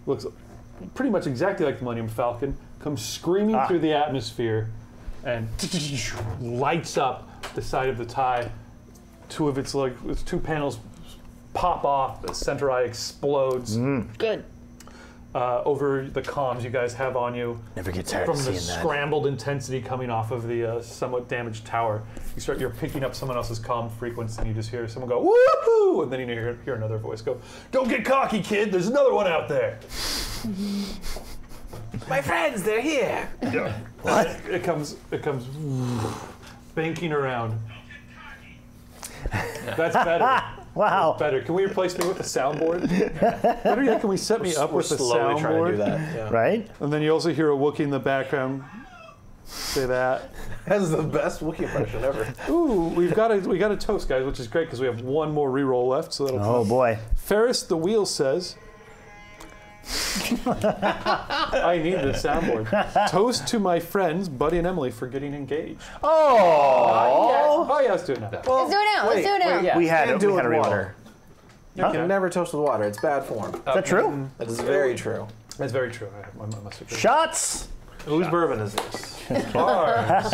looks pretty much exactly like the Millennium Falcon, comes screaming through the atmosphere and lights up the side of the TIE. Two of its two panels pop off, the center eye explodes. Good. over the comms you guys have on you. Never get tired From of the seeing that. scrambled intensity coming off of the somewhat damaged tower, you're picking up someone else's comm frequency, and you just hear someone go woohoo, and then you hear another voice go, "Don't get cocky, kid. There's another one out there." My friends, they're here. Yeah. What? It comes banking around. That's better. Wow. That's better. Can we replace me with a soundboard? Better yet, can we set me up with a Slowly trying to do soundboard? that. Yeah. Right? And then you also hear a Wookiee in the background say that. That's the best Wookiee impression ever. Ooh, we got a toast, guys, which is great because we have one more reroll left. So that'll Oh boy. Ferris the Wheel says, I need the soundboard. Toast to my friends, Buddy and Emily, for getting engaged. Oh, yeah, let's do it now. Let's do it now. Let's do it now. Yeah. We had Can't it. do We it had a with reroll. water. You can never toast with water. It's bad form. Is that true? That is very true. That's very true. I must agree. Shots. Whose bourbon is this? Ours.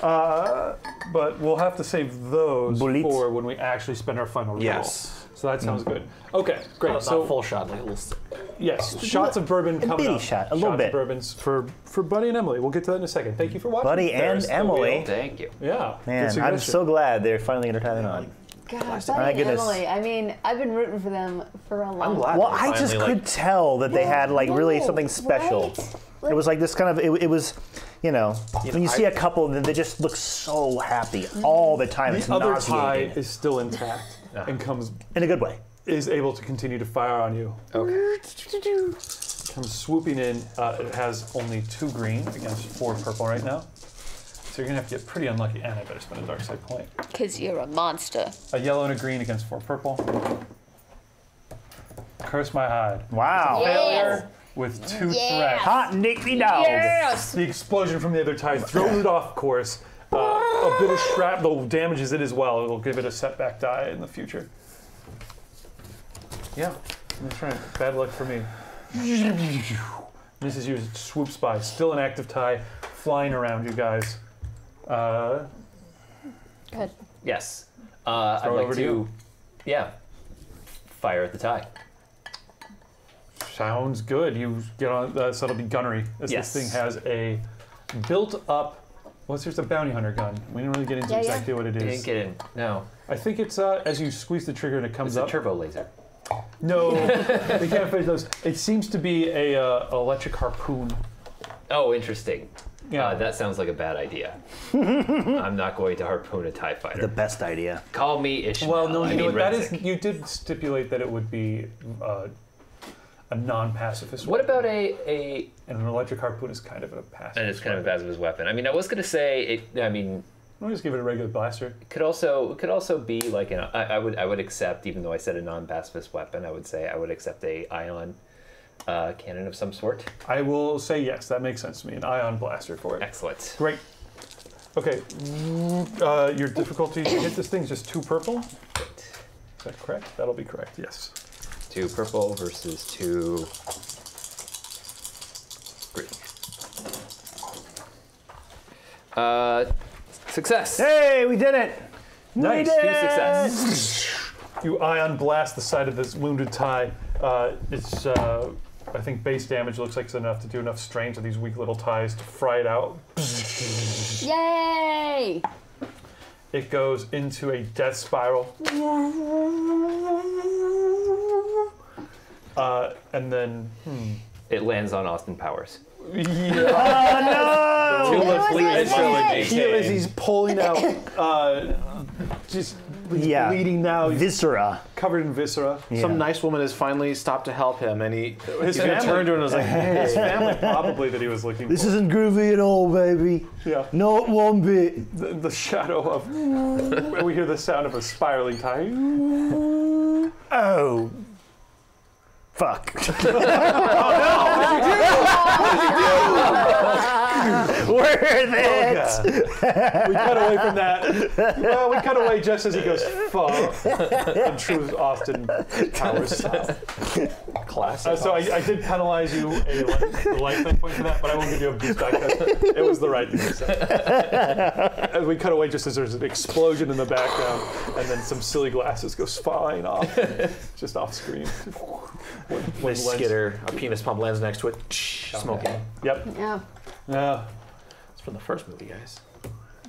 But we'll have to save those Bullet. for when we actually spend our final reroll. Yes. So that sounds good. Okay, great. Not So full shot, like a little sip. yes, shots of bourbon coming bitty up. shot, a little Shots bit. of bourbons for Buddy and Emily. We'll get to that in a second. Thank you for watching. Buddy Ferris and the Emily. Wheel. Thank you. Yeah. good Man, I'm suggestion. so glad they're finally going to tie that on. God, My Buddy and goodness. Emily. I mean, I've been rooting for them for a long I'm time. glad. Well, they I just finally, could tell that they had like really something special. Right? It was like this kind of, it was, you know, when you see a couple, they just look so happy all the time. It's The other tie nauseating. is still intact and In a good way. is able to continue to fire on you. Okay. Comes swooping in. It has only 2 green against 4 purple right now. So you're gonna have to get pretty unlucky, and I better spend a dark side point. Because you're a monster. A yellow and a green against 4 purple. Curse my hide. Wow. Yes. With 2 Yeah. threats. Hot Nicky Dog. Yes! The explosion from the other tie throws it off course. A bit of shrapnel damages it as well. It'll give it a setback die in the future. Yeah, that's right. Bad luck for me. Misses you, swoops by. Still an active tie, flying around you guys. Good. Yes. I'd Throw it like over to to, you. yeah, fire at the tie. Sounds good. You get on, so it'll be gunnery. As Yes. This thing has a built-up, there's a bounty hunter gun. We didn't really get into Yeah, yeah. exactly what it Didn't is. get in. No. I think it's as you squeeze the trigger and it comes It's a up. turbo laser. No, they can't face those. It seems to be a electric harpoon. Oh, interesting. Yeah. That sounds like a bad idea. I'm not going to harpoon a TIE fighter. The best idea. Call me Ishmael. Well, no, I you know mean what, that is. Renzik. You did stipulate that it would be a non-pacifist. What weapon. about a And an electric harpoon is kind of a pacifist. and it's kind of a weapon. pacifist weapon. I mean, I was gonna say it. I mean, I'll just give it a regular blaster. it could also be like an. I would accept, even though I said a non-pacifist weapon. I would say I would accept a ion cannon of some sort. I will say yes. That makes sense to me. An ion blaster for it. Excellent. Great. Okay. Your difficulty to hit this thing is just 2 purple. Is that correct? That'll be correct. Yes. 2 purple versus 2 green. Success. Hey, we did it. Nice. We did Huge it. success. You ion blast the side of this wounded tie. It's, I think, base damage looks like it's enough to do enough strain to these weak little ties to fry it out. Yay! It goes into a death spiral. And then, It lands on Austin Powers. Oh, no. Tula flees as he's pulling out, just Yeah. bleeding now. He's Viscera. covered in viscera. Some nice woman has finally stopped to help him, and he His even family turned to her and was like, His family probably that he was looking This for. isn't groovy at all, baby. Yeah. Not one bit. The shadow of. We hear the sound of a spiraling tie. Oh. Fuck. Worth it. We cut away from that. Well, we cut away just as he goes, fuck. In true Austin Powers style. classic. So I did penalize you a life point for that, but I won't give you a boost back. It was the right thing to say. As we cut away just as there's an explosion in the background, and then some silly glasses go flying off, just off screen. When Skitter, a penis pump lands next to it, smoking. Yep. Yeah. Yeah. It's from the first movie, guys.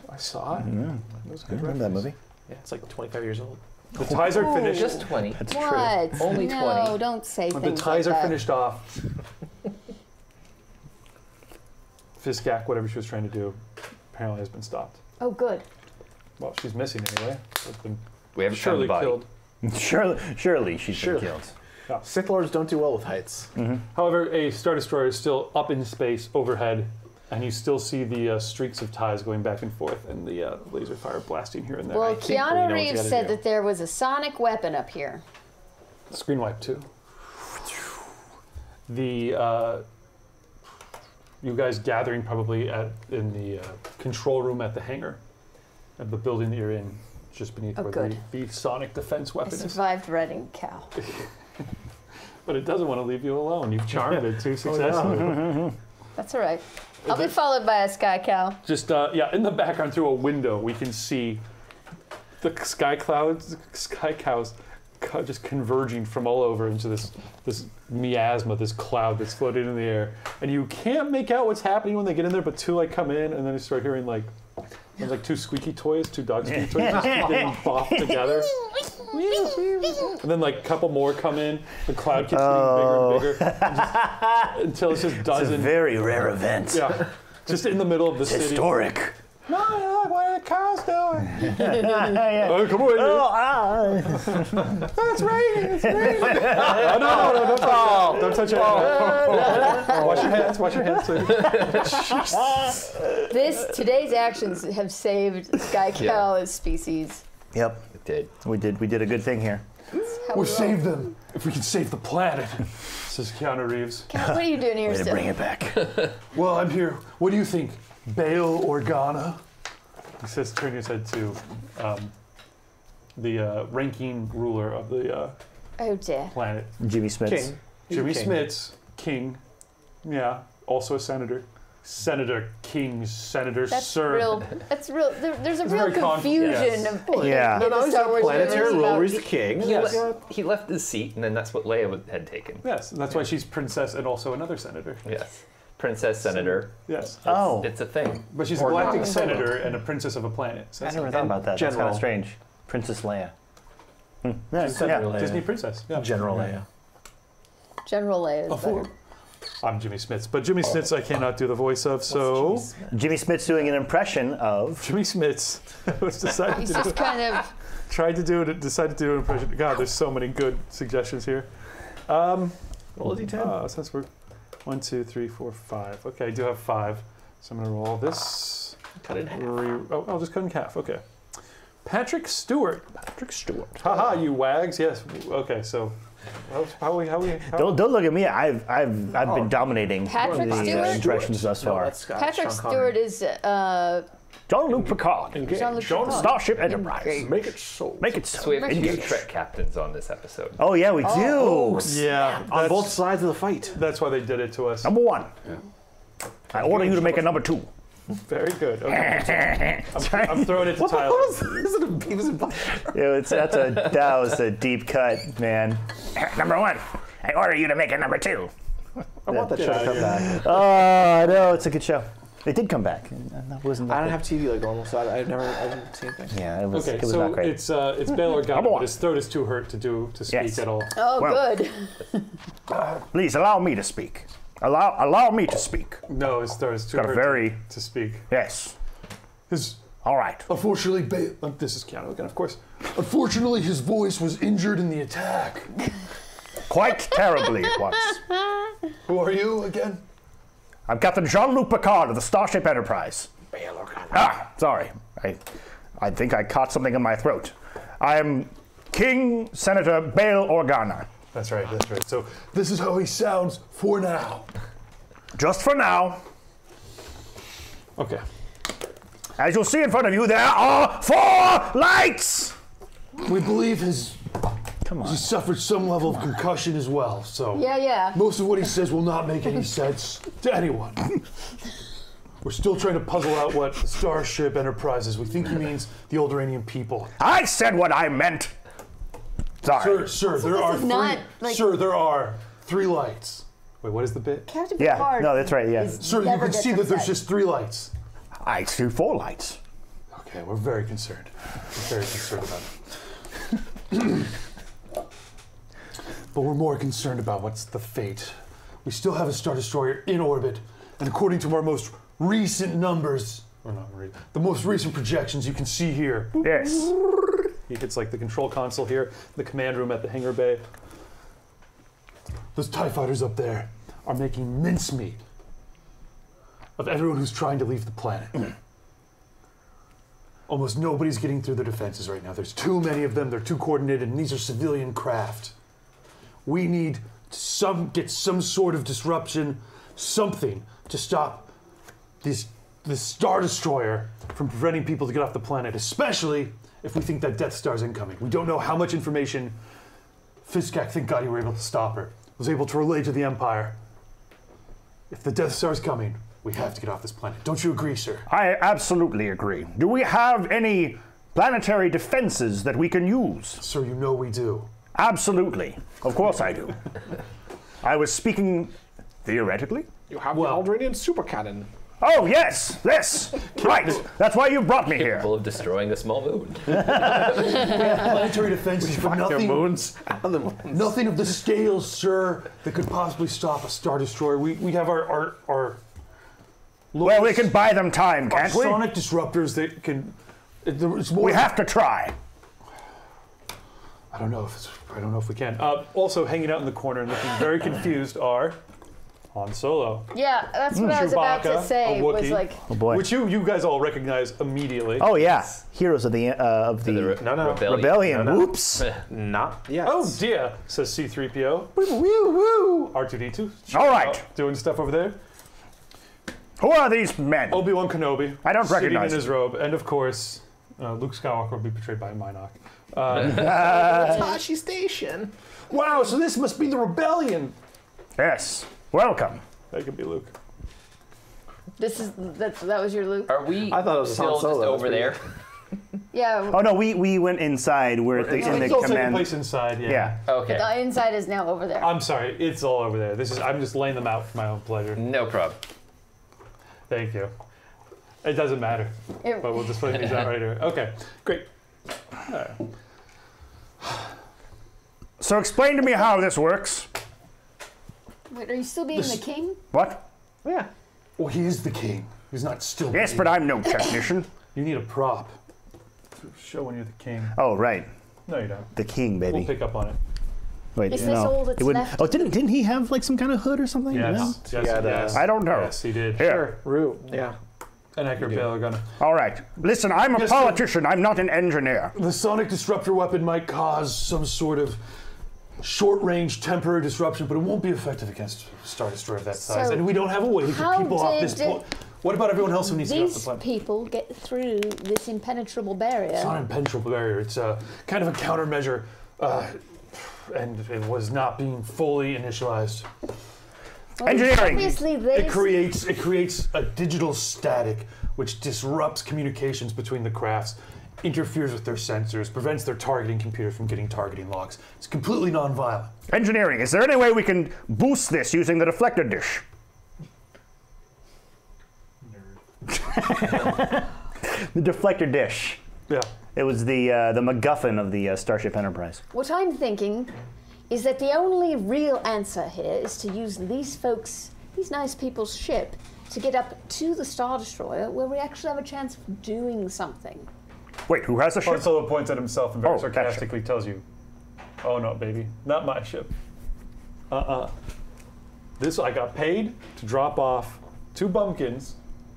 I saw it. Yeah. It was a I good remember that reference. movie. Yeah, it's like 25 years old. The ties are finished. Just 20. That's What? true. Only no, 20. don't say The things ties like are that. finished off. Fiskak, whatever she was trying to do, apparently has been stopped. Oh, good. Well, she's missing anyway. Has been We haven't found surely the body. killed. Surely she's Surely. been killed. Sith Lords don't do well with heights. However, a Star Destroyer is still up in space overhead, and you still see the streaks of ties going back and forth, and the laser fire blasting here and there. Well, I think we know Keanu what you Reeves gotta said do. that there was a sonic weapon up here. Screen wipe too. The you guys gathering probably in the control room at the hangar of the building that you're in, just beneath Oh, where good. the sonic defense I weapon is. survived Redding Cow. But it doesn't want to leave you alone. You've charmed it too successfully. That's all right. I'll be followed by a sky cow. Just yeah, in the background through a window, we can see the sky cows just converging from all over into this miasma, this cloud that's floating in the air, and you can't make out what's happening when they get in there. But two come in, and then you start hearing there's two squeaky toys, two dog squeaky toys, just getting bopped together. And then a couple more come in. The cloud keeps getting bigger and bigger until it's just It's a dozen. very rare event. Yeah, just in the middle of the It's city. historic. No, what are the cows doing? Oh, come on. It's raining. It's raining. No, don't touch it. Wash your hands. Wash your hands. Today's actions have saved Sky Cow as species. Yep, It did. we did a good thing here. How We'll we save them if we can save the planet, says Keanu Reeves. roll. What are you doing here Way to still? bring it back. Well, I'm here. What do you think, Bail Organa? He says, turning his head to the ranking ruler of the Oh dear. planet. Jimmy Smits. King. He's a Jimmy king. Smits, king. Yeah, also a senator. Senator King, Senator That's Sir. real. That's real. There's a It's real very confusion yes. of Yeah. in the No, he's Star a Wars planetary universe ruler. about- He's the king. He left his seat, and then that's what Leia had taken. Yes, and that's why she's princess and also another senator. Yes. Princess Senator. Yes. Oh, It's a thing. But she's a Or galactic not. senator and a princess of a planet. So I that's never thought about that. That's kind General. of strange. Princess Leia. Yeah, General yeah. Leia. Disney princess. Yeah. General Leia. General Leia is better. I'm Jimmy Smits, but Jimmy Smits I cannot do the voice of, so Jimmy Smits doing an impression of. Jimmy Smits was decided He's to just kind of. decided to do an impression. God, there's so many good suggestions here. Roll a d10. Since we're 1, 2, 3, 4, 5. Okay, I do have 5, so I'm gonna roll this. Cut it in half. I'll just cut in half. Okay. Patrick Stewart. Patrick Stewart. Haha, you wags. Yes. Okay, so how we Don't look at me. I've been dominating Patrick the Stewart? impressions thus No, far. that's Scott. Patrick Sean Stewart is Jean-Luc Picard. Jean-Luc Picard. Starship Enterprise. Make it so. Make it So so. we have two Engage. Trek captains on this episode. Oh yeah, we do. Yeah, On both sides of the fight. That's why they did it to us. Number 1. I order you to make a number 2. Very good. Okay. I'm throwing it to Tyler. That was a deep cut, man. Number 1. I order you to make a number 2. I want that show to come back. Oh no, it's a good show. It did come back. That wasn't. I That don't good. have TV like normal, so I haven't seen anything. Yeah, it was. Okay, it was so not great. it's Bail Organa, Number but one. his throat is too hurt to speak Yes. at all. Oh, Well. good. Please allow me to speak. Allow me to speak. No, his throat is too Got a hurt very to speak. yes. His All right. unfortunately, this is Keanu again, of course. Unfortunately, his voice was injured in the attack. Quite terribly it was. Who are you again? I'm Captain Jean-Luc Picard of the Starship Enterprise. Sorry. I think I caught something in my throat. I'm King Senator Bail Organa. That's right. That's right. So this is how he sounds for now. Just for now, Okay. as you'll see in front of you, there are 4 lights. We believe he Come on. suffered some level of concussion as well. So Yeah. most of what he says will not make any sense to anyone. We're still trying to puzzle out what Starship Enterprise is. We think he means the Alderaan people. I said what I meant. Sorry. Sir, there are is three. not, like- Sir, there are 3 lights. Wait, what is the bit? Captain Yeah, Picard. no, that's right, yeah. is Sir, you never can gets see that there's upset. just 3 lights. I see 4 lights. Okay, we're very concerned. We're very concerned about it. But we're more concerned about what's the fate. We still have a Star Destroyer in orbit, and according to our most recent numbers, or not the most recent projections you can see here. Yes. He hits like the control console here, the command room at the hangar bay. Those TIE fighters up there are making mincemeat of everyone who's trying to leave the planet. Almost nobody's getting through their defenses right now. There's too many of them, they're too coordinated, and these are civilian craft. We need to get some sort of disruption, something to stop this Star Destroyer from preventing people to get off the planet, especially if we think that Death Star's incoming. We don't know how much information Fiskak, thank God you were able to stop her, was able to relay to the Empire. If the Death Star's coming, we have to get off this planet. Don't you agree, sir? I absolutely agree. Do we have any planetary defenses that we can use? Sir, you know we do. Absolutely. Of course I do. I was speaking theoretically. You have the Alderaan super cannon. Oh, yes, this. Right. That's why you brought me here. Capable of destroying a small moon. Planetary defenses, but nothing, moons. nothing of the scale, sir, that could possibly stop a Star Destroyer. We have our Well, we can buy them time, our can't we? sonic disruptors that can. It's more We have to try. I don't know if we can. Also, hanging out in the corner and looking very confused are Han Solo, Yeah, that's what I was about to Chewbacca, say. a Was Wookiee. like, Oh boy. which you guys all recognize immediately. Oh yeah, heroes of the No. rebellion. No. Whoops. Not yet. Oh dear, says C-3PO. Woo! R2-D2. All right. Doing stuff over there. Who are these men? Obi-Wan Kenobi. I don't sitting recognize in his him. robe, and of course, Luke Skywalker will be portrayed by Minoc. Tashi Station. wow. So this must be the rebellion. Yes. Welcome. That could be Luke. that was your Luke? Are we I thought it was still Han Solo. just over there? Yeah. Oh no, we went inside. We're at the, in the It's all taking command. place inside. Yeah. Okay. The inside is now over there. I'm sorry, it's all over there. I'm just laying them out for my own pleasure. No problem. Thank you. It doesn't matter, It- but we'll just play these out right here. Okay, great. All right. So explain to me how this works. Wait, are you still being the king? What? Yeah. Well, he is the king. He's not still. Yes, but I'm no technician. You need a prop to show when you're the king. Oh right, No, you don't. the king, We'll baby. pick up on it. Wait, Is no. this all that's It wouldn't- left? Oh, didn't he have like some kind of hood or something? Yes, yes, Yeah, yes. I don't know. Yes, he did. Here. Rue. Yeah. An accurate bail gun. All right. Listen, I'm a Yes, sir. politician. I'm not an engineer. The sonic disruptor weapon might cause some sort of short-range temporary disruption, but it won't be effective against a Star Destroyer of that size. So And we don't have a way to how get people off this did point. What about everyone else who needs to get off the These planet? people get through this impenetrable barrier. It's not an impenetrable barrier. It's a kind of a countermeasure, and it was not being fully initialized. Well, Engineering. Obviously, It there's creates a digital static which disrupts communications between the crafts, interferes with their sensors, prevents their targeting computer from getting targeting logs. It's completely non-violent. Engineering. Is there any way we can boost this using the deflector dish? The deflector dish. Yeah. It was the MacGuffin of the Starship Enterprise. what I'm thinking is that the only real answer here is to use these nice people's ship, to get up to the Star Destroyer where we actually have a chance of doing something. Wait, who has a Han ship? Solo points at himself and very Oh, that ship. sarcastically tells you, "Oh no, baby, not my ship. This I got paid to drop off 2 bumpkins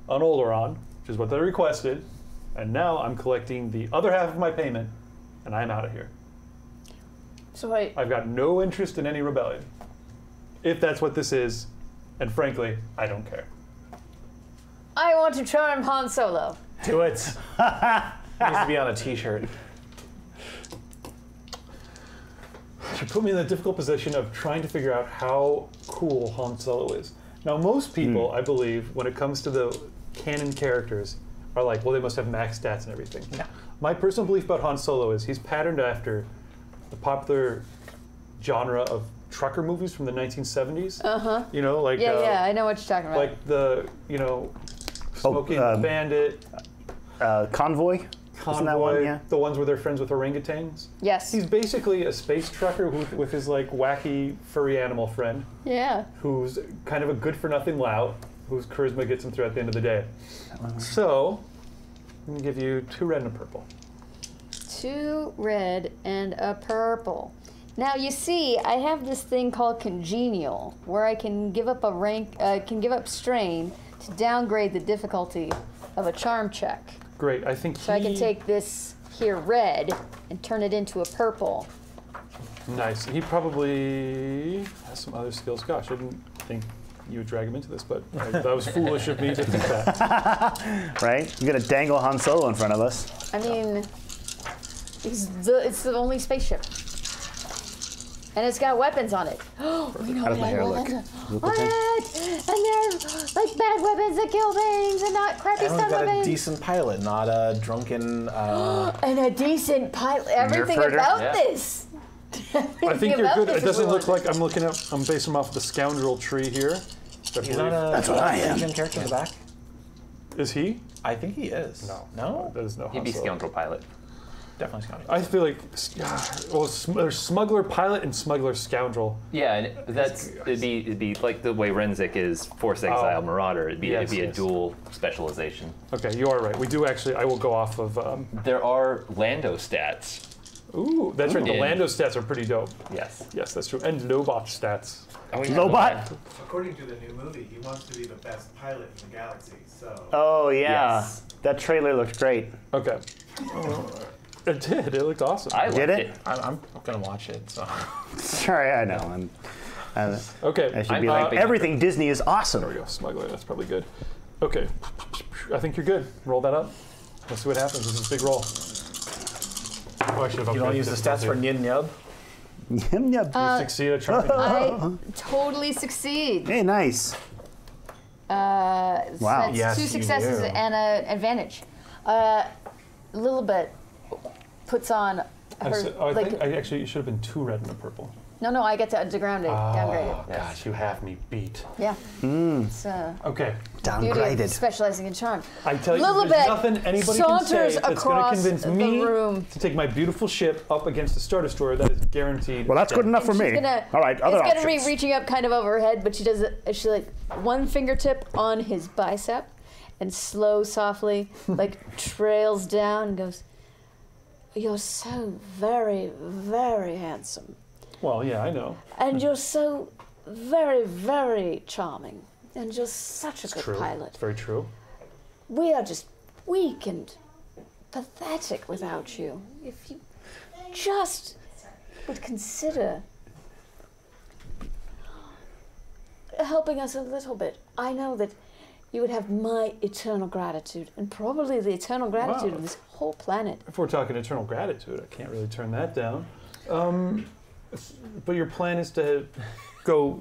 on Alderaan, which is what they requested, and now I'm collecting the other half of my payment, and I'm out of here. So wait, I've got no interest in any rebellion, if that's what this is, and frankly, I don't care." I want to charm Han Solo. Do it. Needs to be on a T-shirt. You put me in the difficult position of trying to figure out how cool Han Solo is. Now, most people, I believe, when it comes to the canon characters, are like, well, they must have max stats and everything. My personal belief about Han Solo is he's patterned after the popular genre of trucker movies from the 1970s. You know, like Yeah, I know what you're talking about. like the Smoking Bandit, Convoy? Isn't that one? Convoy, Yeah. the ones where they're friends with orangutans. yes. He's basically a space trucker with his like wacky furry animal friend, Yeah. who's kind of a good-for-nothing lout, whose charisma gets him through at the end of the day. So, I'm gonna give you 2 red and a purple. 2 red and a purple. Now you see, I have this thing called congenial, where I can give up a rank, can give up strain to downgrade the difficulty of a charm check. Great. I think So I can take this here red and turn it into a purple. Nice. He probably has some other skills. Gosh, I didn't think you would drag him into this, but that was foolish of me to think that. Right? You're gonna dangle Han Solo in front of us. I mean, it's the only spaceship. And it's got weapons on it. We know How does it my has hair look? weapons. Look What? okay? And they're like bad weapons that kill things and not crappy Everyone's stuff got a weapons. decent pilot, not a drunken. And a decent pilot. Everything Nerf herder. about Yeah. this. I think you're good. It doesn't look like I'm looking at. I'm basing him off of the scoundrel tree here. He's not a. That's what I am. Asian character in the back. Is he? I think he is. No. That is no. He'd be Han Solo. scoundrel pilot. Definitely scoundrel. I feel like, well, there's smuggler pilot and smuggler scoundrel. Yeah, and it'd be like the way Renzik is Force Exile Marauder. It'd be Yes, a yes. dual specialization. Okay, you are right. We do actually. I will go off of. There are Lando stats. Ooh, that's right. The Yeah. Lando stats are pretty dope. Yes. Yes, that's true. And Lobot stats. Lobot? According to the new movie, he wants to be the best pilot in the galaxy. So Oh, yeah. Yes. That trailer looked great. Okay. It did. It looked awesome. I liked Did it? it. I'm gonna watch it. So. Sorry, I know. Okay. I should I'm be like, hyping everything Disney is awesome. There we go. Smuggler. That's probably good. Okay. I think you're good. Roll that up. Let's see what happens. This is a big roll. Oh, I should have You don't upgraded use the this stats for difficulty. Nyin Nyub? Yep. Succeed at charming. I totally succeed. Hey, nice. Wow. That's Yes, 2 you successes do. and an advantage. Lilibet puts on her, I like, think actually it should have been 2 red and a purple. no, I get to downgrade it. Oh, gosh, you have me beat. Yeah. It's Okay. beauty of Downgraded. specializing in charm. I tell you, Lilibet there's nothing anybody can say saunters that's going to across convince the me room. to take my beautiful ship up against the Star Destroyer. That is guaranteed. Well, that's good enough for And me. she's gonna- All right, other it's gonna options. be reaching up kind of over her head, but she does it. She like one fingertip on his bicep, and softly, like trails down and goes. You're so very, very handsome, Well, yeah, I know. and you're so very, very charming, and you're such a good True. pilot. It's very true. We are just weak and pathetic without you. If you just would consider helping us a little bit, I know that you would have my eternal gratitude, and probably the eternal gratitude Wow. of this whole planet. If we're talking eternal gratitude, I can't really turn that down. But your plan is to go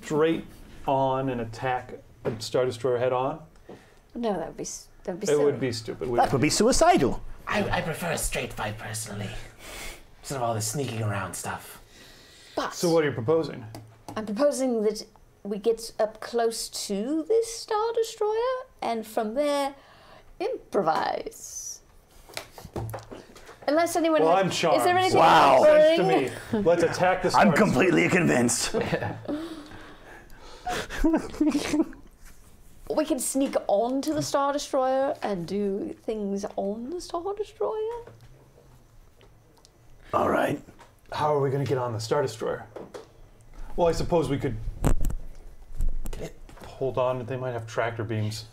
straight on and attack a Star Destroyer head on? No, that would be It silly. would be stupid. That would be suicidal. I prefer a straight fight personally, instead of all this sneaking around stuff. But So what are you proposing? I'm proposing that we get up close to this Star Destroyer, and from there, improvise. Unless anyone Well, has, I'm charmed. is there anything Wow. Sense to worrying? me. Let's attack the Star I'm Destroyer. completely convinced. We can sneak onto the Star Destroyer and do things on the Star Destroyer. All right. How are we going to get on the Star Destroyer? Well, I suppose we could hold on. They might have tractor beams.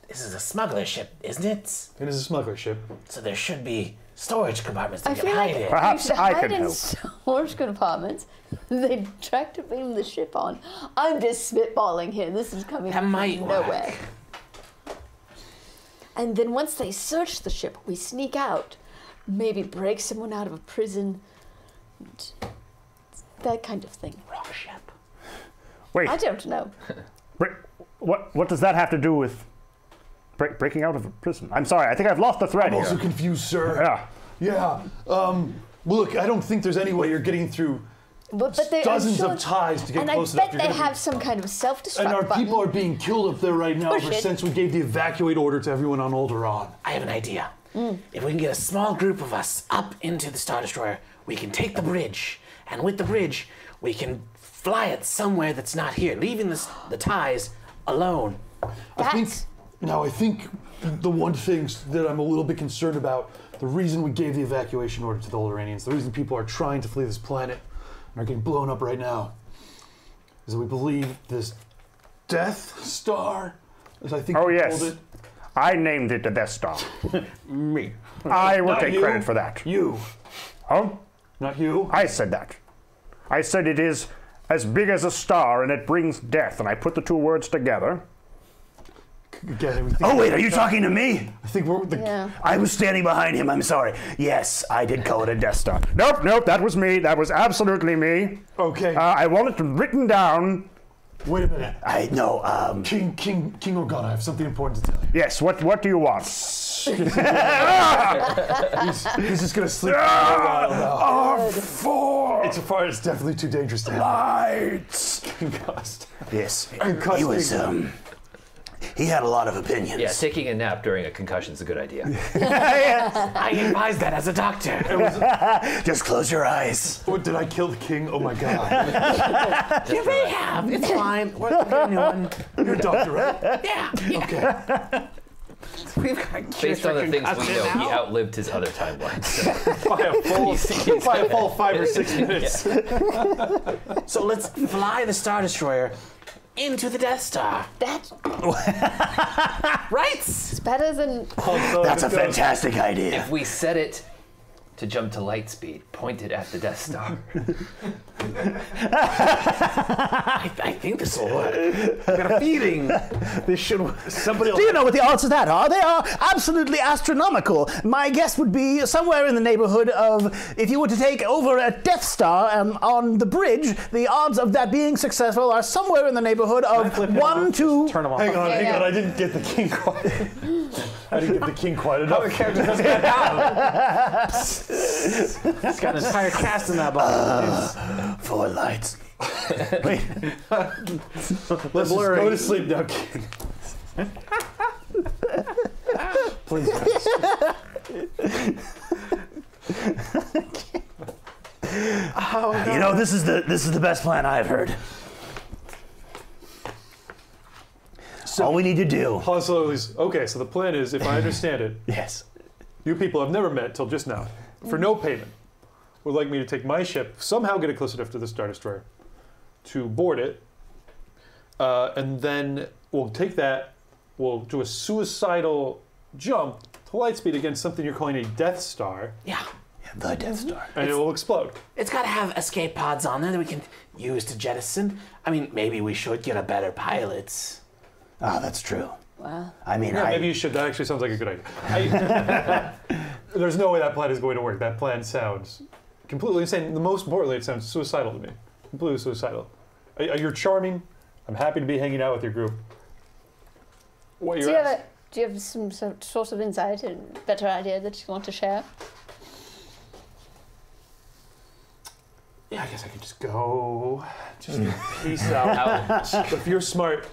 This is a smuggler ship, isn't it? It is a smuggler ship. So there should be storage compartments that I you can feel hide like in. Perhaps you should I hide could in help. storage compartments. They tractor beam the ship on. I'm just spitballing here. This is coming That from might nowhere. work. And then once they search the ship, we sneak out, maybe break someone out of a prison, that kind of thing. Wrong ship. Wait. I don't know. What does that have to do with breaking out of a prison? I'm sorry. I think I've lost the thread I'm also here. confused, sir. Yeah. Yeah. Look, I don't think there's any way you're getting through But they, dozens of ties to get and close I enough. bet they have some kind of self-destruct And our button. people are being killed up there right now Push ever it. since we gave the evacuate order to everyone on Alderaan. I have an idea. If we can get a small group of us up into the Star Destroyer, we can take the bridge. And with the bridge, we can fly it somewhere that's not here, leaving the ties alone. I think the one thing that I'm a little bit concerned about, the reason we gave the evacuation order to the Alderaanians, the reason people are trying to flee this planet and are getting blown up right now, is that we believe this Death Star, as I think Oh, you yes. called it. I named it the Death Star. Me. I will Not take you. credit for that. You. Huh? Not you. I said that. I said it is as big as a star and it brings death, and I put the two words together. Again, Oh, wait, are you talking to me? I think we're the. Yeah. I was standing behind him. I'm sorry. Yes, I did call it a Death Star. Nope, that was me. That was absolutely me. Okay. I want it written down. Wait a minute. I know. King Organa, I have something important to tell you. Yes, what do you want? He's just gonna sleep for a while now. It's definitely too dangerous to have. Lights. Concussed. Yes. Concussed. He was, he had a lot of opinions. Yeah, taking a nap during a concussion is a good idea. I advise that as a doctor. Just close your eyes. Oh, did I kill the king? Oh my god. You may have. It's fine. We're getting a new one. You're a doctor, right? Yeah. Okay. We've got Based on the things we know, he outlived his other timeline. So. By a full 5 or 6 minutes. So let's fly the Star Destroyer into the Death Star. That's Right? better than. That's a fantastic idea. If we set it to jump to light speed, pointed at the Death Star. I think this will work. I got a feeling this should. Somebody. Do you know what the odds of that are? They are absolutely astronomical. My guess would be somewhere in the neighborhood of, if you were to take over a Death Star on the bridge, the odds of that being successful are somewhere in the neighborhood of 1 to... Turn them off. Hang on, I didn't get the king quite. I didn't get the king quite enough. How the character has got down. It's got an entire cast in that box. 4 lights. Wait. Let's just go to sleep now, king. Please. You know, this is the best plan I've heard. All we need to do. Han Solo is okay. So the plan is, if I understand it, Yes. you people I've never met till just now, for no payment, would like me to take my ship, somehow get it close enough to the Star Destroyer, to board it, and then we'll take that, we'll do a suicidal jump to light speed against something you're calling a Death Star, Yeah. The Death Star. and it will explode. It's got to have escape pods on there that we can use to jettison. I mean, maybe we should get a better pilot. Ah, that's true. Wow. I mean, Yeah, maybe you should. That actually sounds like a good idea. There's no way that plan is going to work. That plan sounds completely insane. The most importantly, it sounds suicidal to me. Completely suicidal. You're charming. I'm happy to be hanging out with your group. What Do you're you have some sort of insight and better idea that you want to share? Yeah, I guess I could just go. Just peace out. If you're smart,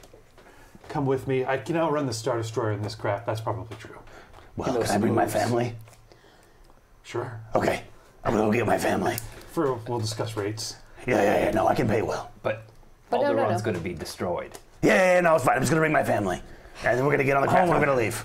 come with me. I can outrun the Star Destroyer in this craft. That's probably true. well, can I bring my family? Sure. Okay. I'm gonna go get my family. We'll discuss rates. Yeah. No, I can pay well. But But no, Alderaan's no. going to be destroyed. Yeah, no, it's fine. I'm just gonna bring my family. And then we're gonna get on the craft and we're gonna leave.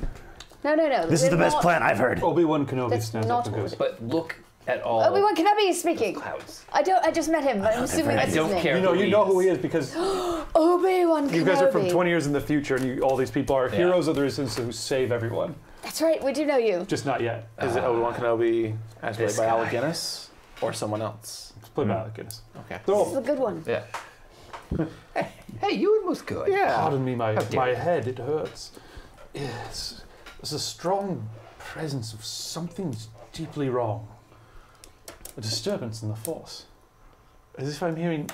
No. This is the best plan I've heard. Obi-Wan Kenobi That's stands not up and goes, But look at all Obi-Wan Kenobi is speaking. clouds. I just met him. I'm assuming I that's his don't name. care. you know who he is because Obi-Wan Kenobi. you guys are from 20 years in the future, and all these people are heroes of the resistance who save everyone. That's right. We do know you. Just not yet. Is it Obi-Wan Kenobi as played this by guy. Alec Guinness or someone else? It's played by Alec Guinness. Okay. They're This is all, a good one. Yeah. Hey, you were most good. pardon me, my dare you. head, it hurts. Yes, there's a strong presence of something's deeply wrong. A disturbance in the force. As if I'm hearing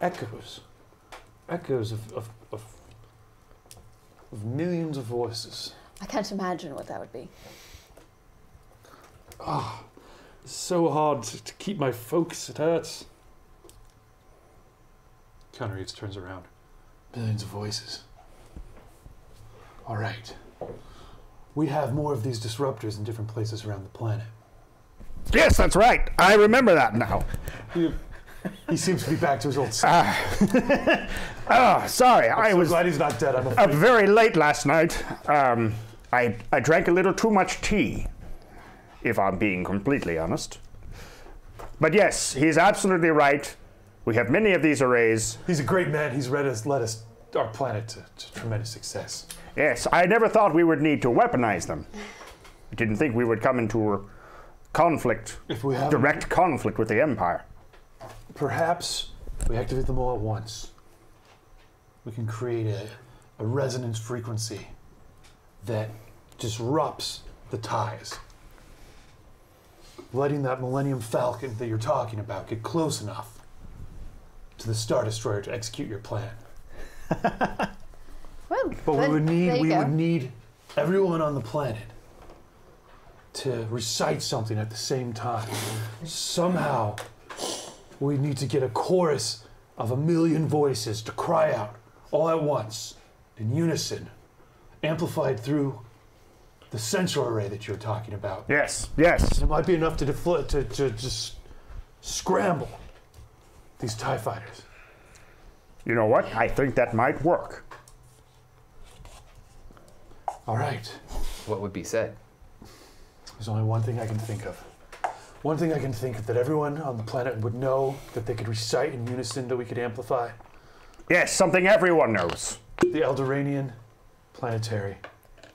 echoes of millions of voices. I can't imagine what that would be. So hard to keep my focus. It hurts. Keanu Reeves turns around. Millions of voices. All right. We have more of these disruptors in different places around the planet. Yes, that's right. I remember that now. He seems to be back to his old self. Sorry. I I'm was glad he's not dead. I'm up afraid. very late last night. I drank a little too much tea, if I'm being completely honest. But yes, he's absolutely right. We have many of these arrays. He's a great man. He's led us our planet to tremendous success. Yes, I never thought we would need to weaponize them. I didn't think we would come into a conflict, If we have direct conflict with the Empire. perhaps we activate them all at once. We can create a resonance frequency that disrupts the ties. Letting that Millennium Falcon that you're talking about get close enough to the Star Destroyer to execute your plan. Well, But we would go. need everyone on the planet to recite something at the same time. Somehow, we need to get a chorus of 1,000,000 voices to cry out all at once, in unison, amplified through the sensor array that you're talking about. Yes, yes. It might be enough to just scramble these TIE fighters. You know what? I think that might work. All right. What would be said? There's only one thing I can think of. One thing I can think of that everyone on the planet would know that they could recite in unison that we could amplify. Yes, something everyone knows. The Alderaanian planetary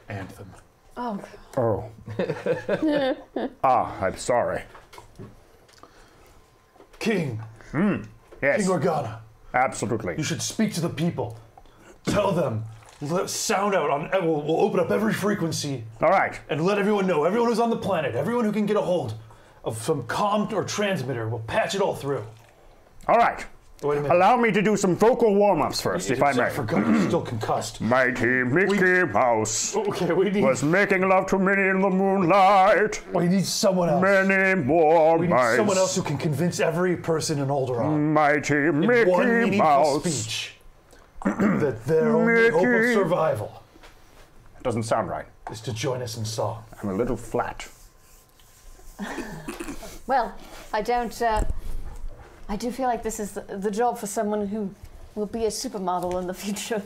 anthem. Oh, Oh. I'm sorry. King, Yes, King Organa, absolutely. you should speak to the people. Tell them, sound out on, we'll open up every frequency All right. and let everyone know, everyone who's on the planet, everyone who can get a hold of some comm or transmitter, we'll patch it all through. All right. Wait a minute. Allow me to do some vocal warm-ups first, if I may. I forgot you're still concussed. Mighty Mickey Mouse Okay, we need was making love to Minnie in the moonlight. someone else. Many more We need mice. someone else who can convince every person in Alderaan Mighty in one Mickey meaningful Mouse. speech that their only hope of Mickey. survival Doesn't sound right. is to join us in song. I'm a little flat. well, I don't. I do feel like this is the job for someone who will be a supermodel in the future.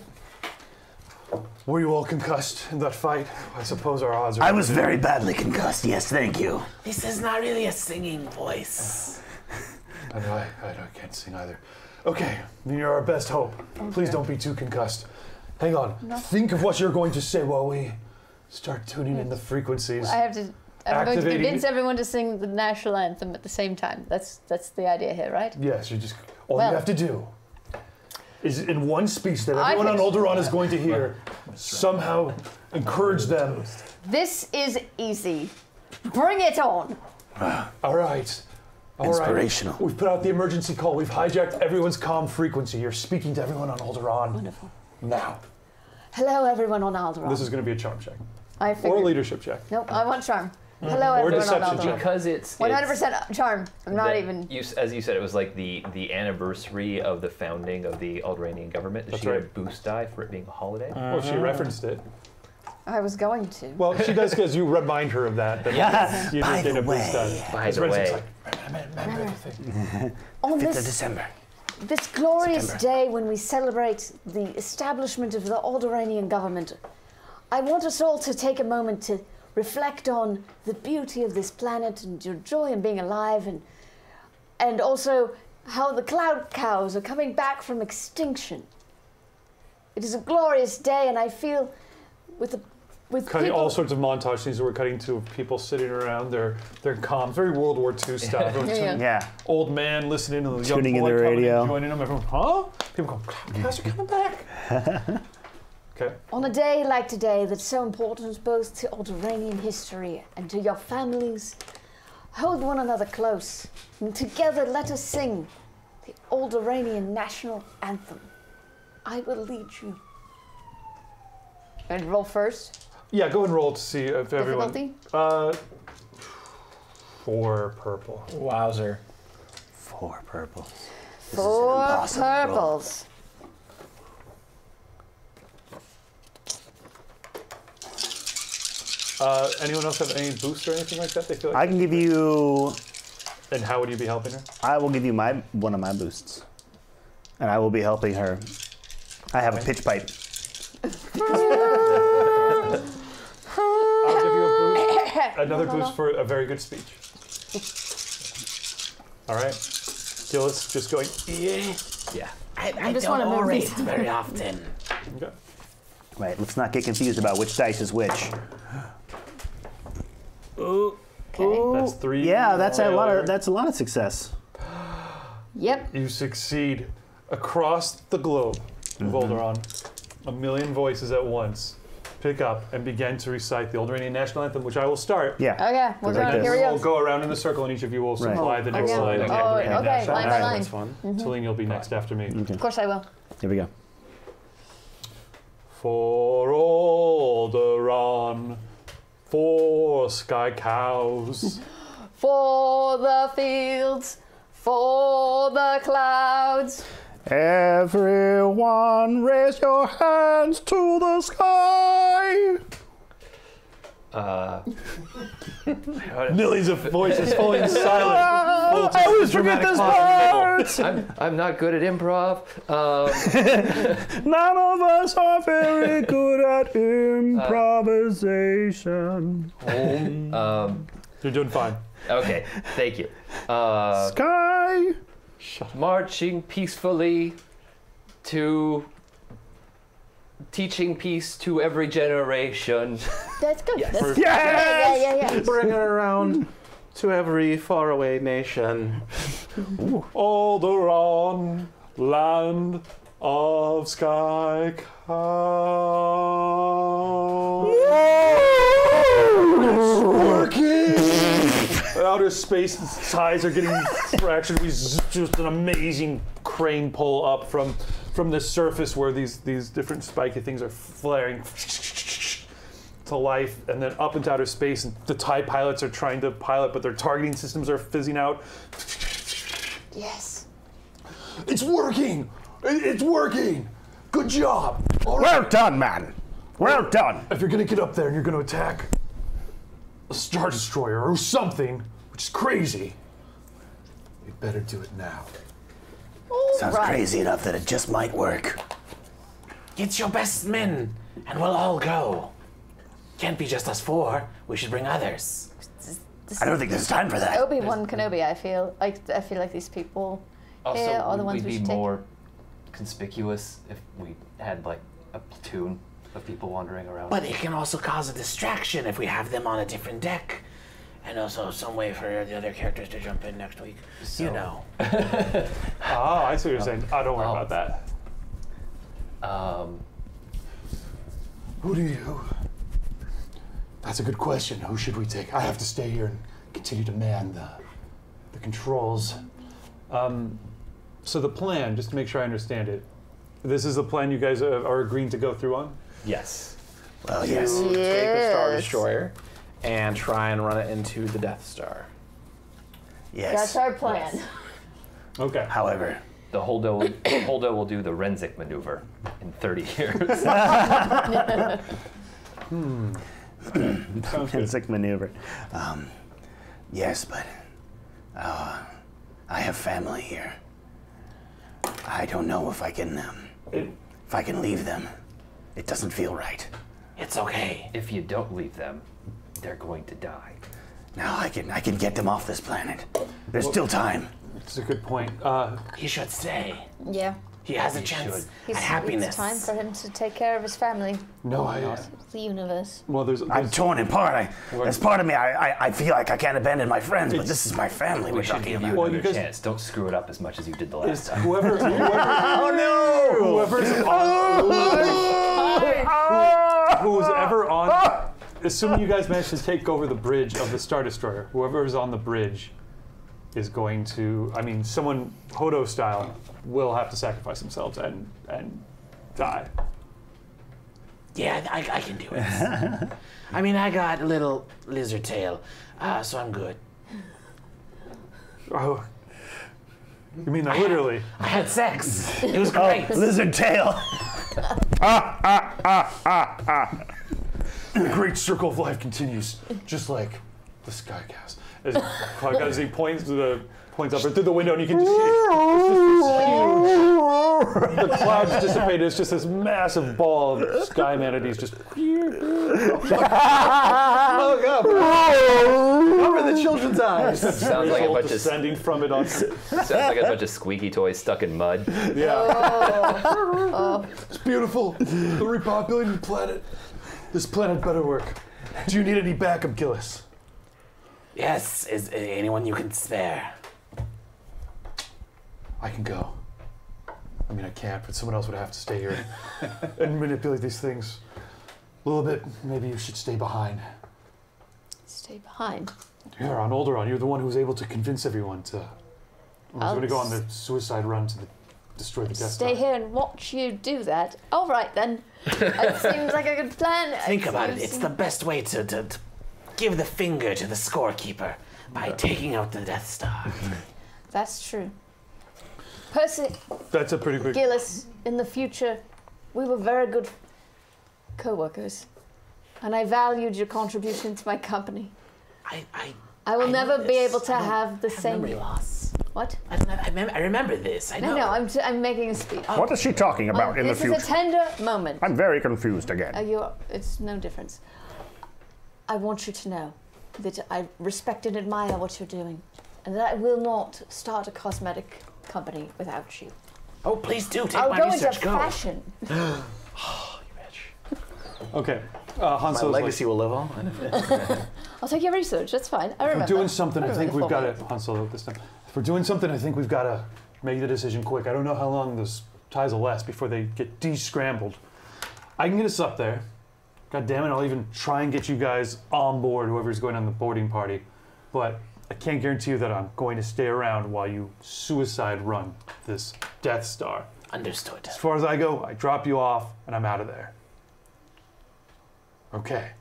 Were you all concussed in that fight? I suppose our odds are. I was very badly concussed. Yes, thank you. This is not really a singing voice. I know I can't sing either. Okay, you're our best hope. Please don't be too concussed. Hang on. Think of what you're going to say while we start tuning in the frequencies. I'm going to Activating- convince everyone to sing the national anthem at the same time. That's the idea here, right? Yes, all Well- you have to do is in one speech that I everyone on think- Alderaan is going to hear, somehow encourage them. This is easy. Bring it on. All right. All Inspirational. right. We've put out the emergency call. We've hijacked everyone's comm frequency. You're speaking to everyone on Alderaan Wonderful. now. Hello, everyone on Alderaan. This is going to be a charm check I or a figured. leadership check. Nope, I want charm. Hello, Or everyone on deception Alderaan. check. Because it's 100% charm. I'm not even. As you said, it was like the anniversary of the founding of the Alderaanian government. Did That's she get a right. boost die for it being a holiday? Well, she referenced it. I was going to. Well, she does because you remind her of that. Yeah. You By did the a boost way, on. By the Renzik's way, like, remember everything. On 5th of this December. This glorious September. day when we celebrate the establishment of the Alderaanian government, I want us all to take a moment to reflect on the beauty of this planet and your joy in being alive, and also how the cloud cows are coming back from extinction. It is a glorious day, and I feel with Cutting people, all sorts of montage scenes that we're cutting to of people sitting around their comms, very World War II style. Everyone's Yeah. tuning- Yeah. Old man listening to the young Tuning in boy the coming radio. and joining them. Everyone, huh? People go, you guys are coming back. Okay. on a day like today that's so important both to Alderanian history and to your families, hold one another close, and together let us sing the Alderanian national anthem. I will lead you. And roll first. Yeah, go and roll to see if everyone. Difficulty? 4 purple. Wowzer. 4 purple. 4 purples. Anyone else have any boosts or anything like that? They feel like I can give you. And how would you be helping her? I will give you one of my boosts, and I will be helping her. I have a pitch pipe. I'll give you a boost. Another boost for a very good speech. All right. Gillis just going, yeah. Yeah. I just don't wanna move orate these. very often. Okay. Right. Let's not get confused about which dice is which. That's 3. Yeah, that's a lot failure. of. That's a lot of success. Yep. You succeed across the globe of Alderaan. A million voices at once pick up and begin to recite the Alderanian national anthem, which I will start. Yeah. Okay, we're Like going. this. Here we We'll go. go around in a circle, and each of you will supply the next Okay. line. of the Oh, Alderanian okay, national line by anthem. line. That's fun. Celine, you'll be next after me. Of course I will. Here we go. For Alderaan, for sky cows. For the fields, for the clouds. Everyone, raise your hands to the sky. Millions of voices falling silent. I always forget this part. I'm not good at improv. None of us are very good at improvisation. You're doing fine. Okay, thank you. Sky. Marching peacefully to teaching peace to every generation. That's good. Yes. That's, Yes. yeah. Bring it around to every faraway nation. Alderaan, land of sky cows. It's working! Outer space ties are getting traction. We just an amazing crane pull up from the surface where these different spiky things are flaring to life, and then up into outer space. And the TIE pilots are trying to pilot, but their targeting systems are fizzing out. Yes. It's working! It's working! Good job! All Well right. done, man. Well done. If you're gonna get up there and you're gonna attack a Star Destroyer or something, which is crazy, you better do it now. Sounds crazy enough that it just might work. Get your best men, and we'll all go. Can't be just us 4. We should bring others. I don't think there's time for that. Obi-Wan Kenobi. I feel like these people Also, here are the ones we'd we be should take. more conspicuous if we had like a platoon of people wandering around. But it can also cause a distraction if we have them on a different deck. And also some way for the other characters to jump in next week. You know. Ah, I see what you're saying. Oh, don't worry about that. Who do you? That's a good question. Who should we take? I have to stay here and continue to man the controls. So the plan, just to make sure I understand it, this is the plan you guys are agreeing to go through on? Yes. Well, yes. Take the Star Yes. Destroyer and try and run it into the Death Star. Yes. That's our plan. Okay. However, The Holdo will do the Renzik maneuver in 30 years. Sounds good. Sick maneuver. Yes, but I have family here. I don't know if I can leave them. It doesn't feel right. It's okay. If you don't leave them, they're going to die. Now I can get them off this planet. There's still time. That's a good point. He should stay. Yeah. He has a He chance should. at happiness. It's time for him to take care of his family, No, the universe. well, there's I'm torn apart. As part of me, I feel like I can't abandon my friends, but this is my family we're We should talking give about. you Well, another you guys- chance. Don't screw it up as much as you did the last time. whoever's on, who's ever on, assuming you guys manage to take over the bridge of the Star Destroyer, whoever is on the bridge is going to, I mean, someone Hodo style will have to sacrifice themselves and die. Yeah, I can do it. I mean, I got a little lizard tail, so I'm good. Oh, you mean that literally? I had sex. It was great. Lizard tail. The great circle of life continues, just like the Skycast. As he points up through the window, and you can just see the clouds dissipated. It's just this massive ball of sky manatees just. Oh God! Cover the children's eyes. Sounds like a bunch of descending from it on. sounds like a bunch of squeaky toys stuck in mud. Yeah. It's beautiful. The repopulating planet. This planet better work. Do you need any backup, Gillis? Yes, is anyone you can spare? I can go. I mean, I can't, but someone else would have to stay here and manipulate these things. A little bit, maybe you should stay behind. Stay behind. You're on Alderaan. You're the one who was able to convince everyone to. Who's going to go on the suicide run to destroy the Death Star. Stay here and watch you do that. All right, then. It seems like a good plan. Think about it. It's the best way to give the finger to the scorekeeper by taking out the Death Star. That's true. Percy, That's a pretty big. Gillis, in the future, we were very good co-workers, and I valued your contribution to my company. I will never be able to have the same memory loss. What? I remember this. I know. No, I'm making a speech. What is she talking about in the This future? is a tender moment. I'm very confused again. It's no difference. I want you to know that I respect and admire what you're doing, and that I will not start a cosmetic company without you. Oh, please do. Take I'll my go research. into fashion. Okay. Han My Solo's legacy will live on. I'll take your research. That's fine. I If remember. we're doing something, I don't think really we've got follow to. Han Solo this time. If we're doing something, I think we've got to make the decision quick. I don't know how long those ties will last before they get de-scrambled. I can get us up there. God damn it, I'll even try and get you guys on board, whoever's going on the boarding party. But I can't guarantee you that I'm going to stay around while you suicide run this Death Star. Understood. As far as I go, I drop you off and I'm out of there. Okay.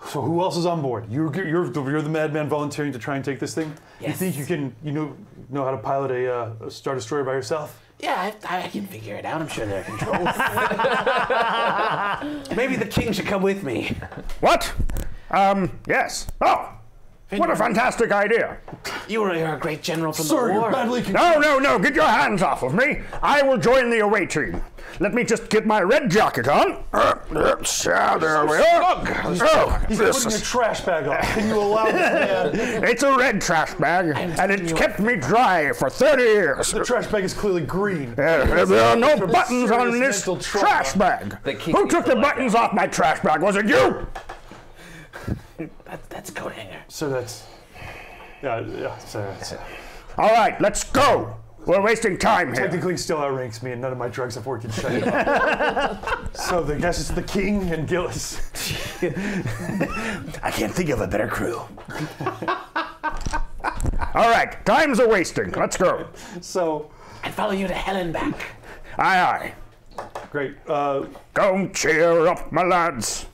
So who else is on board? You're the madman volunteering to try and take this thing? Yes. You think you can know how to pilot a Star Destroyer by yourself? Yeah, I can figure it out. I'm sure there are controls. Maybe the king should come with me. What? Yes. Oh, what a fantastic idea. You're a great general from Sir, the you're war. badly No, get your hands off of me. I will join the away team. Let me just get my red jacket on. There we are. He's putting your trash bag on. Can you allow this man? It's a red trash bag, and it's kept me dry for 30 years. The trash bag is clearly green. There are no buttons on serious this mental trauma. trash bag. The king Who took the buttons off my trash bag? Was it you? That's a coat hanger. So that's... Yeah, so that's... All right, let's go. We're wasting time here. Technically still outranks me, and none of my drugs have worked in shut him up. So I guess it's the king and Gillis. I can't think of a better crew. All right, time's a wasting. Let's go. So, I'd follow you to hell and back. Aye, aye. great. Go cheer up, my lads.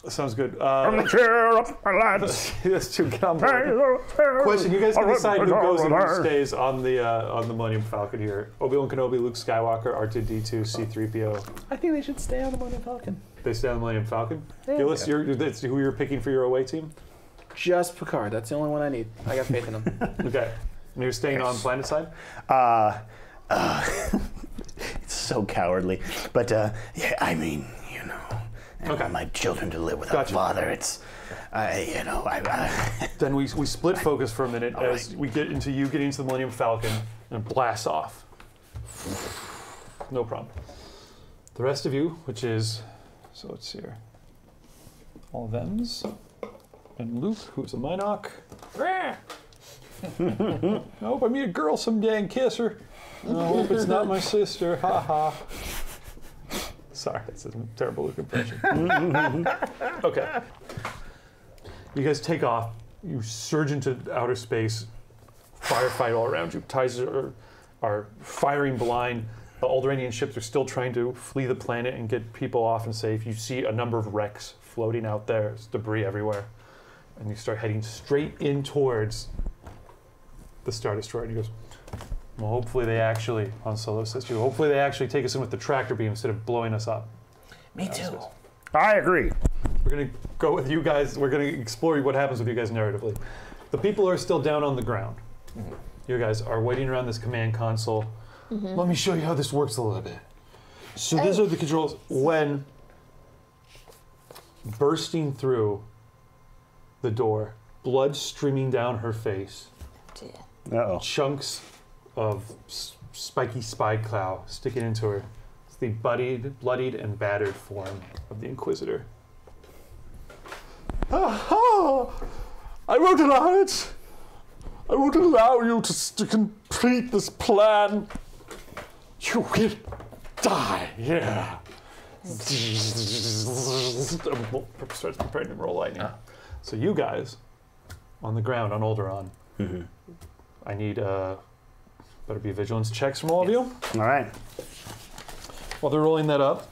Sounds good. Come cheer up, my lads. Let's get on board. Question: you guys can decide who goes and who stays on the Millennium Falcon here. Obi-Wan Kenobi, Luke Skywalker, R2-D2, C-3PO. I think they should stay on the Millennium Falcon. They stay on the Millennium Falcon. Gillis, that's who you're picking for your away team. Just Picard. That's the only one I need. I got faith in him. Okay, and you're staying on planet side. It's so cowardly. But, yeah, I mean, I want my children to live without a father. It's, Then we split focus for a minute as we get into you getting into the Millennium Falcon and blast off. No problem. The rest of you, which is, so let's see here, all of them's, and Luke, who's a Minoc. I hope I meet a girl someday and kiss her. I hope it's not my sister. Ha ha. Sorry, that's a terrible Luke impression. Okay. You guys take off. You surge into outer space. Firefight all around you. Ties are firing blind. The Alderanian ships are still trying to flee the planet and get people off and safe. You see a number of wrecks floating out there. There's debris everywhere. And you start heading straight in towards the Star Destroyer. And he goes, well, hopefully they actually, Han Solo says to you, hopefully they actually take us in with the tractor beam instead of blowing us up. Me too. I agree. We're going to go with you guys. We're going to explore what happens with you guys narratively. The people are still down on the ground. You guys are waiting around this command console. Let me show you how this works a little bit. So these are the controls. When bursting through the door, blood streaming down her face, Uh-oh. chunks of spiky spy clow sticking into her. It's the bloodied and battered form of the Inquisitor. I won't allow it. I won't allow you to complete this plan. You will die here. Starts preparing to roll lightning. So you guys, on the ground on Alderaan, I need better be vigilance checks from all of you. All right. While they're rolling that up,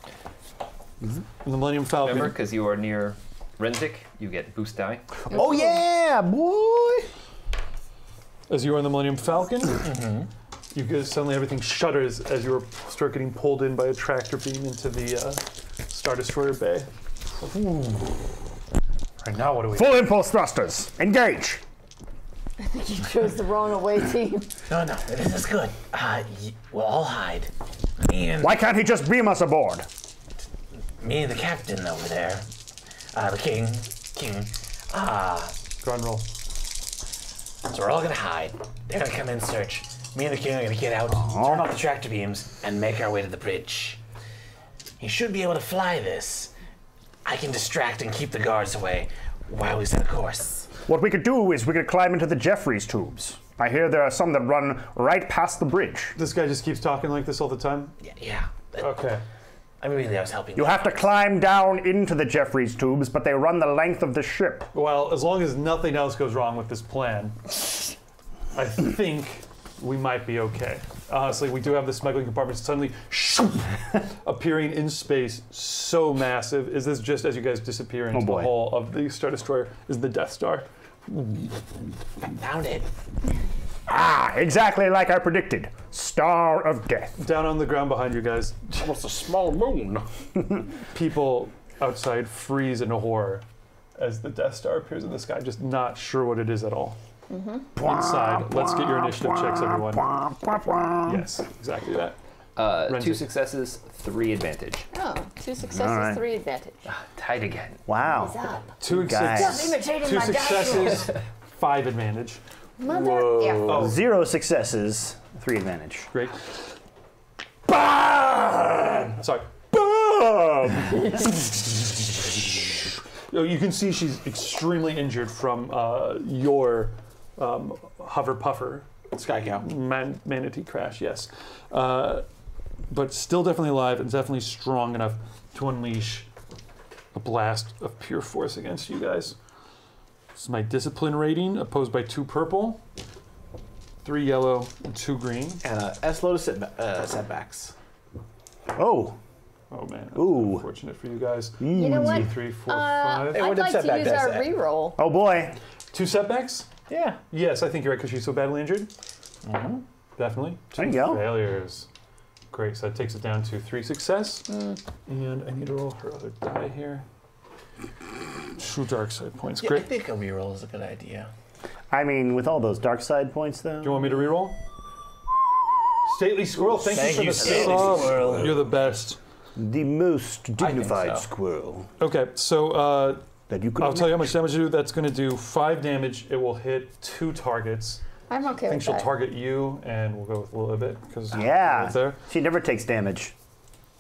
the Millennium Falcon. Remember, because you are near Renzik, you get boost die. Oh yeah, boy. As you are in the Millennium Falcon, you guys suddenly everything shudders as you start getting pulled in by a tractor beam into the Star Destroyer bay. Right now, what do we do? Full impulse thrusters. Engage. I think you chose the wrong away team. No, this is good. We'll all hide. Why can't he just beam us aboard? Me and the captain over there. The king. Go and roll. So we're all gonna hide. They're gonna come in search. Me and the king are gonna get out, turn off the tractor beams, and make our way to the bridge. He should be able to fly this. I can distract and keep the guards away while we set a course. What we could do is we could climb into the Jeffries tubes. I hear there are some that run right past the bridge. This guy just keeps talking like this all the time? Yeah. Okay. I mean, really, I was helping. You have to climb down into the Jeffries tubes, but they run the length of the ship. Well, as long as nothing else goes wrong with this plan, I think we might be okay. Honestly, we do have the smuggling compartment suddenly appearing in space, so massive. Is this just as you guys disappear into the hull of the Star Destroyer? Is the Death Star? Found it. Ah, exactly like I predicted. Star of Death. Down on the ground behind you guys. Almost a small moon. People outside freeze in horror as the Death Star appears in the sky, just not sure what it is at all. Inside, let's get your initiative checks, everyone. Yes, exactly that. 2 successes, 3 advantage. Oh, 2 successes, 3 advantage. Tied again. Wow. What's up? 2 Imitating my successes, 5 advantage. Mother. 0 successes, 3 advantage. Great. Bam! Sorry. Bam! You can see she's extremely injured from your hover puffer. Sky Cow. Manatee crash, yes. But still definitely alive and definitely strong enough to unleash a blast of pure force against you guys. This is my discipline rating, opposed by 2 purple, 3 yellow, and 2 green. And S load of setbacks. Oh. Oh man, that's Ooh. unfortunate for you guys. You know what? 2, 3, 4, 5. I'd like to use our reroll. Oh boy. 2 setbacks? Yeah. Yes, I think you're right because she's so badly injured. Definitely. 2 There you go. failures. Great, so that takes it down to 3 success. And I need to roll her other die here. 2 dark side points. Yeah, Great. I think a reroll is a good idea. I mean, with all those dark side points, though. Do you want me to reroll? Stately Squirrel, thank you for the Stately sub. Squirrel. You're the best. The most dignified so. squirrel Okay, so that you could. I'll tell you how much damage to do. That's going to do 5 damage. It will hit 2 targets. I'm okay I think with she'll that. target you, and we'll go with a little bit because Yeah. there. She never takes damage.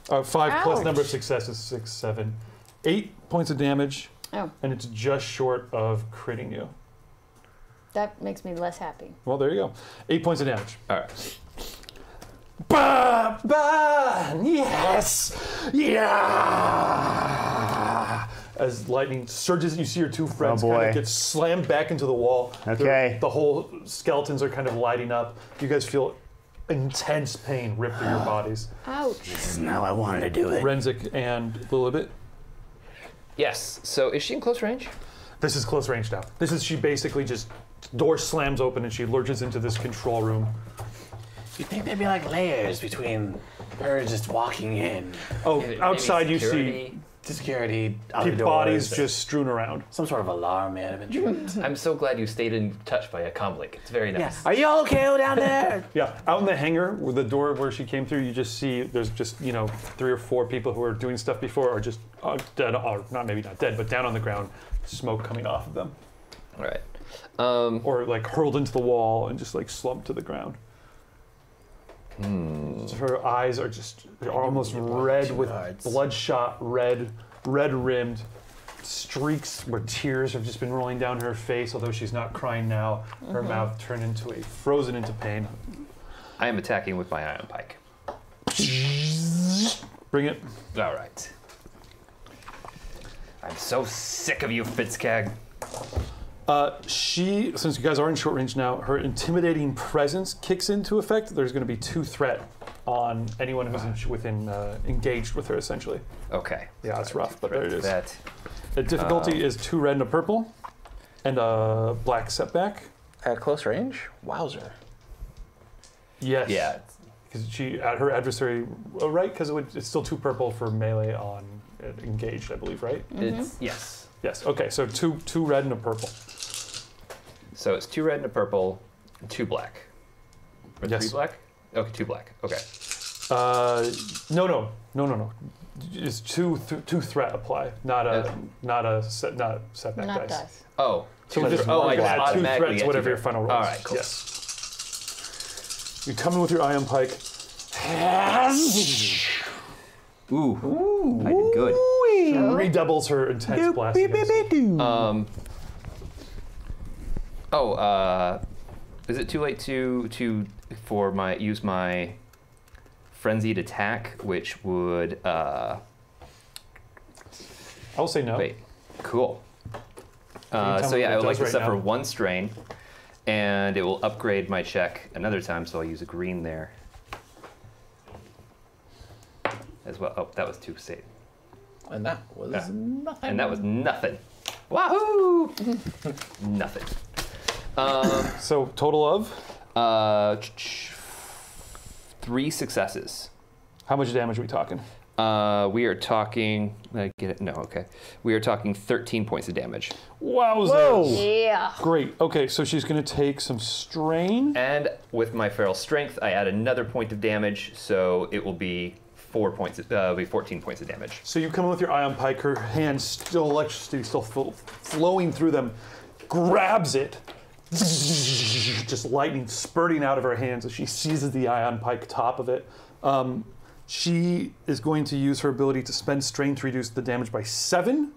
5 plus Ouch. number of successes, 6, 7, 8 points of damage, Oh, and it's just short of critting you. that makes me less happy. Well, there you go. 8 points of damage. All right. Bah! Bah! Yes! Yeah! As lightning surges, you see your 2 friends Oh, boy. kind of get slammed back into the wall. Okay. The whole skeletons are kind of lighting up. You guys feel intense pain rip through your bodies. Ouch. This is how I wanted to do it. Renzik and Lilibet. Yes. So is she in close range? This is close range now. This is she basically just Door slams open and she lurches into this control room. You think there'd be like layers between her just walking in? Oh, Maybe outside you see security. Security, other bodies doors, just strewn around. some sort of alarm may have been tripped. I'm so glad you stayed in touch by a comlink. It's very nice. Are you okay down there? Yeah, out in the hangar, where the door where she came through, you just see there's just 3 or 4 people who were doing stuff before are just dead, or not maybe not dead, but down on the ground, smoke coming off of them, All right. or like hurled into the wall and just like slumped to the ground. So her eyes are almost red with bloodshot red rimmed streaks where tears have just been rolling down her face. Although she's not crying now, her mouth turned frozen into pain. I am attacking with my ion pike. Bring it. All right. I'm so sick of you, Fitzcag. Since you guys are in short range now, her intimidating presence kicks into effect. There's going to be 2 threat on anyone who's within engaged with her, essentially. Okay. Yeah, it's rough, but there it is. That. The difficulty is 2 red and a purple, and a black setback. At close range? Wowzer. Yes. Yeah. Because her adversary, right? Because it's still 2 purple for melee on engaged, I believe, right? It's yes. Yes. Okay, so two red and a purple. So it's 2 red and a purple, and 2 black. Or Yes. 3 black? Okay, 2 black. Okay. No. It's 2 threat apply, not setback Not dice. dice. Oh. So Two just thre- oh, I add just 2 automatically threats, get whatever 2 your final rolls. All right, cool. Yes. You come in with your ion pike. Ooh. I did good. Redoubles her intense blast. Is it too late to use my frenzied attack, which would I'll say no. wait. Cool. tell So me yeah, what I it would like does to right suffer now? 1 strain, and it will upgrade my check another time. So I'll use a green there as well. Oh, that was 2 save. And that was nothing. And that was nothing. Wahoo! Nothing. So total of 3 successes. how much damage are we talking? We are talking. Did I get it? No. Okay. We are talking 13 points of damage. Wowzers. Yeah. Great. Okay, so she's going to take some strain. And with my feral strength, I add another point of damage, so it will be 14 points of damage. So you come in with your ion pike, her hands still electricity still flowing through them, grabs it, just lightning spurting out of her hands as she seizes the ion pike top of it. She is going to use her ability to spend strain to reduce the damage by 7,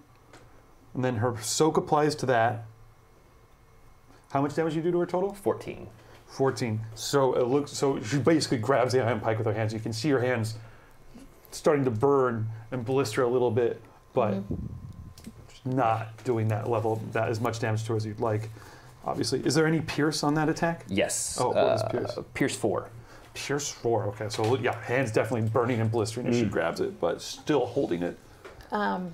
and then her soak applies to that. How much damage do you do to her total? 14. 14. So she basically grabs the ion pike with her hands. You can see her hands starting to burn and blister a little bit, but not doing that level, that as much damage to her as you'd like. Obviously, is there any pierce on that attack? Yes. Oh, what is pierce? Pierce 4. Pierce 4. Okay, so yeah, hands definitely burning and blistering as she grabs it, but still holding it. So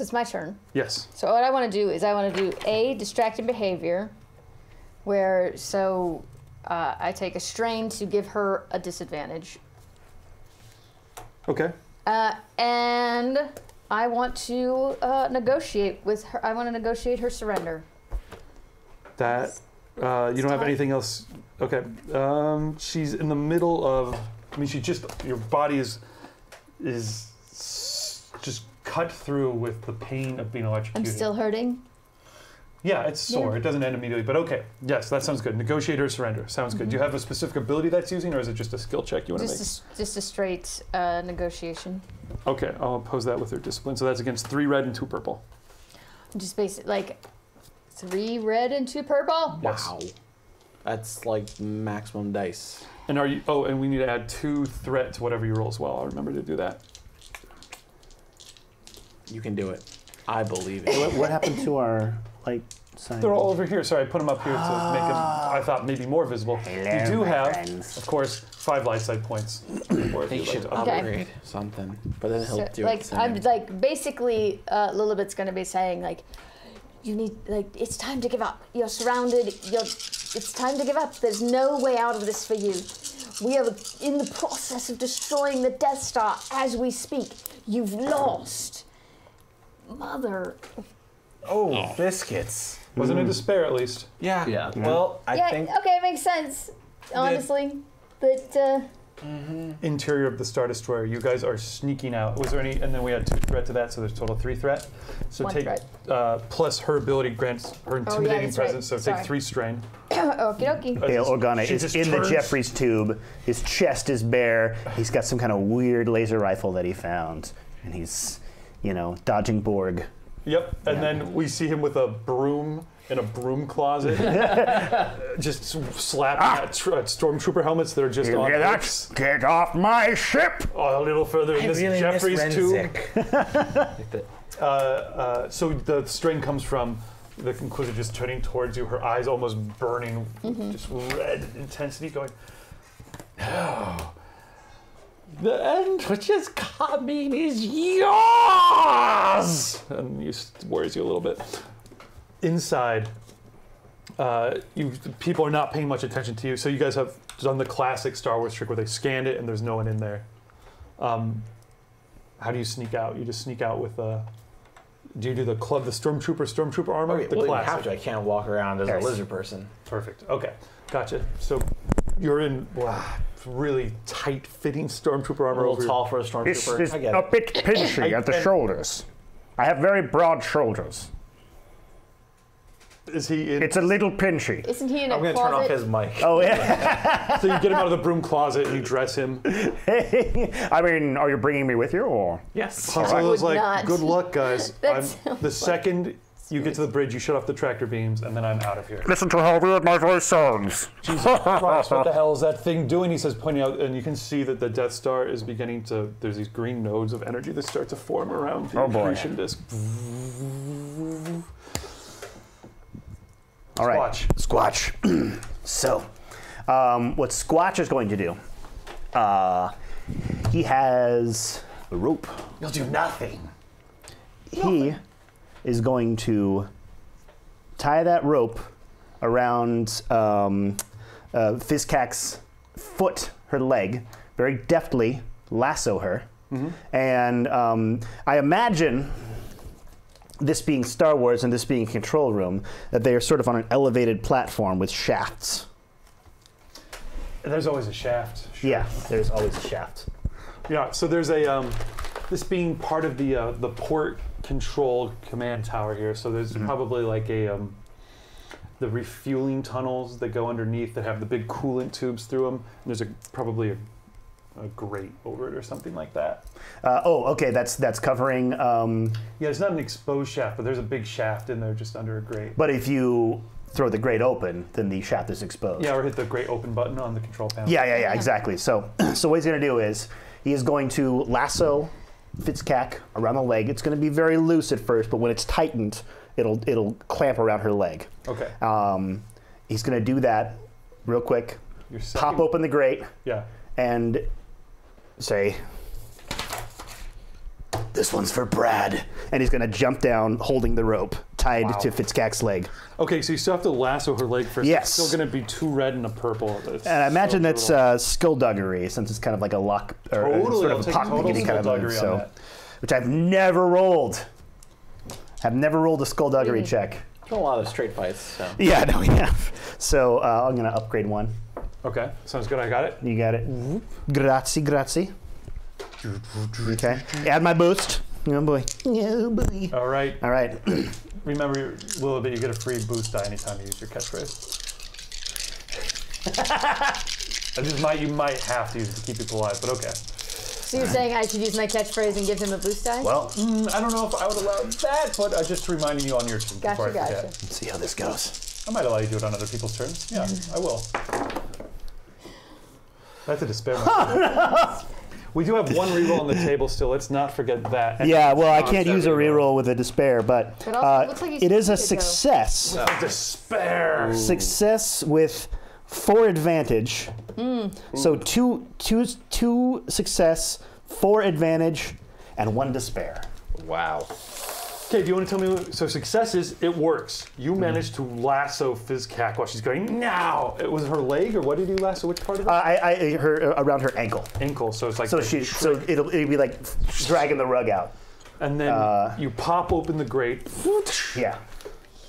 it's my turn. Yes. So what I want to do is I want to do a distracted behavior, where I take a strain to give her a disadvantage, Okay. and I want to negotiate with her. I want to negotiate her surrender. That you don't have anything else. Okay. She's in the middle of. I mean, your body is just cut through with the pain of being I'm electrocuted. still hurting. Yeah, it's sore. Yeah. It doesn't end immediately, but okay. Yes, that sounds good. Negotiate or surrender. Sounds good. Do you have a specific ability that's using, or is it just a skill check you want to make? Just a straight negotiation. Okay, I'll oppose that with her discipline. So that's against 3 red and 2 purple. Just basically like 3 red and 2 purple. Yes. Wow. That's like maximum dice. And are you? Oh, and we need to add 2 threat to whatever you roll as well. I'll remember to do that. You can do it. I believe it. What happened to our light sign? They're all over here. Sorry, I put them up here to make them, I thought, maybe more visible. You do have, of course, 5 light side points. They should Okay. upgrade something, but then he'll do Like it. I'm like basically Lilibet's gonna be saying like, You need, it's time to give up. You're surrounded. It's time to give up. There's no way out of this for you. We are in the process of destroying the Death Star as we speak. You've lost. Mother. Oh, biscuits. Wasn't in despair, at least. Yeah. Yeah. Well, I think. Okay, it makes sense. Honestly, but Interior of the Star Destroyer. You guys are sneaking out. Was there any? And then we had 2 threat to that, so there's total 3 threat. So 1 take threat. Plus her ability grants her intimidating that's right. presence. So Sorry. take 3 strain. okie dokie. Bail Organa She is just in the turns- Jeffries tube. His chest is bare. He's got some kind of weird laser rifle that he found, and he's, dodging Borg. Yep. And then we see him with a broom in a broom closet, just slapping at stormtrooper helmets that are just on hooks. Get off my ship! A little further in this really Jeffries miss tube. Renzik. So the strain comes from the Inquisitor just turning towards you, her eyes almost burning, just red intensity, going, "No, the end which is coming is yours!" And worries you a little bit. Inside, people are not paying much attention to you, so you guys have done the classic Star Wars trick where they scanned it and there's no one in there. How do you sneak out? You just sneak out with do you do the stormtrooper armor? The Well, you classic. have to. I can't walk around as Yes. a lizard person. Perfect. Okay, gotcha. So you're in really tight-fitting stormtrooper A armor. little over your- tall for a This stormtrooper. is I get a it. bit pinchy at the shoulders. I have very broad shoulders. Is he in? It's a little pinchy. Isn't he in a I'm going to turn off closet? his mic. Oh yeah. So you get him out of the broom closet and you dress him. I mean, are you bringing me with you, or? Yes. Han Solo's would like, not. "Good luck, guys. That sounds The like- second you get to the bridge, you shut off the tractor beams, and then I'm out of here." Listen to how weird my voice sounds. Christ, what the hell is that thing doing? He says, pointing out, and you can see that the Death Star is beginning to. There's these green nodes of energy that start to form around the Oh, boy. accretion disk. All right. Watch. Squatch. So, what Squatch is going to do, he has a rope. You'll do nothing. He is going to tie that rope around Fizcac's foot, her leg, very deftly lasso her. And I imagine, this being Star Wars and this being a control room, that they are sort of on an elevated platform with shafts. There's always a shaft. Sure. Yeah, there's always a shaft. Yeah. So there's a this being part of the port control command tower here. So there's probably like the refueling tunnels that go underneath that have the big coolant tubes through them. And there's probably a grate over it or something like that. Okay, that's covering. Yeah, it's not an exposed shaft, but there's a big shaft in there just under a grate. But if you throw the grate open, then the shaft is exposed. Yeah, or hit the grate open button on the control panel. Yeah, exactly. So what he's going to do is he is going to lasso Fizcac around the leg. It's going to be very loose at first, but when it's tightened, it'll clamp around her leg. Okay. He's going to do that real quick. Your Pop second- open the grate Yeah. and say, "This one's for Brad." And he's going to jump down holding the rope tied to Fizcac's leg. Okay, so you still have to lasso her leg first. Yes. It's still going to be 2 red and a purple. It's And I imagine so that's brutal. skullduggery, since it's kind of like a lock or Totally, sort I'll of a take pocket total beginning kind of move. skullduggery on So, that. which I've never rolled. I've never rolled a skullduggery check. A lot of straight fights. So. Yeah, no, we have. So I'm gonna upgrade one. Okay, sounds good. I got it. You got it. Grazie. Okay. Add my boost. Oh boy. Oh boy. All right. All right. Remember, Will, that you get a free boost die anytime you use your catchphrase. You might have to use it to keep people alive, but okay. So you're saying I should use my catchphrase and give him a boost die? Well, I don't know if I would allow that, but just reminding you on your turn before I forget. let's see how this goes. I might allow you to do it on other people's turns. Yeah, I will. That's a despair. We do have one reroll on the table still. Let's not forget that. Yeah, well, I can't use a reroll with a despair, but But also, it looks like he's it is a cheated, though. success. Despair. Success with 4 advantage. So two success, 4 advantage, and 1 despair. Wow. Okay, do you want to tell me? So successes, it works. You managed to lasso Fizzcack while she's going, now! It was her leg, or what did you lasso? Which part of her? Her around her ankle. Ankle, so it's like... So it'll be like dragging the rug out. And then you pop open the grate. Yeah.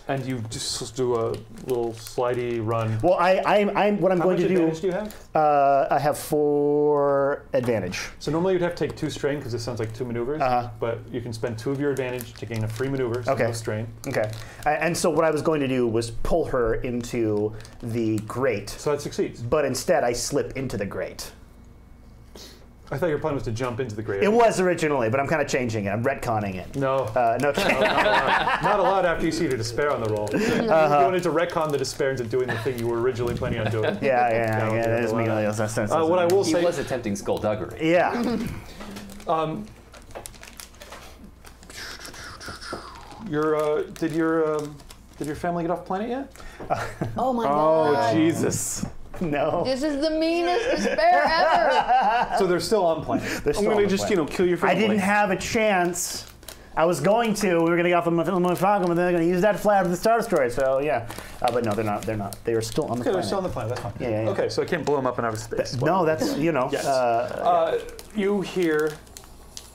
And you just do a little slidey run. Well, what I'm going to do. How much advantage do you have? I have 4 advantage. So normally you'd have to take 2 strain because this sounds like 2 maneuvers. But you can spend 2 of your advantage to gain a free maneuver, so no strain. Okay. And so what I was going to do was pull her into the grate. So that succeeds. But instead, I slip into the grate. I thought your plan was to jump into the grate. It was originally, but I'm kind of changing it. I'm retconning it. No. No. Not allowed after you see the despair on the roll. You wanted to retcon the despair into doing the thing you were originally planning on doing. Yeah. That is me. What I will say... He was attempting skullduggery. Yeah. Did your family get off planet yet? Oh my god. Oh, Jesus. No. This is the meanest despair ever. So they're still on planet. I'm going to just, kill your family. I didn't have a chance. I was going to. We were going to get off the Motherfucker, but then they're going to use that flag for the Star Destroyer. So yeah. But no, they're not. They're not. They are still on the planet. They're still on the planet. That's fine. Yeah. Okay, so I can't blow them up in outer space. No, that's Yes. You hear.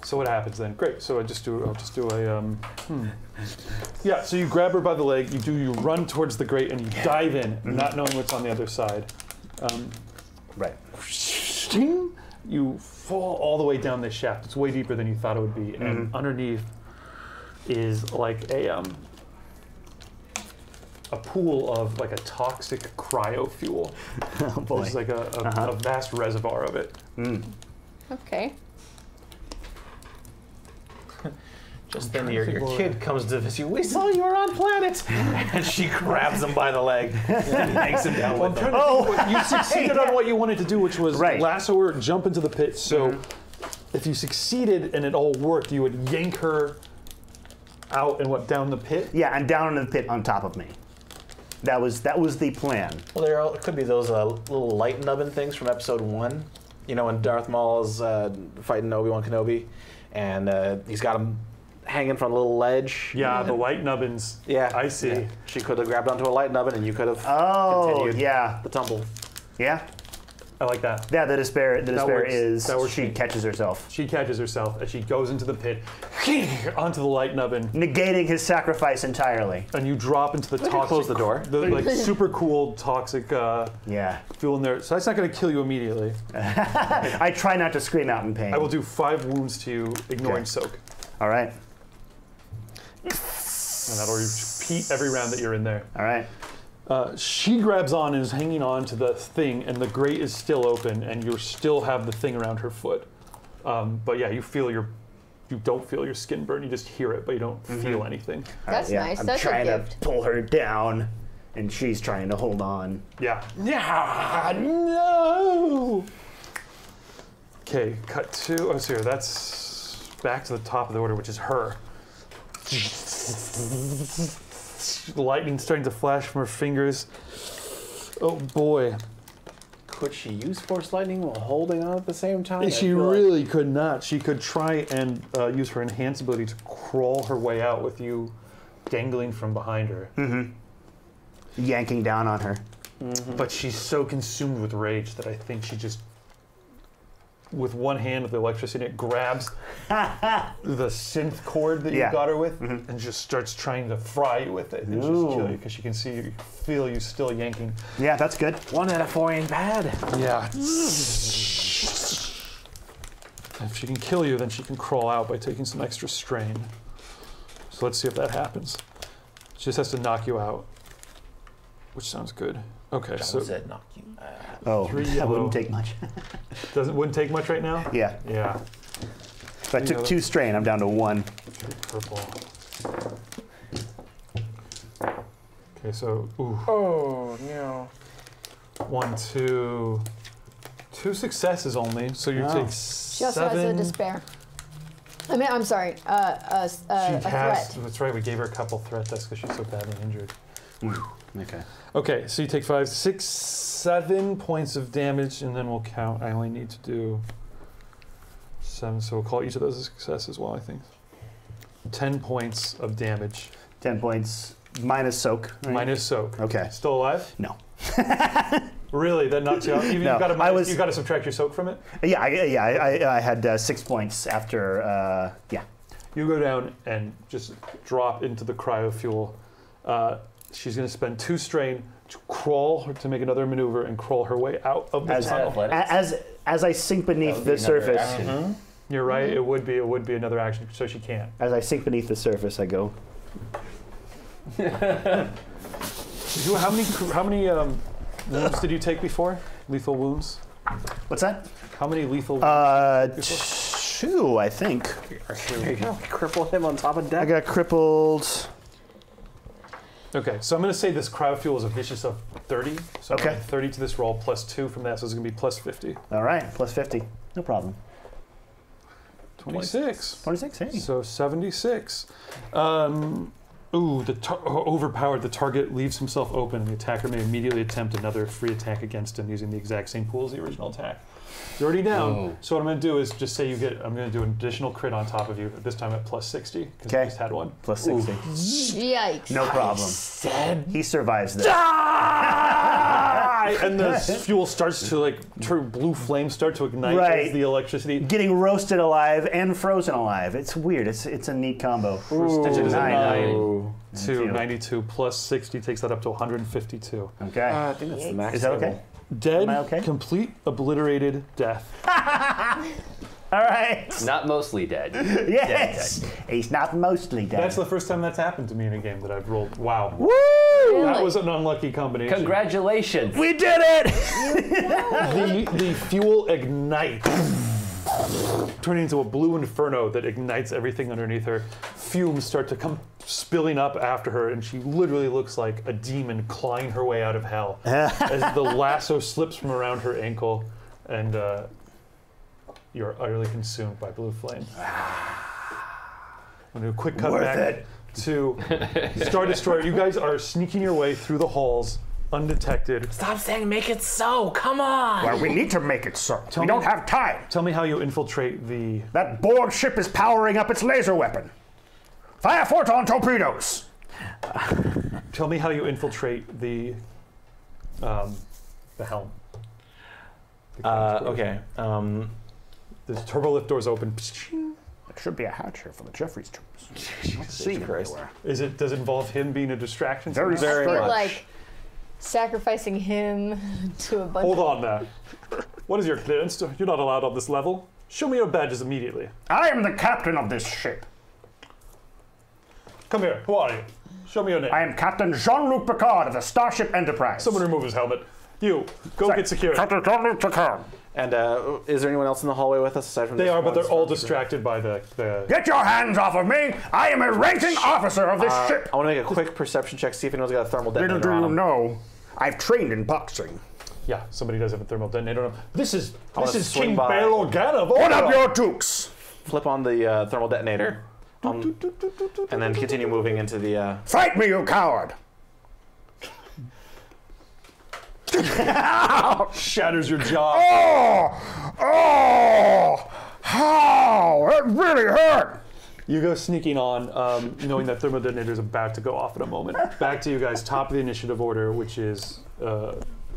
So what happens then? Great. So I'll just do a. Yeah. So you grab her by the leg. You run towards the grate and you dive in, not knowing what's on the other side. Right. You fall all the way down this shaft. It's way deeper than you thought it would be, and underneath is like a pool of like a toxic cryo fuel. Oh boy. There's like a vast reservoir of it. Okay. Just then your kid comes to visit you. We saw you were on planet. And she grabs him by the leg and yanks him down with them. You succeeded on what you wanted to do, which was lasso her, jump into the pit. So if you succeeded and it all worked, you would yank her out and down the pit? Yeah, and down in the pit on top of me. That was the plan. Well, there could be those little light nubbin things from episode 1. You know, when Darth Maul is fighting Obi-Wan Kenobi, and he's got him hanging from a little ledge. Yeah, the light nubbins. Yeah, I see. Yeah. She could have grabbed onto a light nubbin, and you could have continued the tumble. Yeah. I like that. Yeah, the despair is she catches herself. She catches herself as she goes into the pit, onto the light nubbin, negating his sacrifice entirely. And you drop into the toxic. Close the door. The like super cool toxic fuel in there. So that's not going to kill you immediately. I try not to scream out in pain. I will do 5 wounds to you, ignoring soak. All right. And that'll repeat every round that you're in there. All right. She grabs on and is hanging on to the thing, and the grate is still open, and you still have the thing around her foot. But yeah, you don't feel your skin burn. You just hear it, but you don't feel anything. That's nice. I'm That's trying a to gift. pull her down, and she's trying to hold on. Yeah. No. Okay, cut to. Oh, so here, that's back to the top of the order, which is her. Lightning starting to flash from her fingers. Oh boy. Could she use Force Lightning while holding on at the same time? She really could not. She could try and use her enhanced ability to crawl her way out with you dangling from behind her. Yanking down on her. But she's so consumed with rage that I think she just, with one hand with the electricity, it grabs the synth cord that you got her with and just starts trying to fry you with it and just kill you because she can feel you still yanking. Yeah, that's good. 1 out of 4 ain't bad. Yeah. If she can kill you, then she can crawl out by taking some extra strain. So let's see if that happens. She just has to knock you out, which sounds good. Okay, so said knock you out. Oh, that wouldn't take much. Wouldn't take much right now? Yeah. Yeah. So I took 2 strain. I'm down to 1. Purple. Okay, so Oh no. 1, 2, 2 successes only. So you take 7. She also has a despair. I mean, I'm sorry, a threat. That's right. We gave her a couple threat dice because she's so badly injured. Okay. Okay, so you take 5, 6, 7 points of damage, and then we'll count. I only need to do 7, so we'll call each of those a success as well, I think. 10 points of damage. 10 points minus soak. Right? Minus soak. Okay. Still alive? No. Really? That knocks you out? Even No, you've got to I was- you got to subtract your soak from it? Yeah, I had 6 points after, You go down and just drop into the cryofuel. She's going to spend 2 strain to crawl, to make another maneuver and crawl her way out of the tunnel. As I sink beneath the surface. You're right. It would be another action, so she can't. As I sink beneath the surface, I go. How many wounds did you take before? Lethal wounds? What's that? How many lethal wounds? 2, I think. There you go. Cripple him on top of I deck. got crippled. Okay, so I'm going to say this cryofuel is a vicious of 30. So I'm Okay. adding 30 to this roll, plus 2 from that, so it's going to be plus 50. All right, plus 50. No problem. 26. 26, hey. So 76. Overpowered. The target leaves himself open, and the attacker may immediately attempt another free attack against him using the exact same pool as the original attack. You're already down, so what I'm going to do is just say I'm going to do an additional crit on top of you, this time at plus 60, because I just had one. Plus 60. Yikes. No problem. He survives this. And the fuel starts to turn blue flames start to ignite Right. as the electricity. Getting roasted alive and frozen alive. It's weird. It's a neat combo. Stitch is a 9 to Ooh. 92 plus 60 takes that up to 152. Okay. I think that's the max. Is that level. okay? Dead, Am I okay? complete, obliterated, death. All right. Not mostly dead. Yes. He's not mostly dead. That's the first time that's happened to me in a game that I've rolled. Wow. Woo! That was an unlucky combination. Congratulations. We did it! The fuel ignites, turning into a blue inferno that ignites everything underneath her. Fumes start to come spilling up after her, and she literally looks like a demon clawing her way out of hell as the lasso slips from around her ankle, and you're utterly consumed by blue flame. I'm gonna do a quick cut back to Star Destroyer. You guys are sneaking your way through the halls undetected. Stop saying make it so. Come on. Well, we need to make it so. We don't have time. Tell me how you infiltrate the... That Borg ship is powering up its laser weapon. Fire photon torpedoes. Tell me how you infiltrate the helm. Okay. The turbo lift doors open. There should be a hatch here for the Jeffries troops. See Christ. Does it involve him being a distraction? Very, very But much. like sacrificing him to a bunch Hold on now. What is your clearance? You're not allowed on this level. Show me your badges immediately. I am the captain of this ship. Come here. Who are you? Show me your name. I am Captain Jean-Luc Picard of the Starship Enterprise. Someone remove his helmet. You, go get security. Captain Jean-Luc Picard. And is there anyone else in the hallway with us aside from They this are, but one they're all stormtrooper? distracted by the Get your hands off of me! I am a ranking officer of this ship. I want to make a quick perception check, see if anyone's got a thermal Little detonator do on you them. know, I've trained in boxing. Yeah, somebody does have a thermal detonator. This is wanna swing King by. Bail Organa of Put up Alderaan. your dukes. Flip on the thermal detonator. And then continue moving into the... Fight me, you coward. Shatters your jaw. Oh! How? It really hurt. You go sneaking on, knowing that thermal detonator is about to go off in a moment. Back to you guys, top of the initiative order, which is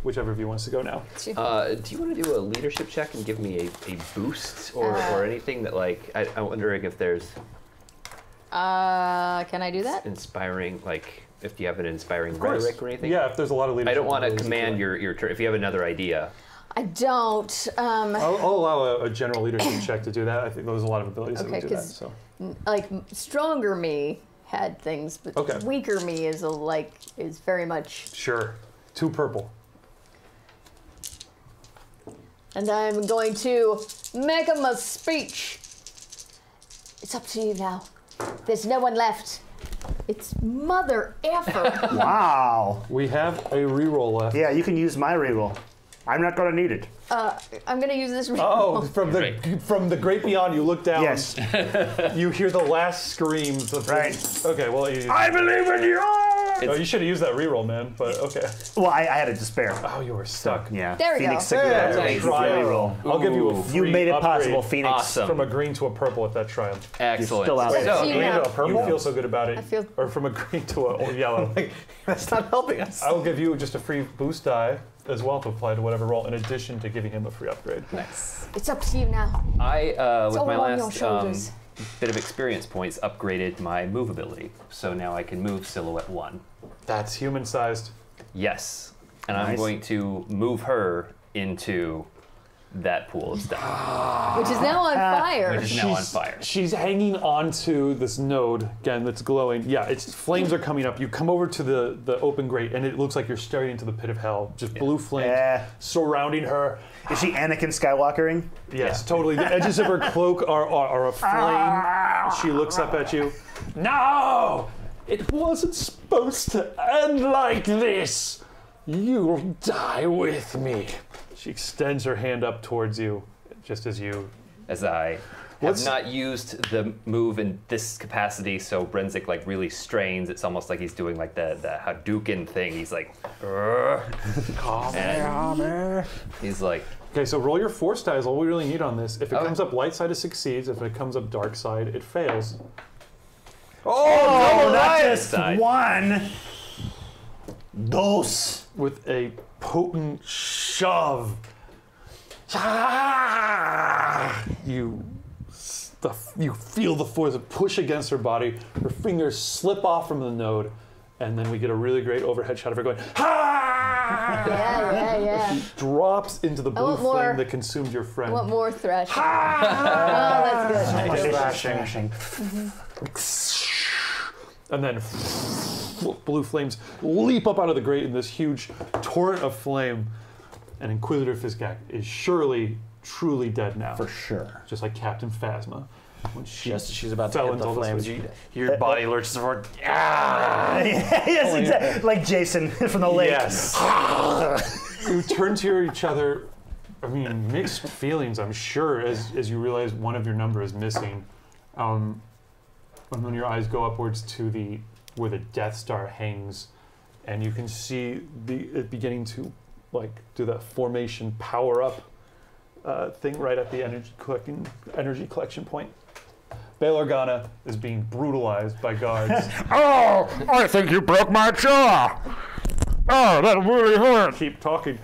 whichever of you wants to go now. Do you want to do a leadership check and give me a boost or anything that I'm wondering if there's can I do that? inspiring, if you have an inspiring rhetoric or anything? Yeah, if there's a lot of leadership. I don't want to abilities command do it. your turn. If you have another idea. I don't. I'll allow a general leadership check to do that. I think there's a lot of abilities that Okay, would do that. 'cause- So. Like stronger me had things, but Okay. weaker me is is very much. Sure. 2 purple. And I'm going to make him a speech. It's up to you now. There's no one left. It's mother effer. Wow. We have a reroll left. Yeah, you can use my reroll. I'm not going to need it. I'm gonna use this. Oh, from the great beyond, you look down. Yes. You hear the last screams of Right. Okay, well, I believe in you. Oh, you should have used that reroll, man. But okay. Well, I had a despair. Oh, you were stuck. Yeah. There we Phoenix go. Signature. Nice. Reroll. I'll give you a free You made it upgrade possible, Phoenix. Awesome. from a green to a purple with that triumph. Excellent. still out there. So, See you Green now. to a purple? You feel so good about it. I feel- Or from a green to a yellow. That's not helping us. I will give you just a free boost die as well to apply to whatever roll, in addition to giving him a free upgrade. It's up to you now. I, with all my on your last shoulders. bit of experience points, upgraded my movability. So now I can move Silhouette 1. That's human-sized. Yes. And I'm Nice. going to move her into that pool of stuff, Which is now on fire. which is now on fire. She's hanging onto this node again that's glowing. Yeah, its flames are coming up. You come over to the open grate, and it looks like you're staring into the pit of hell. Just blue flames Yeah. surrounding her. Is she Anakin Skywalkering? Yes, totally. The edges of her cloak are aflame. She looks up at you. No! It wasn't supposed to end like this. You'll die with me. She extends her hand up towards you, just as you. As I have What's- not used the move in this capacity, so Brenzik like really strains. It's almost like he's doing like the Hadouken thing. He's like, and he's like, Okay, so roll your force die is all we really need on this. If it Okay. comes up light side, it succeeds. If it comes up dark side, it fails. Oh, not just Side. one. Dos. With a potent shove. You feel the force of push against her body. Her fingers slip off from the node, and then we get a really great overhead shot of her going, Yeah. drops into the blue want more. flame that consumed your friend. I want more thrashing. Oh, that's good. Thrashing. And then blue flames leap up out of the grate in this huge torrent of flame. And Inquisitor Fiskak is surely, truly dead now. For sure. Just like Captain Phasma. When she Just as she's about to fell hit into the all the flames, switch. your body lurches forward. Ah! Yes, exactly. Like Jason from the lake. Yes. You turn to each other. I mean, mixed feelings, I'm sure, as you realize one of your number is missing. And then your eyes go upwards to where the Death Star hangs, and you can see it beginning to do that formation power up thing right at the energy collection point. Bail Organa is being brutalized by guards. Oh, I think you broke my jaw. Oh, that really hurt. Keep talking.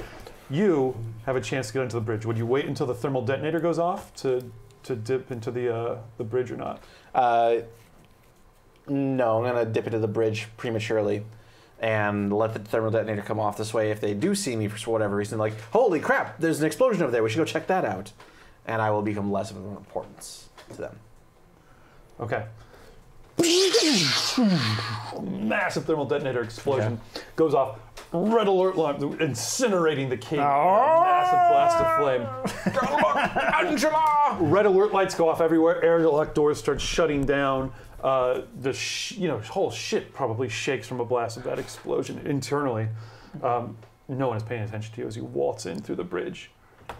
You have a chance to get onto the bridge. Would you wait until the thermal detonator goes off to dip into the bridge or not? No, I'm gonna dip into the bridge prematurely and let the thermal detonator come off. This way, if they do see me for whatever reason, like, holy crap, there's an explosion over there, we should go check that out. And I will become less of an importance to them. Okay. Massive thermal detonator explosion goes off. Red alert alarm, incinerating the cave. Massive blast of flame. Angela! Red alert lights go off everywhere. Air lock doors start shutting down. Whole shit probably shakes from a blast of that explosion internally. No one is paying attention to you as you waltz in through the bridge.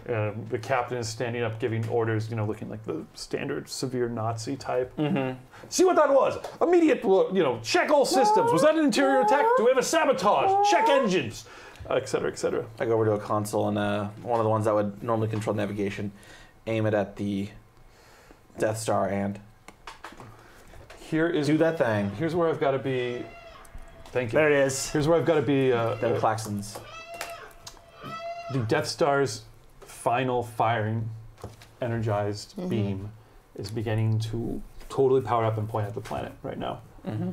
The captain is standing up, giving orders. Looking like the standard severe Nazi type. Mm-hmm. See what that was? Immediate. Check all systems. Was that an interior attack? Do we have a sabotage? Check engines, etc., etc. I go over to a console and one of the ones that would normally control navigation, aim it at the Death Star and do that thing. Here's where I've got to be. Thank you. There it is. Here's where I've got to be. Them Claxons. The Death Star's final firing, energized beam, is beginning to totally power up and point at the planet right now. Mm-hmm.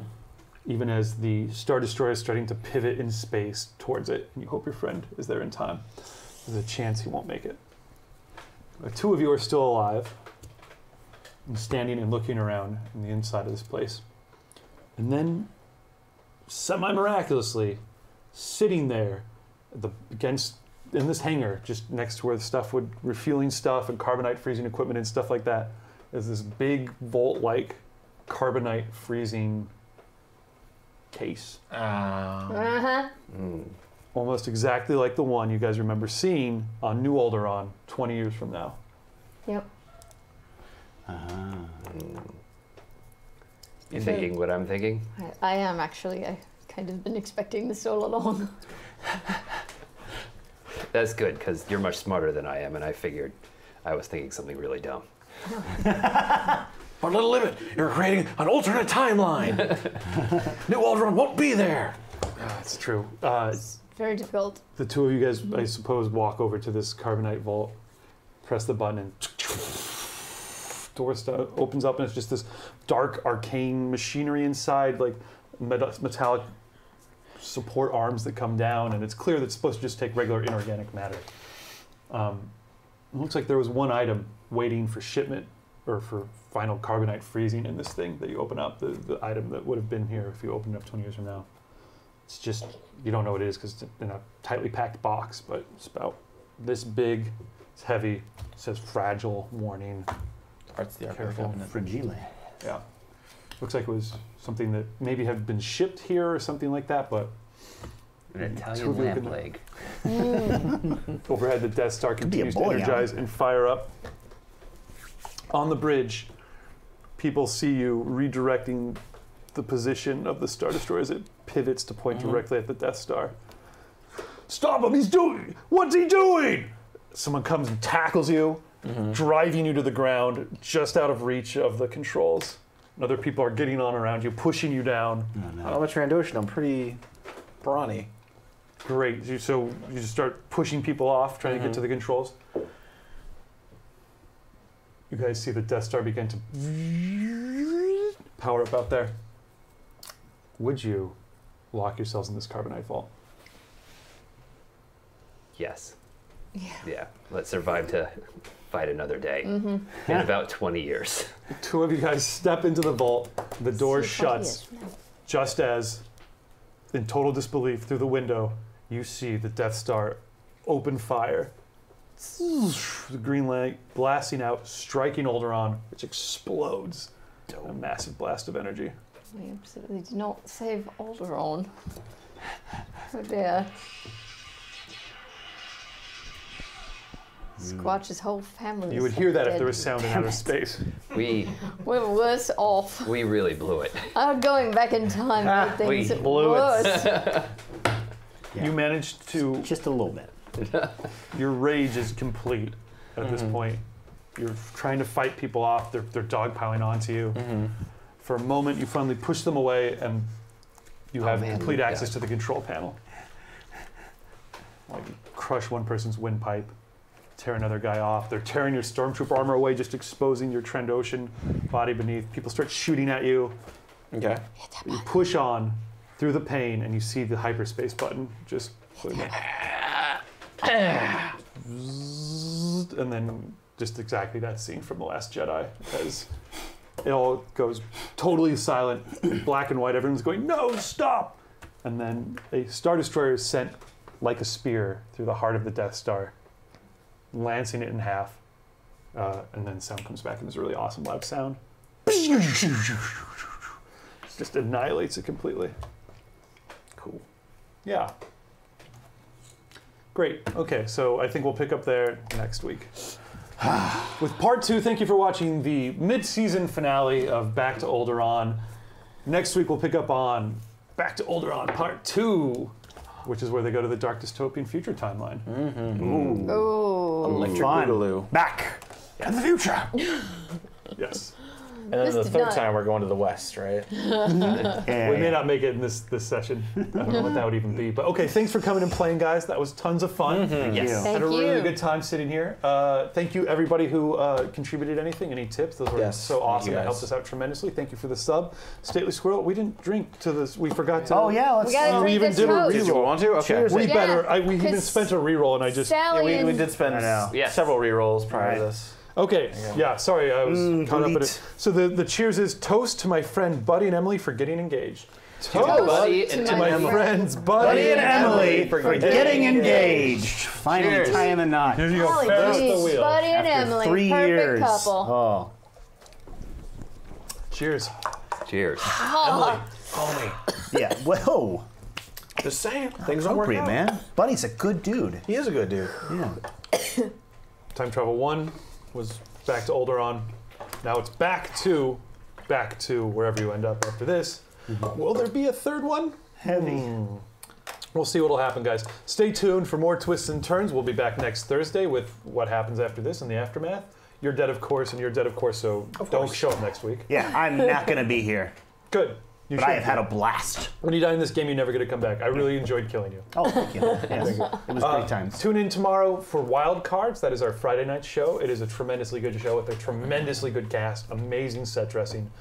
Even as the Star Destroyer is starting to pivot in space towards it, and you hope your friend is there in time. There's a chance he won't make it. The two of you are still alive, and standing and looking around in the inside of this place. And then, semi-miraculously, sitting there in this hangar, just next to where the stuff refueling stuff and carbonite freezing equipment and stuff like that, is this big vault-like carbonite freezing case. Almost exactly like the one you guys remember seeing on New Alderaan 20 years from now. Yep. You thinking what I'm thinking? I am actually. I kind of been expecting this all along. That's good, because you're much smarter than I am, and I figured I was thinking something really dumb. But Little Limit, you're creating an alternate timeline. New Alderaan won't be there. That's true. Very difficult. The two of you guys, I suppose, walk over to this carbonite vault, press the button, and door opens up, and it's just this dark, arcane machinery inside, like metallic support arms that come down, and it's clear that it's supposed to just take regular inorganic matter. It looks like there was one item waiting for shipment, or for final carbonite freezing in this thing that you open up, the item that would have been here if you opened it up 20 years from now. It's just, you don't know what it is because it's in a tightly packed box, but it's about this big, it's heavy, it says fragile, warning, Art's the careful. Fragile. Yeah. Looks like it was something that maybe had been shipped here or something like that, but An two Italian of you lamp can- leg. overhead the Death Star Could be a continues to boy, energize and fire up. On the bridge, people see you redirecting the position of the Star Destroyer as it pivots to point directly at the Death Star. Stop him! He's doing... What's he doing? Someone comes and tackles you, driving you to the ground, just out of reach of the controls. And other people are getting on around you, pushing you down. I'm a Trandoshan. I'm pretty brawny. Great. So you just start pushing people off, trying to get to the controls. You guys see the Death Star begin to power up out there. Would you lock yourselves in this carbonite vault? Yes. Yeah. Yeah. Let's survive to fight another day. In about 20 years. The two of you guys step into the vault. The door shuts. Just as, in total disbelief through the window, you see the Death Star open fire. The green light blasting out, striking Alderaan, which explodes. A massive blast of energy. We absolutely did not save Alderaan. Oh dear. Squatch's whole family. You would is hear that dead. if there was sound in outer space. We We're worse off. we really blew it. Going back in time made things we blew it. worse. You managed to... Just a little bit. Your rage is complete at this point. You're trying to fight people off. They're dogpiling onto you. For a moment, you finally push them away, and you have complete access to the control panel. Like, you crush one person's windpipe, tear another guy off. They're tearing your stormtrooper armor away, just exposing your Trandoshan body beneath. People start shooting at you. Okay. You push on through the pain, and you see the hyperspace button just... And then just exactly that scene from The Last Jedi, as it all goes totally silent, black and white. Everyone's going, no, stop! And then a Star Destroyer is sent like a spear through the heart of the Death Star, lancing it in half. And then sound comes back, and there's a really awesome loud sound. Just annihilates it completely. Cool. Yeah. Great. Okay, so I think we'll pick up there next week. With part 2, thank you for watching the mid-season finale of Back to Alderaan. Next week we'll pick up on Back to Alderaan Part 2, which is where they go to the dark dystopian future timeline. Oh. Electric Fun. Boogaloo. Back to the future. Yes. And then This the did third not- time we're going to the west, right? We may not make it in this session. I don't know what that would even be. But okay, thanks for coming and playing, guys. That was tons of fun. Yes. Thank Had a really you. good time sitting here. Thank you, everybody who contributed anything, any tips. Those were Yes, so thank awesome. you, It guys. helped us out tremendously. Thank you for the sub. Stately Squirrel, we didn't drink to this. We forgot to. Oh yeah, let's. We gotta we drink even this did a toast. Did you want to? Okay. Cheers. We Yeah, better. We even 'cause spent a reroll, and I just. Sally We and did spend I know. Yes. several rerolls prior Right. to this. Okay. Yeah. Sorry, I was caught up in delete. it. So the cheers is toast to my friend Buddy and Emily for getting engaged. Toast Buddy to and To my friends Buddy Buddy and Emily for getting engaged. Finally Cheers. tying the knot. Here you go. Holy Ferris the jeez, wheel. Buddy and After Emily, 3 perfect years. couple. Oh. Cheers. Cheers. Oh, Yeah. Whoa. Just saying, things don't work Appropriate, out. man. Buddy's a good dude. He is a good dude. Yeah. Time Travel 1 was back to Alderaan. Now it's back to wherever you end up after this. Will there be a third one? Heavy. We'll see what'll happen, guys. Stay tuned for more twists and turns. We'll be back next Thursday with what happens after this and the aftermath. You're dead, of course, and you're dead, of course, so don't show up next week. Yeah, I'm not going to be here. Good. You But I should have had a blast. When you die in this game, you're never going to come back. I really enjoyed killing you. Oh, thank you. Yes. It was great times. Tune in tomorrow for Wild Cards. That is our Friday night show. It is a tremendously good show with a tremendously good cast, amazing set dressing.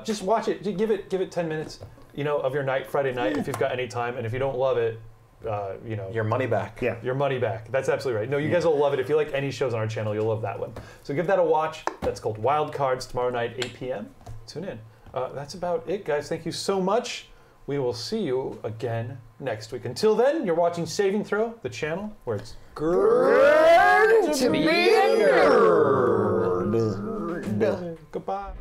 Just watch it. Give it 10 minutes, of your night, Friday night, if you've got any time. And if you don't love it, Your money back. Yeah. your money back. That's absolutely right. No, you guys will love it. If you like any shows on our channel, you'll love that one. So give that a watch. That's called Wild Cards tomorrow night, 8 p.m. Tune in. That's about it, guys. Thank you so much. We will see you again next week. Until then, you're watching Saving Throw, the channel where it's To be a nerd. Goodbye.